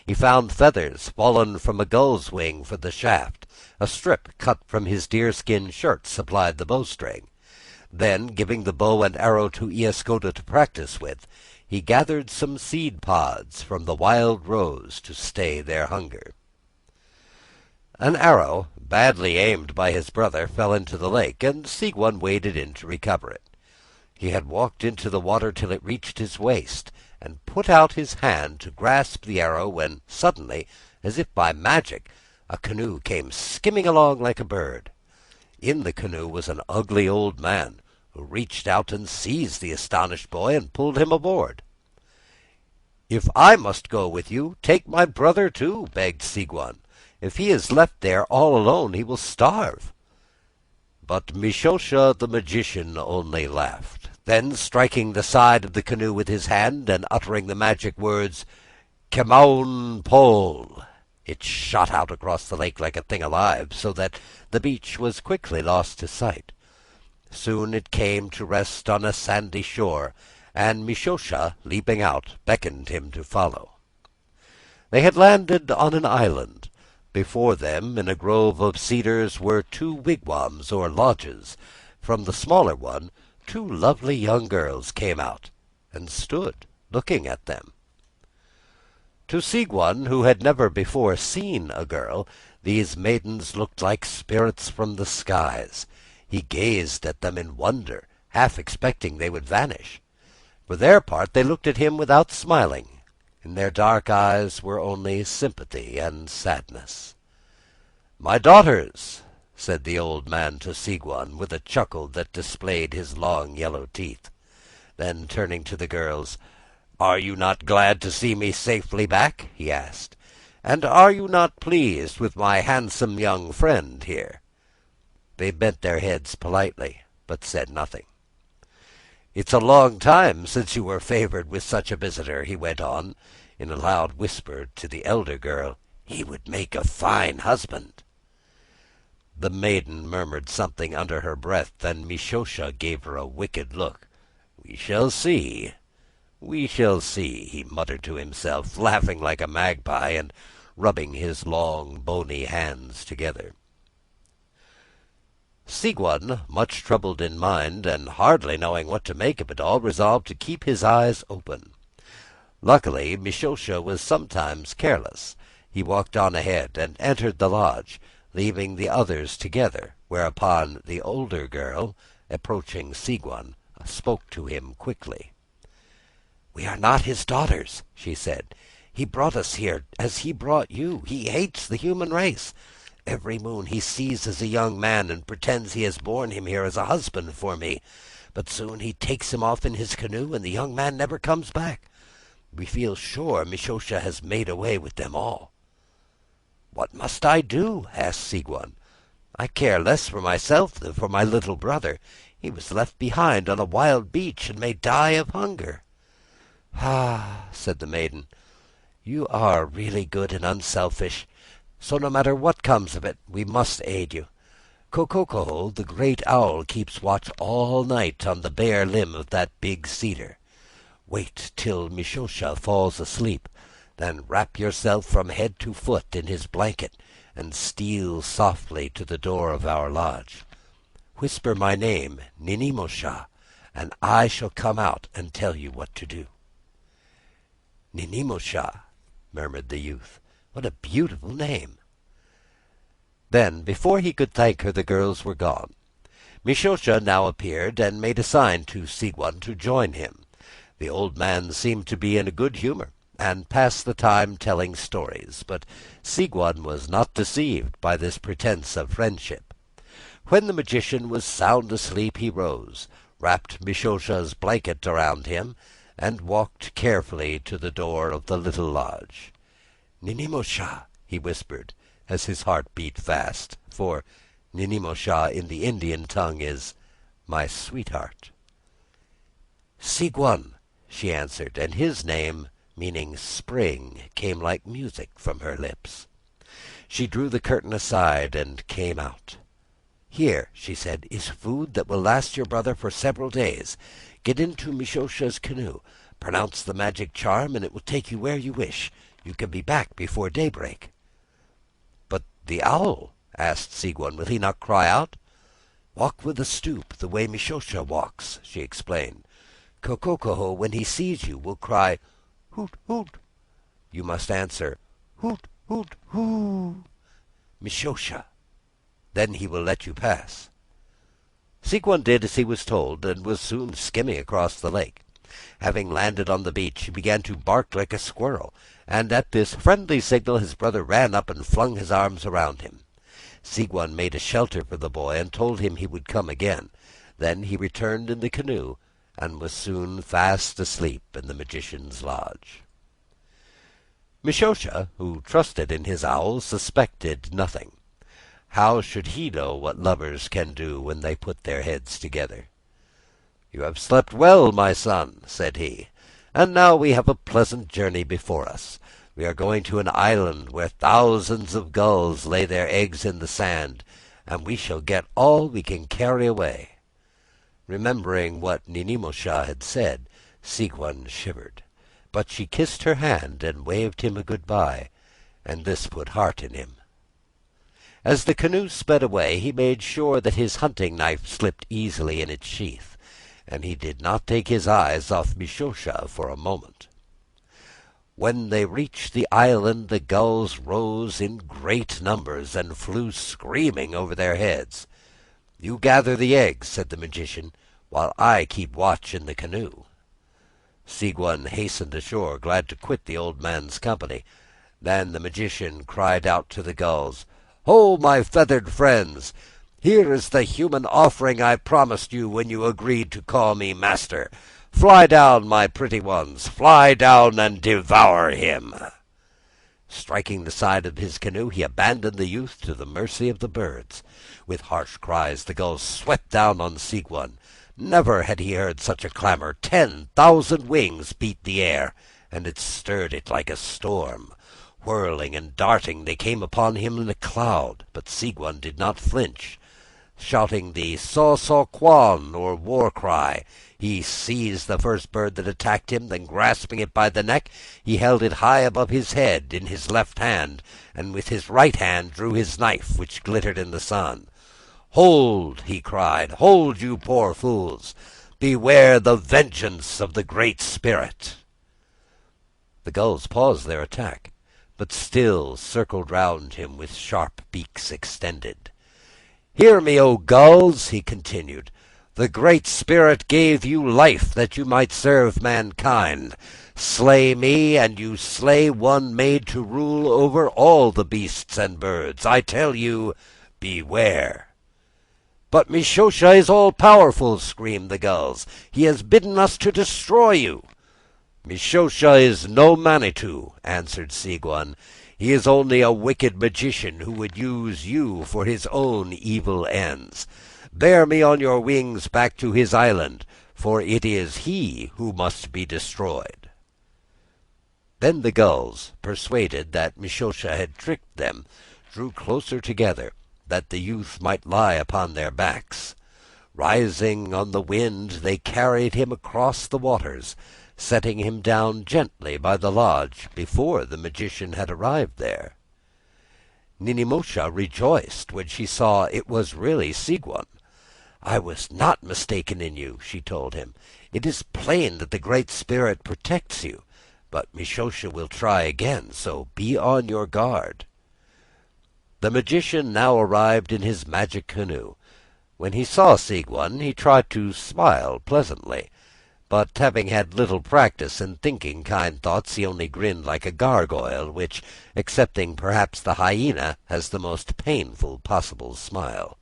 He found feathers fallen from a gull's wing for the shaft. A strip cut from his deerskin shirt supplied the bowstring. Then, giving the bow and arrow to Iaskoda to practice with, he gathered some seed pods from the wild rose to stay their hunger. An arrow, badly aimed by his brother, fell into the lake, and Sigwan waded in to recover it. He had walked into the water till it reached his waist, and put out his hand to grasp the arrow, when suddenly, as if by magic, a canoe came skimming along like a bird. In the canoe was an ugly old man, who reached out and seized the astonished boy and pulled him aboard. "If I must go with you, take my brother too," begged Sigwan. "If he is left there all alone, he will starve." But Mish-o-sha the magician only laughed. Then, striking the side of the canoe with his hand, and uttering the magic words, "Kemaun pole," it shot out across the lake like a thing alive, so that the beach was quickly lost to sight. Soon it came to rest on a sandy shore, and Mish-o-sha, leaping out, beckoned him to follow. They had landed on an island. Before them, in a grove of cedars, were 2 wigwams or lodges. From the smaller one, 2 lovely young girls came out, and stood looking at them. To Sigwan, who had never before seen a girl, these maidens looked like spirits from the skies. He gazed at them in wonder, half expecting they would vanish. For their part, they looked at him without smiling. In their dark eyes were only sympathy and sadness. "My daughters," said the old man to Sigwan, with a chuckle that displayed his long yellow teeth. Then, turning to the girls, "Are you not glad to see me safely back?" he asked. "And are you not pleased with my handsome young friend here?" They bent their heads politely, but said nothing. "It's a long time since you were favored with such a visitor," he went on, in a loud whisper to the elder girl. "He would make a fine husband." The maiden murmured something under her breath, and Mish-o-sha gave her a wicked look. "We shall see, we shall see," he muttered to himself, laughing like a magpie, and rubbing his long bony hands together. Sigwan, much troubled in mind, and hardly knowing what to make of it all, resolved to keep his eyes open. Luckily, Mish-o-sha was sometimes careless. He walked on ahead, and entered the lodge, leaving the others together, whereupon the older girl, approaching Sigwan, spoke to him quickly. "We are not his daughters," she said. "He brought us here as he brought you. He hates the human race. Every moon he seizes a young man and pretends he has borne him here as a husband for me. But soon he takes him off in his canoe, and the young man never comes back. We feel sure Mish-o-sha has made away with them all." "What must I do?" asked Sigwan. "I care less for myself than for my little brother. He was left behind on a wild beach, and may die of hunger." "Ah," said the maiden, "you are really good and unselfish. So no matter what comes of it, we must aid you. Ko-ko-ko, the great owl, keeps watch all night on the bare limb of that big cedar. Wait till Mish-o-sha falls asleep, then wrap yourself from head to foot in his blanket, and steal softly to the door of our lodge. Whisper my name, Ninimo-sha, and I shall come out and tell you what to do." "Ninimo-sha," murmured the youth. "What a beautiful name!" Then, before he could thank her, the girls were gone. Mish-o-sha now appeared, and made a sign to Sigwan to join him. The old man seemed to be in a good humor, and passed the time telling stories, but Sigwan was not deceived by this pretense of friendship. When the magician was sound asleep, he rose, wrapped Mish-o-sha's blanket around him, and walked carefully to the door of the little lodge. "Ninimo-sha," he whispered, as his heart beat fast, for Ninimo-sha in the Indian tongue is "my sweetheart." "Sigwan," she answered, and his name, meaning spring, came like music from her lips. She drew the curtain aside and came out. "Here," she said, "is food that will last your brother for several days. Get into Mish-o-sha's canoe, pronounce the magic charm, and it will take you where you wish. You can be back before daybreak." "But the owl?" asked Sigwan. "Will he not cry out?" "Walk with a stoop, the way Mish-o-sha walks," she explained. "Ko-ko-ko, when he sees you, will cry, 'Hoot, hoot.' You must answer, 'Hoot, hoot, hoo, Mish-o-sha.' Then he will let you pass." Sigwan did as he was told, and was soon skimming across the lake. Having landed on the beach, he began to bark like a squirrel, and at this friendly signal his brother ran up and flung his arms around him. Sigurd made a shelter for the boy and told him he would come again. Then he returned in the canoe and was soon fast asleep in the magician's lodge. Mish-o-sha, who trusted in his owl, suspected nothing. How should he know what lovers can do when they put their heads together? "You have slept well, my son," said he, "and now we have a pleasant journey before us. We are going to an island where thousands of gulls lay their eggs in the sand, and we shall get all we can carry away." Remembering what Ninimosha had said, Sigurd shivered, but she kissed her hand and waved him a good-bye, and this put heart in him. As the canoe sped away, he made sure that his hunting knife slipped easily in its sheath, and he did not take his eyes off Mish-o-sha for a moment. When they reached the island, the gulls rose in great numbers and flew screaming over their heads. "You gather the eggs," said the magician, "while I keep watch in the canoe." Sigurd hastened ashore, glad to quit the old man's company. Then the magician cried out to the gulls, "Ho, my feathered friends! Here is the human offering I promised you when you agreed to call me master. Fly down, my pretty ones, fly down and devour him." Striking the side of his canoe, he abandoned the youth to the mercy of the birds. With harsh cries the gulls swept down on Sigurd. Never had he heard such a clamor. 10,000 wings beat the air, and it stirred it like a storm. Whirling and darting, they came upon him in a cloud, but Sigurd did not flinch. Shouting the "saw-saw-quan," or war cry, he seized the first bird that attacked him, then grasping it by the neck, he held it high above his head in his left hand, and with his right hand drew his knife, which glittered in the sun. "Hold!" he cried. "Hold, you poor fools! Beware the vengeance of the Great Spirit!" The gulls paused their attack, but still circled round him with sharp beaks extended. "Hear me, O gulls!" he continued. "The Great Spirit gave you life that you might serve mankind. Slay me, and you slay one made to rule over all the beasts and birds. I tell you, beware!" "But Mish-o-sha is all-powerful," screamed the gulls. "He has bidden us to destroy you." "Mish-o-sha is no Manitou," answered Sigurd. "He is only a wicked magician who would use you for his own evil ends. Bear me on your wings back to his island, for it is he who must be destroyed." Then the gulls, persuaded that Mish-o-sha had tricked them, drew closer together, that the youth might lie upon their backs. Rising on the wind, they carried him across the waters, setting him down gently by the lodge before the magician had arrived there. Ninimosha rejoiced when she saw it was really Sigurd. "I was not mistaken in you," she told him. "It is plain that the Great Spirit protects you, but Mish-o-sha will try again, so be on your guard." The magician now arrived in his magic canoe. When he saw Sigurd, he tried to smile pleasantly, but having had little practice in thinking kind thoughts, he only grinned like a gargoyle, which, excepting perhaps the hyena, has the most painful possible smile.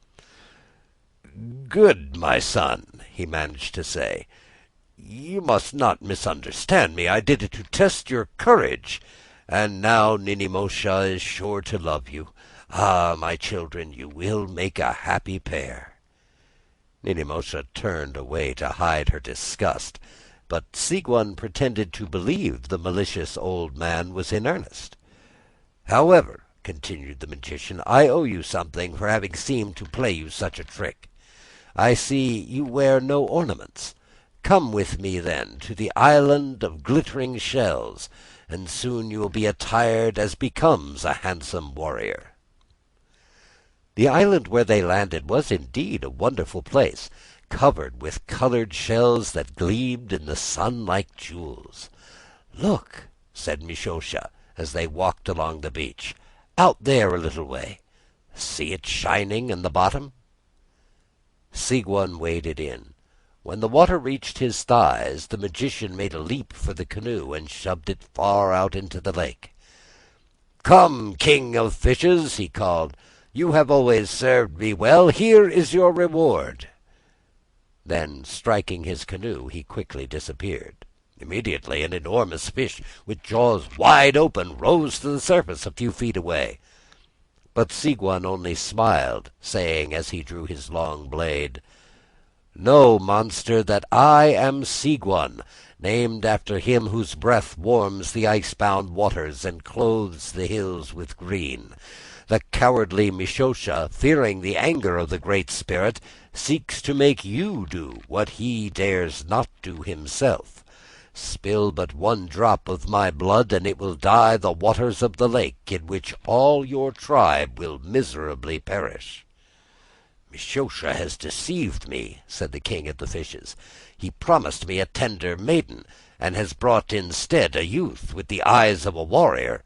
"Good, my son," he managed to say. "You must not misunderstand me. I did it to test your courage. And now Ninimosha is sure to love you. Ah, my children, you will make a happy pair." Ninimosha turned away to hide her disgust, but Sigurd pretended to believe the malicious old man was in earnest. "However," continued the magician, "I owe you something for having seemed to play you such a trick. I see you wear no ornaments. Come with me, then, to the island of glittering shells, and soon you will be attired as becomes a handsome warrior." The island where they landed was indeed a wonderful place, covered with colored shells that gleamed in the sun like jewels. "Look," said Mish-o-sha, as they walked along the beach. "Out there a little way. See it shining in the bottom?" Sigurd waded in. When the water reached his thighs, the magician made a leap for the canoe and shoved it far out into the lake. "Come, king of fishes," he called. You have always served me well. Here is your reward." Then, striking his canoe, he quickly disappeared. Immediately an enormous fish, with jaws wide open, rose to the surface a few feet away. But Sigwan only smiled, saying as he drew his long blade, "Know, monster, that I am Sigwan, named after him whose breath warms the ice-bound waters and clothes the hills with green. The cowardly Mish-o-sha, fearing the anger of the Great Spirit, seeks to make you do what he dares not do himself. Spill but one drop of my blood, and it will dye the waters of the lake, in which all your tribe will miserably perish." "Mish-o-sha has deceived me," said the king of the fishes. "He promised me a tender maiden, and has brought instead a youth with the eyes of a warrior.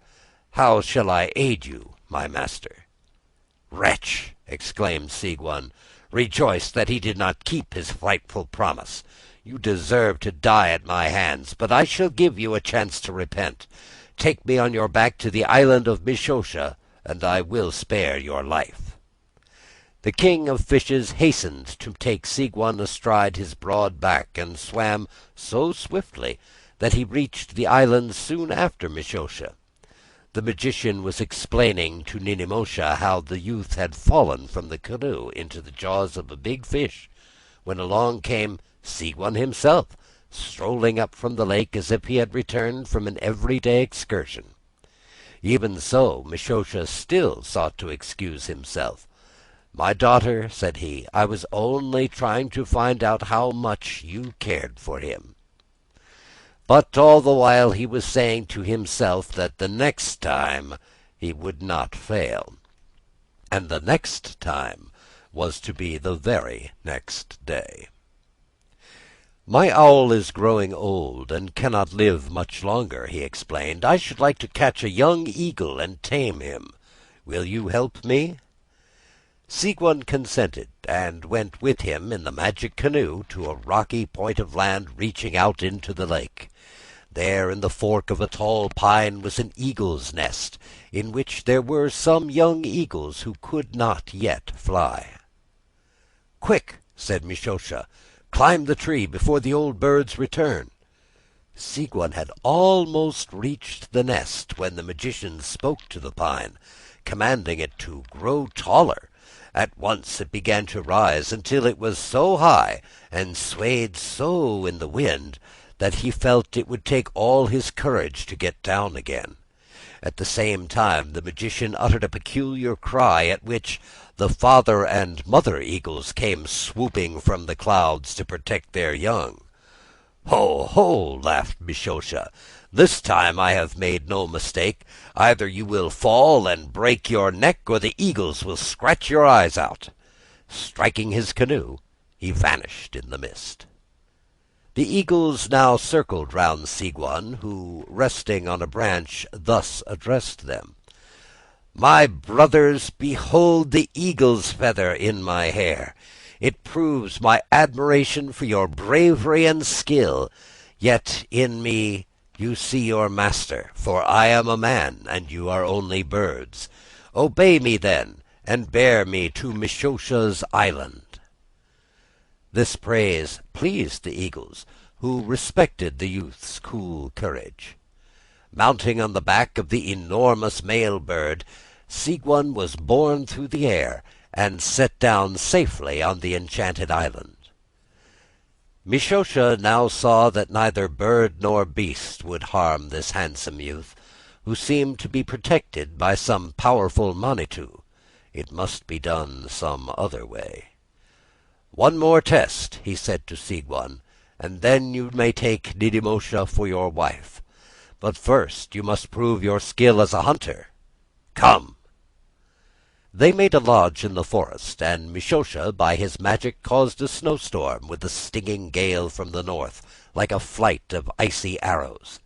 How shall I aid you, my master?" "Wretch!" exclaimed Sigwan, "rejoice that he did not keep his frightful promise. You deserve to die at my hands, but I shall give you a chance to repent. Take me on your back to the island of Mish-o-sha, and I will spare your life." The king of fishes hastened to take Sigwan astride his broad back, and swam so swiftly that he reached the island soon after Mish-o-sha. The magician was explaining to Ninimosha how the youth had fallen from the canoe into the jaws of a big fish, when along came Sigwan himself, strolling up from the lake as if he had returned from an everyday excursion. Even so, Mish-o-sha still sought to excuse himself. "My daughter," said he, "I was only trying to find out how much you cared for him." But all the while he was saying to himself that the next time he would not fail. And the next time was to be the very next day. "My owl is growing old and cannot live much longer," he explained. "I should like to catch a young eagle and tame him. Will you help me?" Sigwan consented, and went with him in the magic canoe to a rocky point of land reaching out into the lake. There in the fork of a tall pine was an eagle's nest, in which there were some young eagles who could not yet fly. "Quick!" said Mish-o-sha. "Climb the tree before the old birds return." Sigwan had almost reached the nest when the magician spoke to the pine, commanding it to grow taller. At once it began to rise until it was so high and swayed so in the wind that he felt it would take all his courage to get down again. At the same time the magician uttered a peculiar cry, at which the father and mother eagles came swooping from the clouds to protect their young. "Ho, ho!" laughed Mish-o-sha. "This time I have made no mistake. Either you will fall and break your neck, or the eagles will scratch your eyes out." Striking his canoe, he vanished in the mist. The eagles now circled round Sigwan, who, resting on a branch, thus addressed them: "My brothers, behold the eagle's feather in my hair. It proves my admiration for your bravery and skill. Yet in me you see your master, for I am a man, and you are only birds. Obey me then, and bear me to Mish-o-sha's island." This praise pleased the eagles, who respected the youth's cool courage. Mounting on the back of the enormous male bird, Sigwan was borne through the air, and set down safely on the enchanted island. Mish-o-sha now saw that neither bird nor beast would harm this handsome youth, who seemed to be protected by some powerful Manitou. It must be done some other way. "One more test," he said to Sigwan, "and then you may take Ninimosha for your wife. But first you must prove your skill as a hunter. Come." They made a lodge in the forest, and Mish-o-sha by his magic caused a snowstorm, with a stinging gale from the north, like a flight of icy arrows.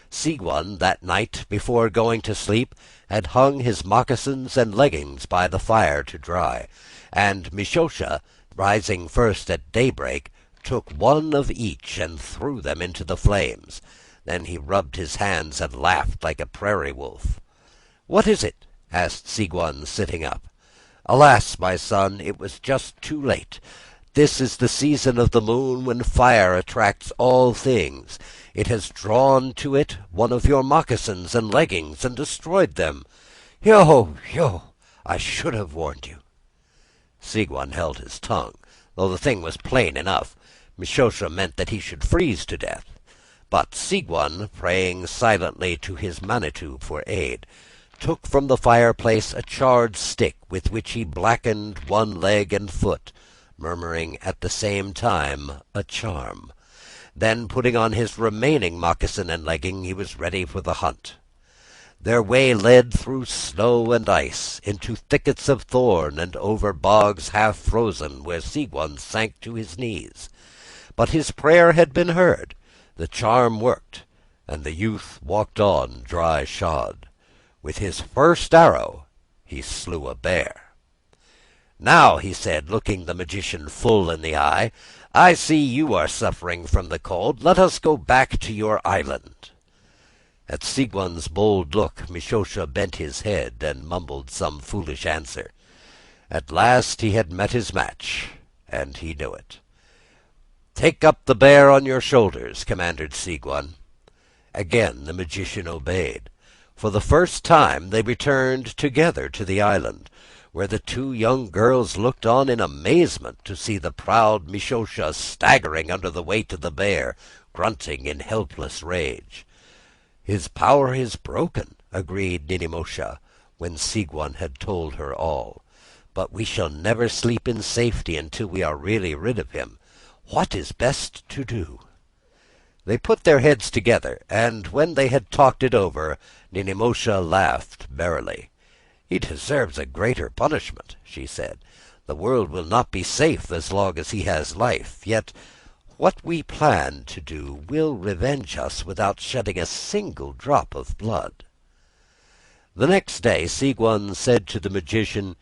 Sigwan that night, before going to sleep, had hung his moccasins and leggings by the fire to dry, and Mish-o-sha, rising first at daybreak, took one of each and threw them into the flames. Then he rubbed his hands and laughed like a prairie wolf. "What is it?" asked Sigwan, sitting up. Alas, my son, it was just too late. This is the season of the moon when fire attracts all things. It has drawn to it one of your moccasins and leggings and destroyed them. Yo, yo, I should have warned you." Sigwan held his tongue, though the thing was plain enough. Mish-o-sha meant that he should freeze to death. But Sigwan, praying silently to his Manitou for aid, took from the fireplace a charred stick with which he blackened one leg and foot, murmuring at the same time a charm. Then, putting on his remaining moccasin and legging, he was ready for the hunt. Their way led through snow and ice, into thickets of thorn, and over bogs half frozen, where Sigwan sank to his knees. But his prayer had been heard. The charm worked, and the youth walked on dry-shod. With his first arrow he slew a bear. "Now," he said, looking the magician full in the eye, "I see you are suffering from the cold. Let us go back to your island." At Sigwan's bold look, Mish-o-sha bent his head and mumbled some foolish answer. At last he had met his match, and he knew it. "Take up the bear on your shoulders," commanded Sigwan. Again the magician obeyed. For the first time they returned together to the island, where the two young girls looked on in amazement to see the proud Mish-o-sha staggering under the weight of the bear, grunting in helpless rage. "His power is broken," agreed Ninimosha, when Sigwan had told her all. "But we shall never sleep in safety until we are really rid of him. What is best to do?" They put their heads together, and when they had talked it over, Ninimosha laughed merrily. "He deserves a greater punishment," she said. "The world will not be safe as long as he has life. Yet what we plan to do will revenge us without shedding a single drop of blood." The next day Sigwan said to the magician,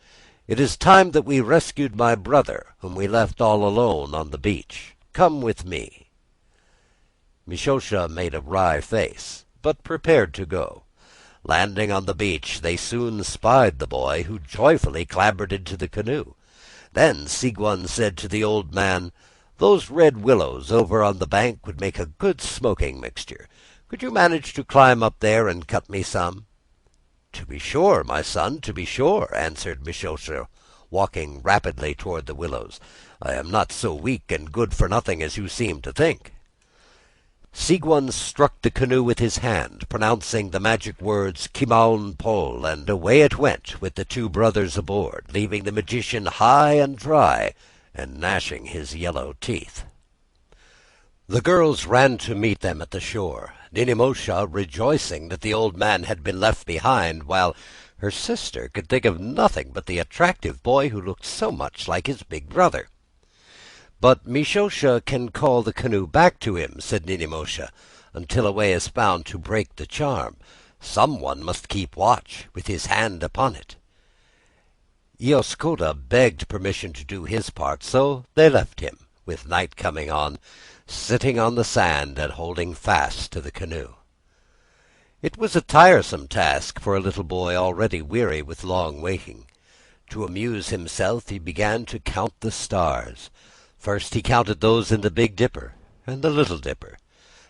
"It is time that we rescued my brother, whom we left all alone on the beach. Come with me." Mish-o-sha made a wry face, but prepared to go. Landing on the beach, they soon spied the boy, who joyfully clambered into the canoe. Then Sigwan said to the old man, "Those red willows over on the bank would make a good smoking mixture. Could you manage to climb up there and cut me some?" "To be sure, my son, to be sure," answered Mish-o-sha, walking rapidly toward the willows. "I am not so weak and good for nothing as you seem to think." Sigwan struck the canoe with his hand, pronouncing the magic words "Kimaun Pol," and away it went with the two brothers aboard, leaving the magician high and dry and gnashing his yellow teeth. The girls ran to meet them at the shore, Ninimosha rejoicing that the old man had been left behind, while her sister could think of nothing but the attractive boy who looked so much like his big brother. "But Mish-o-sha can call the canoe back to him," said Ninimosha, "until a way is found to break the charm. Someone must keep watch, with his hand upon it." Iagoo begged permission to do his part, so they left him, with night coming on, sitting on the sand and holding fast to the canoe. It was a tiresome task for a little boy already weary with long waiting. To amuse himself, he began to count the stars. First he counted those in the Big Dipper and the Little Dipper,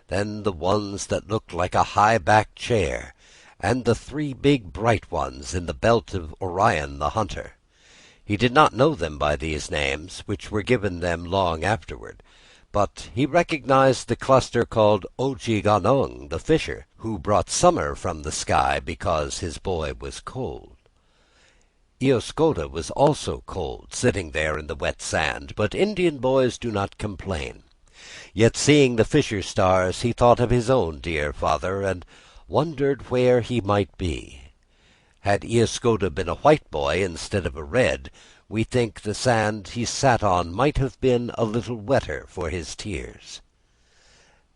then the ones that looked like a high-backed chair, and the three big bright ones in the belt of Orion the hunter. He did not know them by these names, which were given them long afterward, but he recognized the cluster called Oji-ganong the fisher, who brought summer from the sky because his boy was cold. Iagoo was also cold, sitting there in the wet sand, but Indian boys do not complain. Yet seeing the fisher stars, he thought of his own dear father, and wondered where he might be. Had Iagoo been a white boy instead of a red, we think the sand he sat on might have been a little wetter for his tears.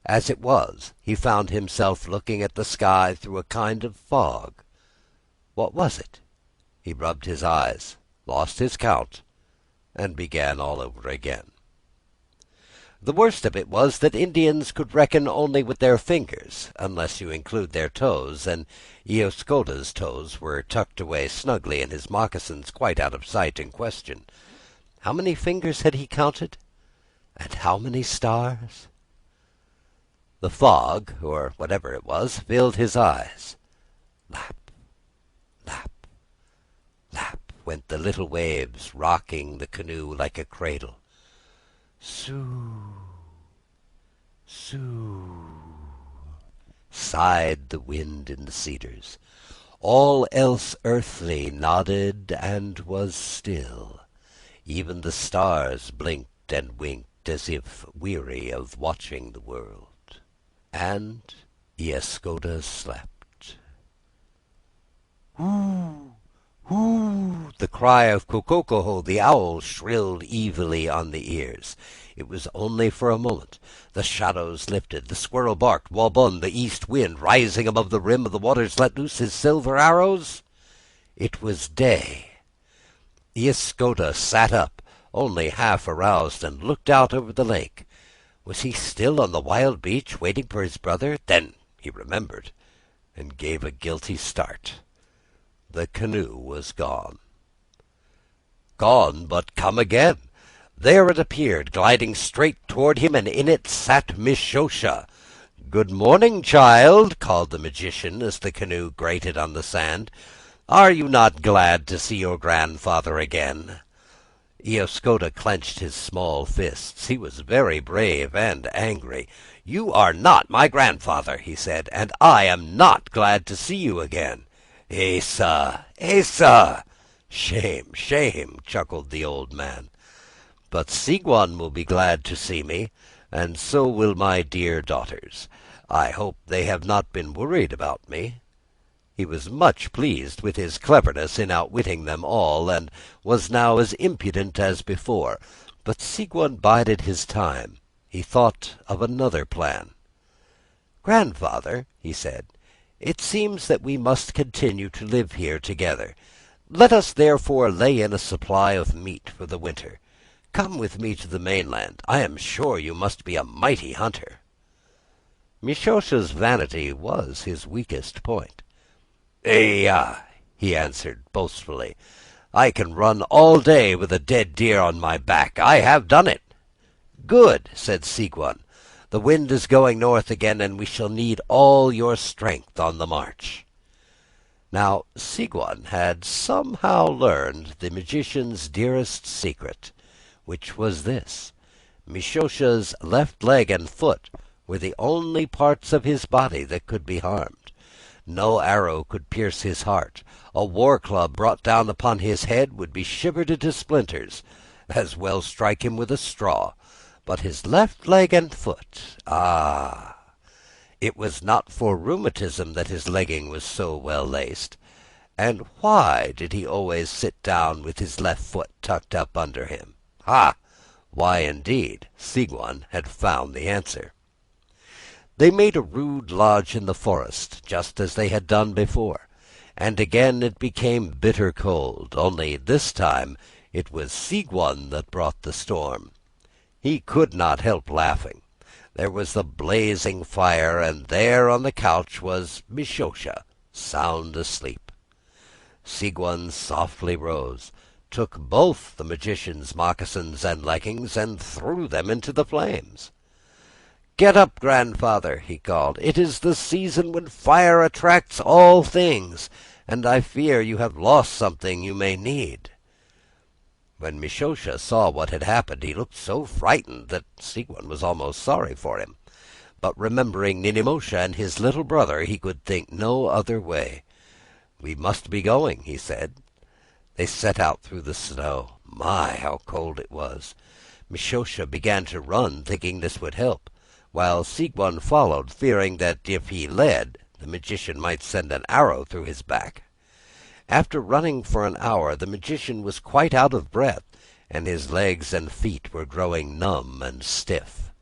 As it was, he found himself looking at the sky through a kind of fog. What was it? He rubbed his eyes, lost his count, and began all over again. The worst of it was that Indians could reckon only with their fingers, unless you include their toes, and Ioscota's toes were tucked away snugly in his moccasins, quite out of sight and question. How many fingers had he counted? And how many stars? The fog, or whatever it was, filled his eyes. Lap, lap, lap went the little waves, rocking the canoe like a cradle. Soo, soo, sighed the wind in the cedars. All else earthly nodded and was still. Even the stars blinked and winked as if weary of watching the world. And Iascota slept. Hoo! Hoo! The cry of Kokokoho the owl shrilled evilly on the ears. It was only for a moment. The shadows lifted. The squirrel barked. Wabun, the east wind, rising above the rim of the waters, let loose his silver arrows. It was day. Iascota sat up, only half aroused, and looked out over the lake. Was he still on the wild beach, waiting for his brother? Then he remembered, and gave a guilty start. The canoe was gone. Gone, but come again. There it appeared, gliding straight toward him, and in it sat Mish-o-sha. "Good morning, child," called the magician as the canoe grated on the sand. "Are you not glad to see your grandfather again?" Ioscota clenched his small fists. He was very brave and angry. "You are not my grandfather," he said, "and I am not glad to see you again." "Asa! Asa!" "Shame, shame!" chuckled the old man. "But Sigwan will be glad to see me, and so will my dear daughters. I hope they have not been worried about me." He was much pleased with his cleverness in outwitting them all, and was now as impudent as before. But Sigwan bided his time. He thought of another plan. "Grandfather," he said, "it seems that we must continue to live here together. Let us therefore lay in a supply of meat for the winter. Come with me to the mainland. I am sure you must be a mighty hunter." Mish-o-sha's vanity was his weakest point. "Ay-ya!" he answered boastfully. "I can run all day with a dead deer on my back. I have done it." "Good," said Sigwan. "The wind is going north again, and we shall need all your strength on the march." Now Sigwan had somehow learned the magician's dearest secret, which was this: Mish-o-sha's left leg and foot were the only parts of his body that could be harmed. No arrow could pierce his heart. A war club brought down upon his head would be shivered into splinters. As well strike him with a straw. But his left leg and foot, ah! It was not for rheumatism that his legging was so well laced. And why did he always sit down with his left foot tucked up under him? Ha! Why, indeed? Sigwan had found the answer. They made a rude lodge in the forest, just as they had done before, and again it became bitter cold, only this time it was Sigwan that brought the storm. He could not help laughing. There was the blazing fire, and there on the couch was Mish-o-sha, sound asleep. Sigwan softly rose, took both the magician's moccasins and leggings, and threw them into the flames. "Get up, grandfather," he called. "It is the season when fire attracts all things, and I fear you have lost something you may need." When Mish-o-sha saw what had happened, he looked so frightened that Sigwan was almost sorry for him. But remembering Ninimosha and his little brother, he could think no other way. "We must be going," he said. They set out through the snow. My, how cold it was! Mish-o-sha began to run, thinking this would help, while Sigwan followed, fearing that if he led, the magician might send an arrow through his back. After running for an hour, the magician was quite out of breath, and his legs and feet were growing numb and stiff.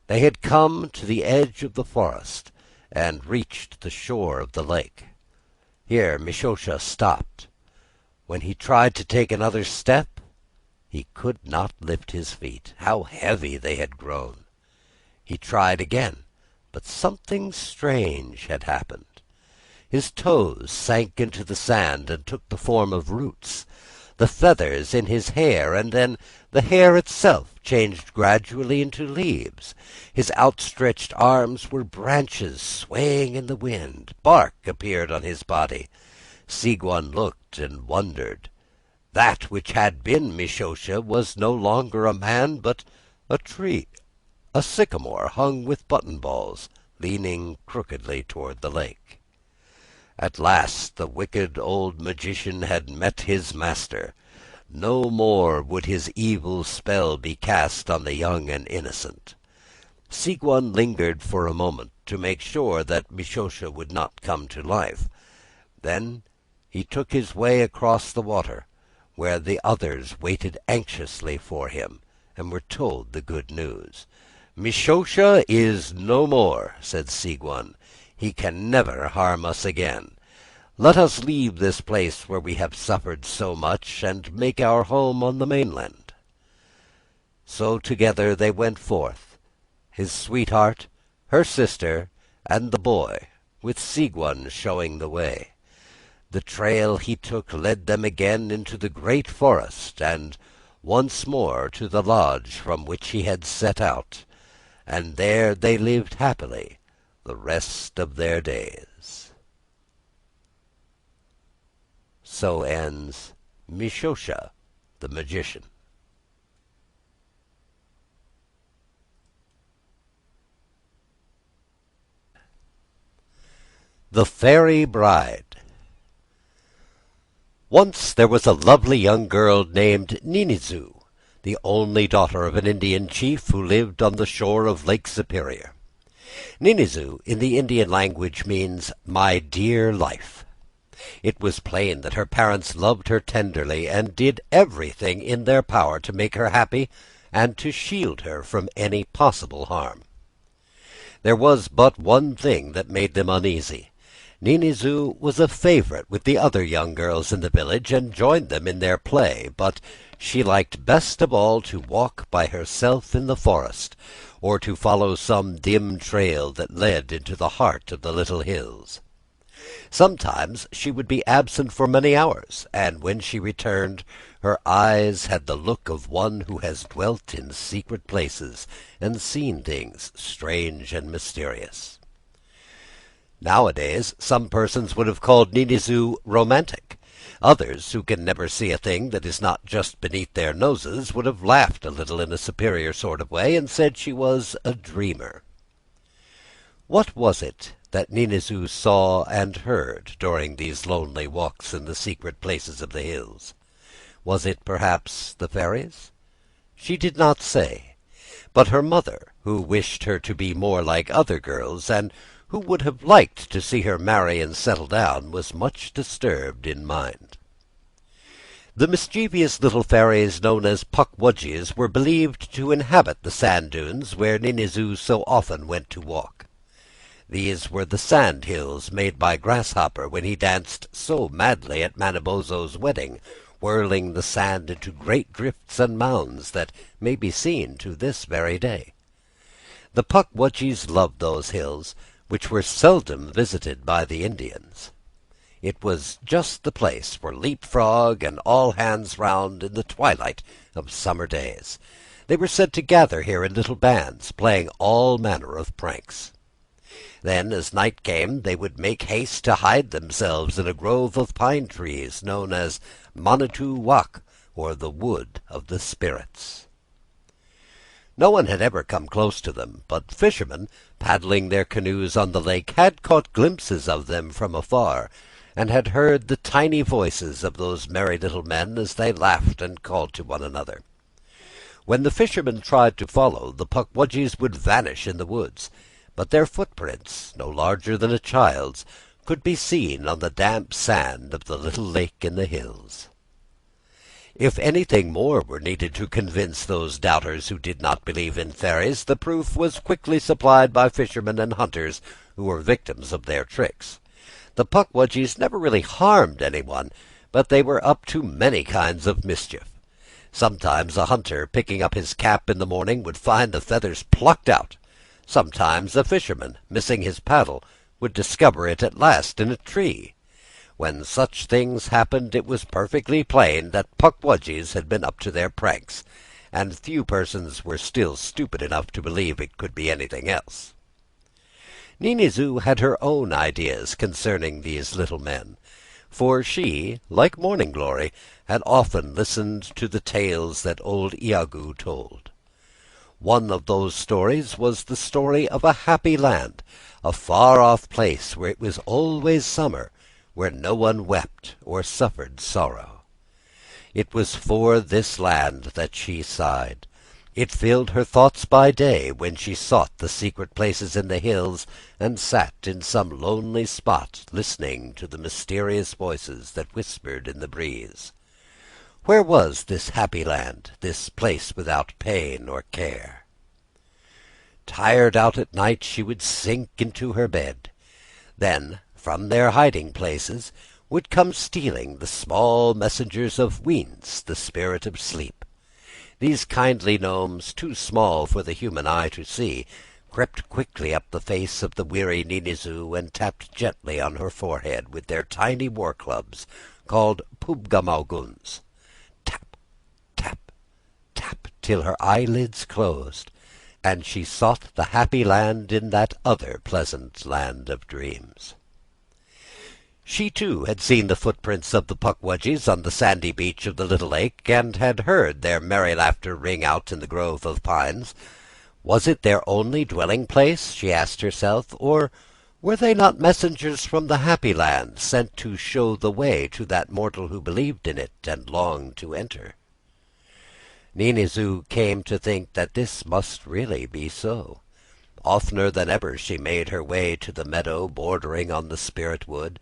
They had come to the edge of the forest, and reached the shore of the lake. Here Mish-o-sha stopped. When he tried to take another step, He could not lift his feet. How heavy they had grown! He tried again, but something strange had happened. His toes sank into the sand and took the form of roots. The feathers in his hair, and then the hair itself, changed gradually into leaves. His outstretched arms were branches swaying in the wind. Bark appeared on his body. Sigwan looked and wondered. That which had been Mish-o-sha was no longer a man, but a tree, a sycamore hung with button-balls, leaning crookedly toward the lake. At last the wicked old magician had met his master. No more would his evil spell be cast on the young and innocent. Sigwan lingered for a moment to make sure that Mish-o-sha would not come to life. Then he took his way across the water, where the others waited anxiously for him, and were told the good news. "Mish-o-sha is no more," said Sigwan. "He can never harm us again. Let us leave this place where we have suffered so much, and make our home on the mainland." So together they went forth, his sweetheart, her sister, and the boy, with Sigwan showing the way. The trail he took led them again into the great forest, and once more to the lodge from which he had set out, and there they lived happily the rest of their days. So ends Mish-o-sha, the Magician. The Fairy Bride. Once there was a lovely young girl named Ninizoo, the only daughter of an Indian chief who lived on the shore of Lake Superior. Ninizoo in the Indian language means "my dear life." It was plain that her parents loved her tenderly, and did everything in their power to make her happy and to shield her from any possible harm. There was but one thing that made them uneasy. Ninizoo was a favorite with the other young girls in the village, and joined them in their play, but she liked best of all to walk by herself in the forest, or to follow some dim trail that led into the heart of the little hills. Sometimes she would be absent for many hours, and when she returned, her eyes had the look of one who has dwelt in secret places and seen things strange and mysterious. Nowadays, some persons would have called Ninizoo romantic. Others, who can never see a thing that is not just beneath their noses, would have laughed a little in a superior sort of way, and said she was a dreamer. What was it that Ninizoo saw and heard during these lonely walks in the secret places of the hills? Was it perhaps the fairies? She did not say, but her mother, who wished her to be more like other girls, and who would have liked to see her marry and settle down, was much disturbed in mind. The mischievous little fairies known as Pukwudgies were believed to inhabit the sand dunes where Ninizoo so often went to walk. These were the sand hills made by Grasshopper when he danced so madly at Manabozho's wedding, whirling the sand into great drifts and mounds that may be seen to this very day. The Pukwudgies loved those hills, which were seldom visited by the Indians. It was just the place for leap-frog and all hands round in the twilight of summer days. They were said to gather here in little bands, playing all manner of pranks. Then, as night came, they would make haste to hide themselves in a grove of pine trees known as Manitou-wak, or the Wood of the Spirits. No one had ever come close to them, but fishermen, paddling their canoes on the lake, had caught glimpses of them from afar, and had heard the tiny voices of those merry little men as they laughed and called to one another. When the fishermen tried to follow, the Pukwudgies would vanish in the woods, but their footprints, no larger than a child's, could be seen on the damp sand of the little lake in the hills. If anything more were needed to convince those doubters who did not believe in fairies, the proof was quickly supplied by fishermen and hunters who were victims of their tricks. The Pukwudgies never really harmed anyone, but they were up to many kinds of mischief. Sometimes a hunter, picking up his cap in the morning, would find the feathers plucked out. Sometimes a fisherman, missing his paddle, would discover it at last in a tree. When such things happened, it was perfectly plain that Pukwudgies had been up to their pranks, and few persons were still stupid enough to believe it could be anything else. Ninizoo had her own ideas concerning these little men, for she, like Morning Glory, had often listened to the tales that old Iagoo told. One of those stories was the story of a happy land, a far-off place where it was always summer, where no one wept or suffered sorrow. It was for this land that she sighed. It filled her thoughts by day when she sought the secret places in the hills and sat in some lonely spot listening to the mysterious voices that whispered in the breeze. Where was this happy land, this place without pain or care? Tired out at night, she would sink into her bed. Then, from their hiding places, would come stealing the small messengers of Weens, the spirit of sleep. These kindly gnomes, too small for the human eye to see, crept quickly up the face of the weary Ninizoo and tapped gently on her forehead with their tiny war clubs, called pubgamauguns. Tap, tap, tap, till her eyelids closed, and she sought the happy land in that other pleasant land of dreams. She, too, had seen the footprints of the Pukwudgies on the sandy beach of the little lake, and had heard their merry laughter ring out in the grove of pines. Was it their only dwelling-place, she asked herself, or were they not messengers from the happy land, sent to show the way to that mortal who believed in it and longed to enter? Ninizoo came to think that this must really be so. Oftener than ever she made her way to the meadow bordering on the spirit wood,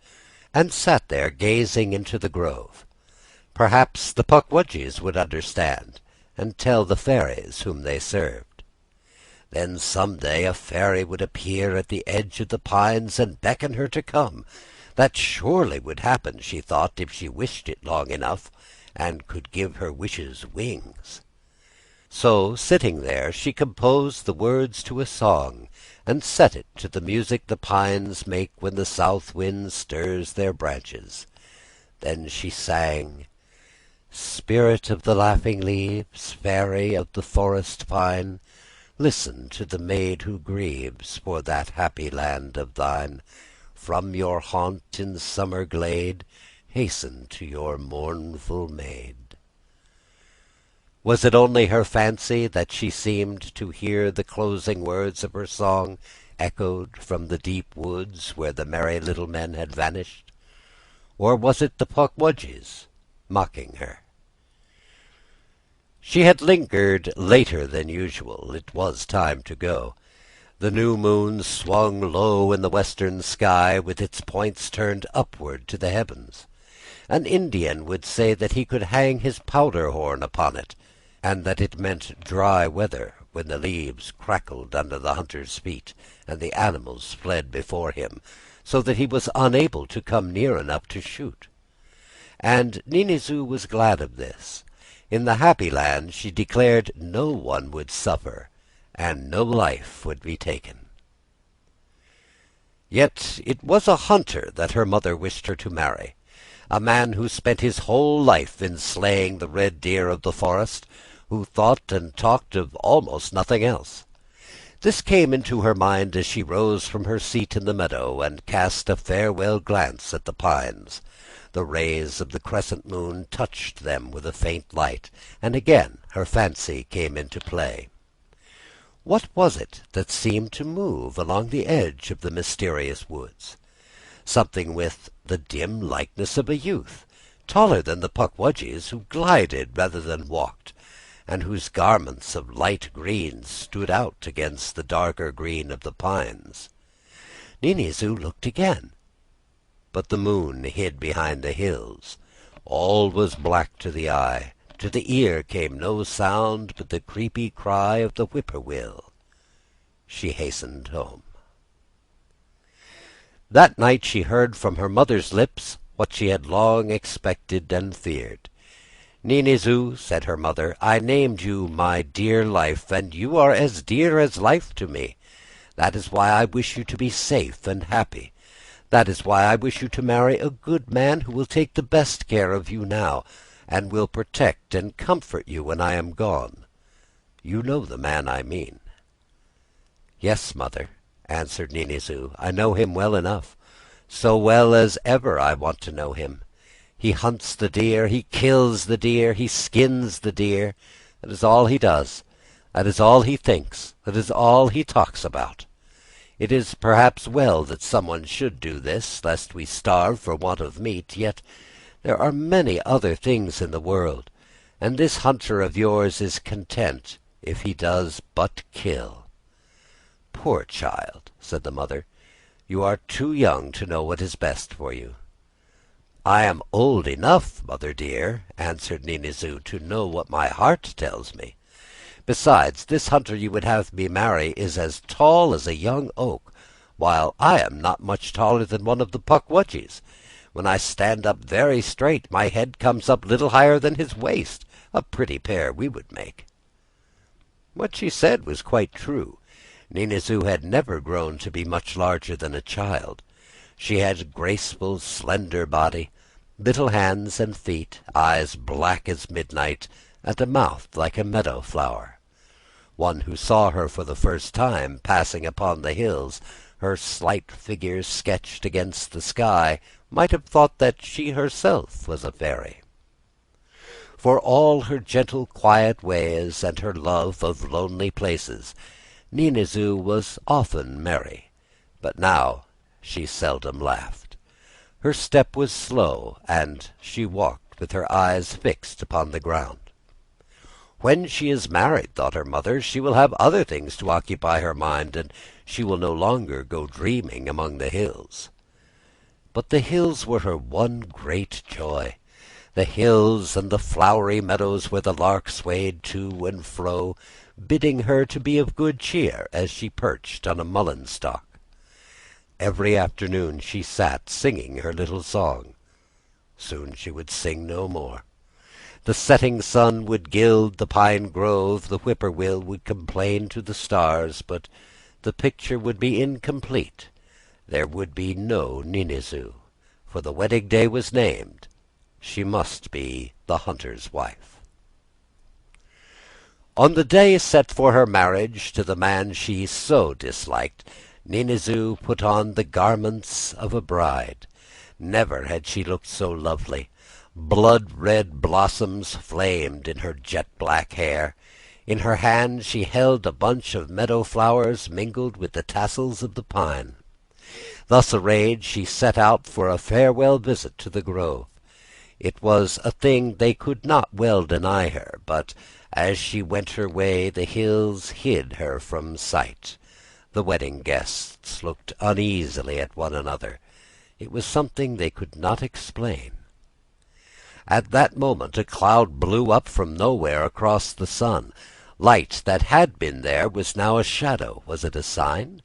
and sat there gazing into the grove. Perhaps the Pukwudgies would understand, and tell the fairies whom they served. Then some day a fairy would appear at the edge of the pines and beckon her to come. That surely would happen, she thought, if she wished it long enough, and could give her wishes wings. So, sitting there, she composed the words to a song, and set it to the music the pines make when the south wind stirs their branches. Then she sang, "Spirit of the laughing leaves, fairy of the forest pine, listen to the maid who grieves for that happy land of thine. From your haunt in summer glade, hasten to your mournful maid." Was it only her fancy that she seemed to hear the closing words of her song echoed from the deep woods where the merry little men had vanished? Or was it the Pukwudgies mocking her? She had lingered later than usual. It was time to go. The new moon swung low in the western sky, with its points turned upward to the heavens. An Indian would say that he could hang his powder horn upon it, and that it meant dry weather when the leaves crackled under the hunter's feet, and the animals fled before him, so that he was unable to come near enough to shoot. And Ninizoo was glad of this. In the happy land, she declared, no one would suffer, and no life would be taken. Yet it was a hunter that her mother wished her to marry, a man who spent his whole life in slaying the red deer of the forest, who thought and talked of almost nothing else. This came into her mind as she rose from her seat in the meadow and cast a farewell glance at the pines. The rays of the crescent moon touched them with a faint light, and again her fancy came into play. What was it that seemed to move along the edge of the mysterious woods? Something with the dim likeness of a youth, taller than the Pukwudgies, who glided rather than walked, and whose garments of light green stood out against the darker green of the pines. Ninizoo looked again, but the moon hid behind the hills. All was black to the eye. To the ear came no sound but the creepy cry of the whippoorwill. She hastened home. That night she heard from her mother's lips what she had long expected and feared. "Ninizu," said her mother, "I named you my dear life, and you are as dear as life to me. That is why I wish you to be safe and happy. That is why I wish you to marry a good man who will take the best care of you now, and will protect and comfort you when I am gone. You know the man I mean." "Yes, mother," answered Ninizu, "I know him well enough, so well as ever I want to know him. He hunts the deer, he kills the deer, he skins the deer. That is all he does. That is all he thinks. That is all he talks about. It is perhaps well that someone should do this, lest we starve for want of meat. Yet there are many other things in the world, and this hunter of yours is content if he does but kill." "Poor child," said the mother, "you are too young to know what is best for you." "I am old enough, mother dear," answered Ninizu, "to know what my heart tells me. Besides, this hunter you would have me marry is as tall as a young oak, while I am not much taller than one of the Pukwudgies. When I stand up very straight, my head comes up little higher than his waist. A pretty pair we would make." What she said was quite true. Ninizu had never grown to be much larger than a child. She had a graceful, slender body, little hands and feet, eyes black as midnight, and a mouth like a meadow flower. One who saw her for the first time, passing upon the hills, her slight figure sketched against the sky, might have thought that she herself was a fairy. For all her gentle, quiet ways and her love of lonely places, Ninizu was often merry, but now she seldom laughed. Her step was slow, and she walked with her eyes fixed upon the ground. "When she is married," thought her mother, "she will have other things to occupy her mind, and she will no longer go dreaming among the hills." But the hills were her one great joy. The hills and the flowery meadows where the lark swayed to and fro, bidding her to be of good cheer as she perched on a mullein stalk. Every afternoon she sat singing her little song. Soon she would sing no more. The setting sun would gild the pine grove, the whippoorwill would complain to the stars, but the picture would be incomplete. There would be no Ninizu, for the wedding day was named. She must be the hunter's wife. On the day set for her marriage to the man she so disliked, Ninizu put on the garments of a bride. Never had she looked so lovely. Blood-red blossoms flamed in her jet-black hair. In her hand she held a bunch of meadow flowers mingled with the tassels of the pine. Thus arrayed, she set out for a farewell visit to the grove. It was a thing they could not well deny her, but as she went her way the hills hid her from sight. The wedding guests looked uneasily at one another. It was something they could not explain. At that moment a cloud blew up from nowhere across the sun. Light that had been there was now a shadow. Was it a sign?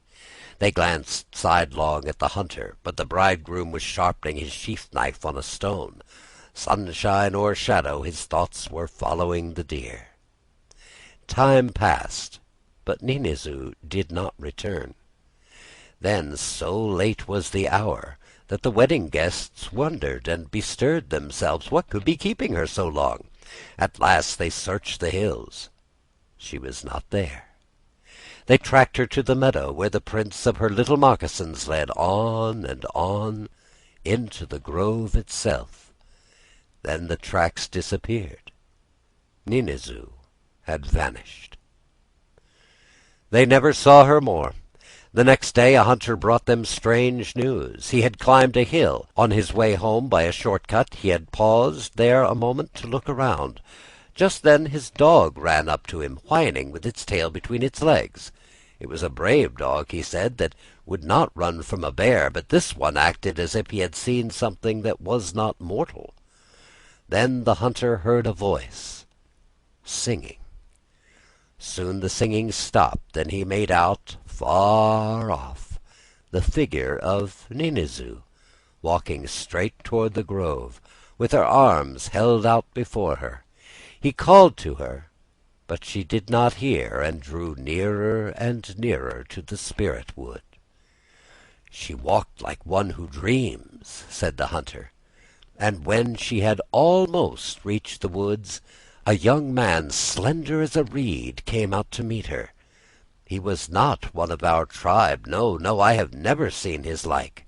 They glanced sidelong at the hunter, but the bridegroom was sharpening his sheath-knife on a stone. Sunshine or shadow, his thoughts were following the deer. Time passed, but Ninizu did not return. Then so late was the hour that the wedding guests wondered and bestirred themselves what could be keeping her so long. At last they searched the hills. She was not there. They tracked her to the meadow where the prints of her little moccasins led on and on into the grove itself. Then the tracks disappeared. Ninizu had vanished. They never saw her more. The next day a hunter brought them strange news. He had climbed a hill. On his way home by a short cut he had paused there a moment to look around. Just then his dog ran up to him, whining with its tail between its legs. It was a brave dog, he said, that would not run from a bear, but this one acted as if he had seen something that was not mortal. Then the hunter heard a voice singing. Soon the singing stopped, and he made out, far off, the figure of Ninizu, walking straight toward the grove, with her arms held out before her. He called to her, but she did not hear, and drew nearer and nearer to the spirit wood. "She walked like one who dreams," said the hunter, and when she had almost reached the woods, a young man, slender as a reed, came out to meet her. He was not one of our tribe. No, no, I have never seen his like.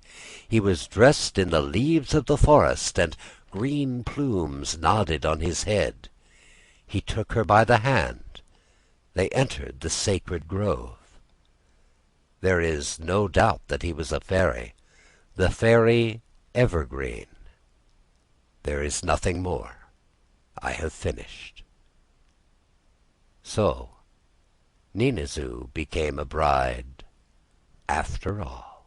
He was dressed in the leaves of the forest, and green plumes nodded on his head. He took her by the hand. They entered the sacred grove. There is no doubt that he was a fairy, the fairy Evergreen. There is nothing more. I have finished. So Ninazu became a bride after all.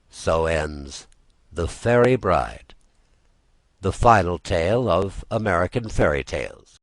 So ends The Fairy Bride, the final tale of American fairy tales.